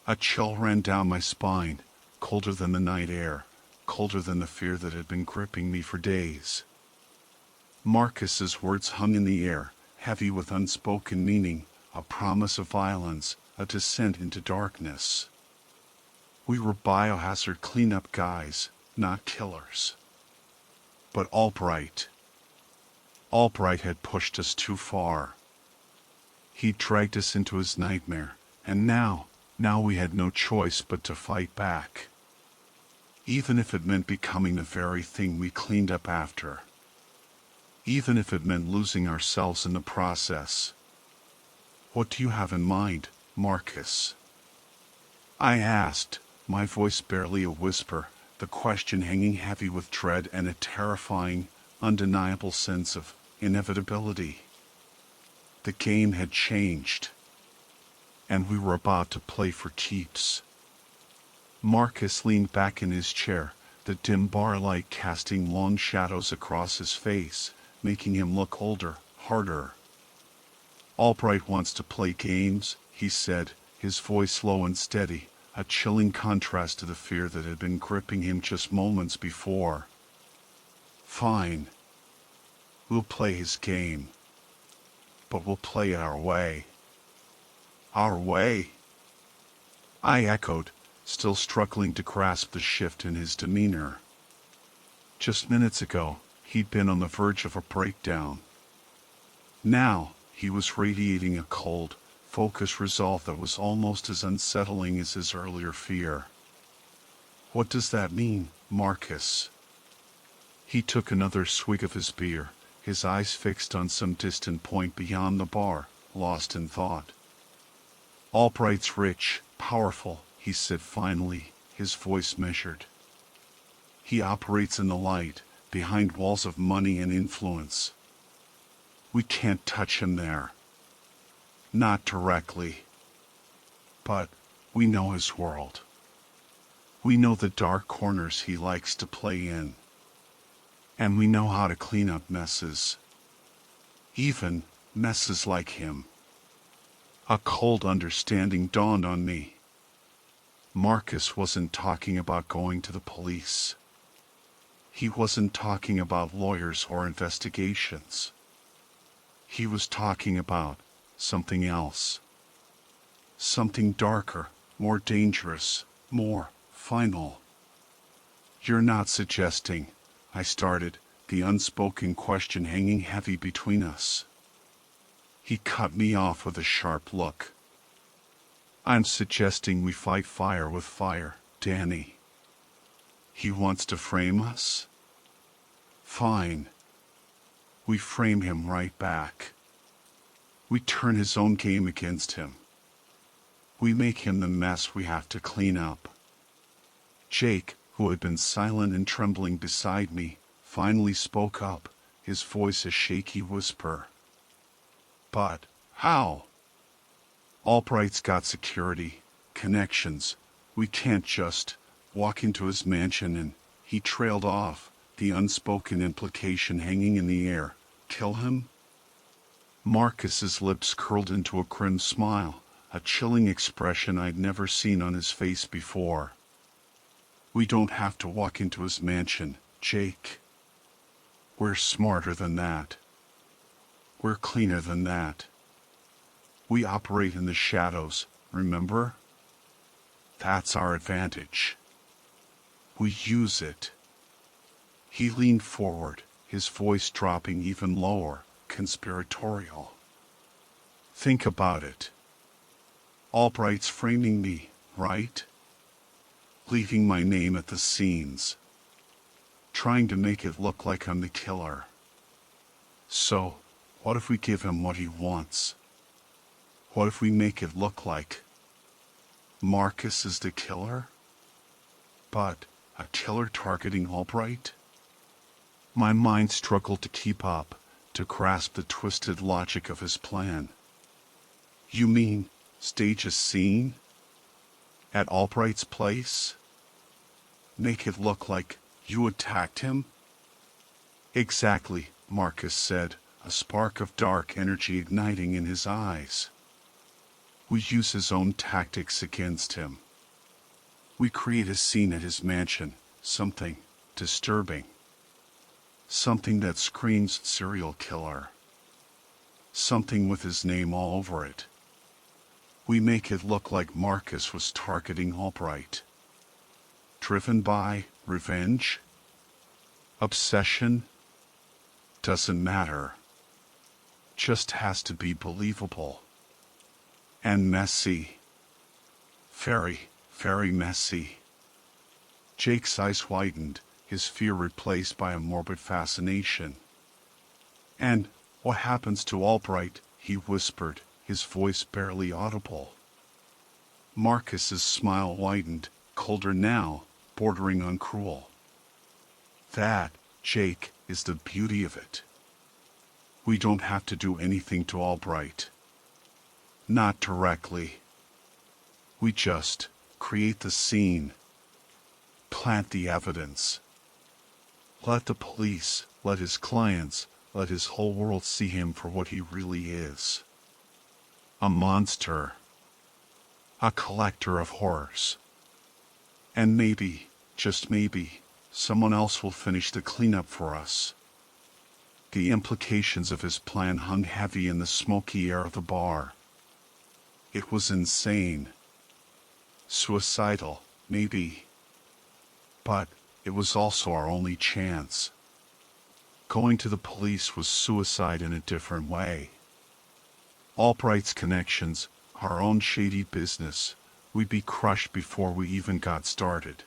A chill ran down my spine, colder than the night air, colder than the fear that had been gripping me for days. Marcus's words hung in the air, heavy with unspoken meaning, a promise of violence, a descent into darkness. We were biohazard cleanup guys, not killers. But Albright had pushed us too far. He dragged us into his nightmare, and now we had no choice but to fight back. Even if it meant becoming the very thing we cleaned up after. even if it meant losing ourselves in the process. What do you have in mind, Marcus? I asked, my voice barely a whisper, the question hanging heavy with dread and a terrifying, undeniable sense of inevitability. The game had changed, and we were about to play for keeps. Marcus leaned back in his chair, the dim bar light casting long shadows across his face, making him look older, harder. Albright wants to play games, he said, his voice low and steady, a chilling contrast to the fear that had been gripping him just moments before. Fine. We'll play his game. But we'll play it our way. Our way? I echoed, still struggling to grasp the shift in his demeanor. Just minutes ago, he'd been on the verge of a breakdown. Now, he was radiating a cold, focused resolve that was almost as unsettling as his earlier fear. What does that mean, Marcus? He took another swig of his beer, his eyes fixed on some distant point beyond the bar, lost in thought. Albright's rich, powerful, he said finally, his voice measured. He operates in the light, behind walls of money and influence. We can't touch him there. Not directly. But we know his world. We know the dark corners he likes to play in. And we know how to clean up messes. Even messes like him. A cold understanding dawned on me. Marcus wasn't talking about going to the police. He wasn't talking about lawyers or investigations. He was talking about something else. Something darker, more dangerous, more final. You're not suggesting, I started, the unspoken question hanging heavy between us. He cut me off with a sharp look. I'm suggesting we fight fire with fire, Danny. He wants to frame us? Fine. We frame him right back. We turn his own game against him. We make him the mess we have to clean up. Jake, who had been silent and trembling beside me, finally spoke up, his voice a shaky whisper. But how? Albright's got security, connections. We can't just walk into his mansion and, he trailed off, the unspoken implication hanging in the air, kill him? Marcus's lips curled into a grim smile, a chilling expression I'd never seen on his face before. We don't have to walk into his mansion, Jake. We're smarter than that. We're cleaner than that. We operate in the shadows, remember? That's our advantage. We use it. He leaned forward, his voice dropping even lower, conspiratorial. Think about it. Albright's framing me, right? Leaving my name at the scenes. Trying to make it look like I'm the killer. So, what if we give him what he wants? What if we make it look like Marcus is the killer? But a killer targeting Albright? My mind struggled to keep up, to grasp the twisted logic of his plan. You mean, stage a scene? At Albright's place? Make it look like you attacked him? Exactly, Marcus said, a spark of dark energy igniting in his eyes. We use his own tactics against him. We create a scene at his mansion, something disturbing. Something that screams serial killer. Something with his name all over it. We make it look like Marcus was targeting Albright. Driven by revenge? Obsession? Doesn't matter. Just has to be believable. And messy. Very, very messy. Jake's eyes widened, his fear replaced by a morbid fascination. And what happens to Albright? He whispered, his voice barely audible. Marcus's smile widened, colder now, bordering on cruel. That, Jake, is the beauty of it. We don't have to do anything to Albright. Not directly. We just create the scene. Plant the evidence. Let the police, let his clients, let his whole world see him for what he really is. A monster. A collector of horrors. And maybe, just maybe, someone else will finish the cleanup for us. The implications of his plan hung heavy in the smoky air of the bar. It was insane. Suicidal, maybe. But it was also our only chance. Going to the police was suicide in a different way. Albright's connections, our own shady business, we'd be crushed before we even got started.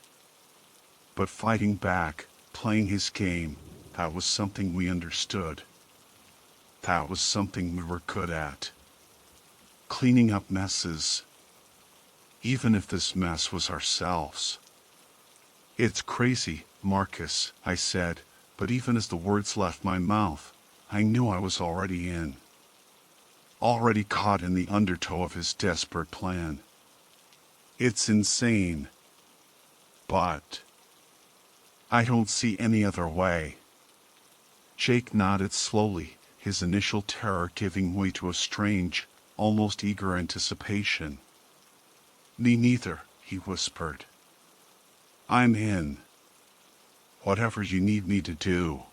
But fighting back, playing his game, that was something we understood. That was something we were good at. Cleaning up messes. Even if this mess was ourselves. It's crazy, Marcus, I said, but even as the words left my mouth, I knew I was already in. Already caught in the undertow of his desperate plan. It's insane. But I don't see any other way. Jake nodded slowly, his initial terror giving way to a strange, almost eager anticipation. Me neither, he whispered. I'm in. Whatever you need me to do.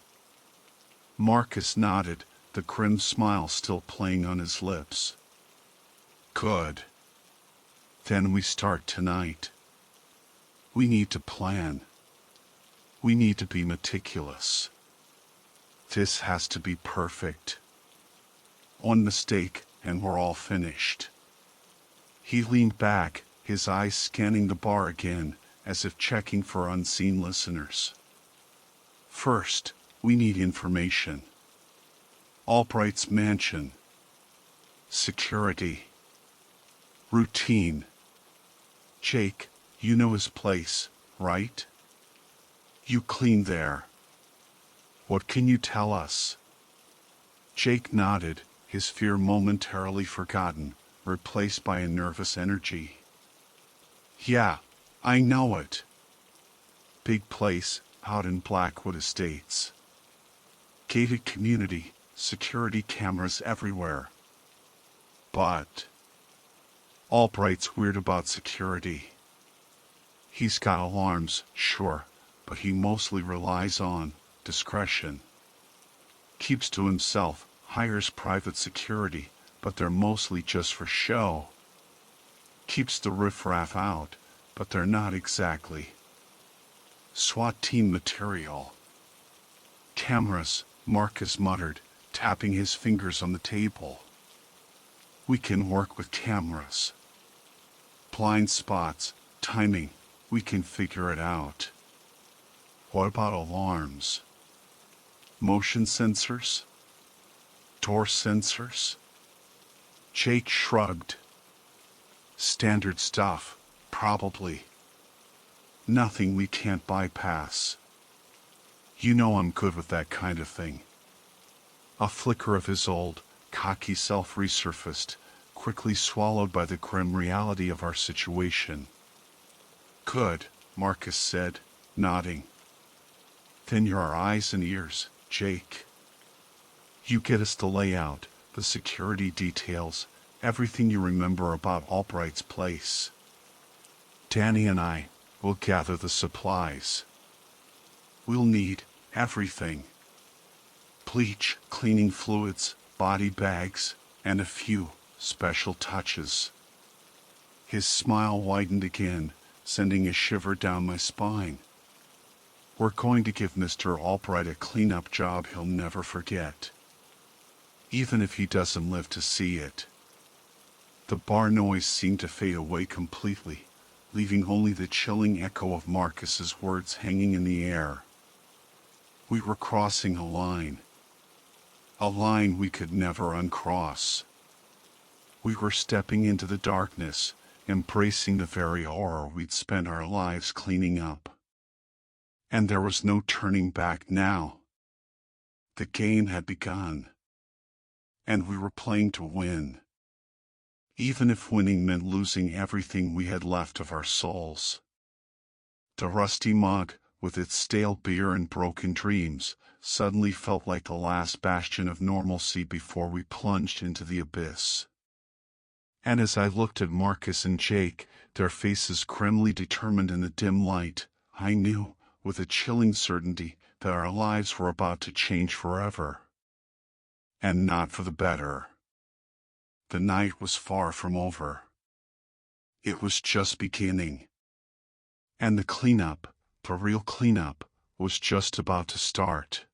Marcus nodded, the grim smile still playing on his lips. Good. Then we start tonight. We need to plan. We need to be meticulous. This has to be perfect. One mistake, and we're all finished. He leaned back, his eyes scanning the bar again, as if checking for unseen listeners. First, we need information. Albright's mansion. Security. Routine. Jake, you know his place, right? You clean there. What can you tell us? Jake nodded, his fear momentarily forgotten, replaced by a nervous energy. Yeah, I know it. Big place, out in Blackwood Estates. Gated community, security cameras everywhere. But Albright's weird about security. He's got alarms, sure, but he mostly relies on discretion. Keeps to himself, hires private security, but they're mostly just for show. Keeps the riffraff out, but they're not exactly SWAT team material. Cameras, Marcus muttered, tapping his fingers on the table. We can work with cameras. Blind spots, timing, we can figure it out. What about alarms? Motion sensors? Door sensors? Jake shrugged. Standard stuff, probably. Nothing we can't bypass. You know I'm good with that kind of thing. A flicker of his old, cocky self resurfaced, quickly swallowed by the grim reality of our situation. Good, Marcus said, nodding. Then you're our eyes and ears, Jake. You get us the layout, the security details, everything you remember about Albright's place. Danny and I will gather the supplies. We'll need everything. Bleach, cleaning fluids, body bags, and a few special touches. His smile widened again, sending a shiver down my spine. We're going to give Mr. Albright a cleanup job he'll never forget. Even if he doesn't live to see it. The bar noise seemed to fade away completely, leaving only the chilling echo of Marcus's words hanging in the air. We were crossing a line. a line we could never uncross. We were stepping into the darkness, embracing the very horror we'd spent our lives cleaning up. And there was no turning back now. The game had begun. And we were playing to win. Even if winning meant losing everything we had left of our souls. The rusty mug, with its stale beer and broken dreams, suddenly felt like the last bastion of normalcy before we plunged into the abyss. And as I looked at Marcus and Jake, their faces grimly determined in the dim light, I knew, with a chilling certainty, that our lives were about to change forever. And not for the better. The night was far from over. It was just beginning. And the cleanup, the real cleanup, was just about to start.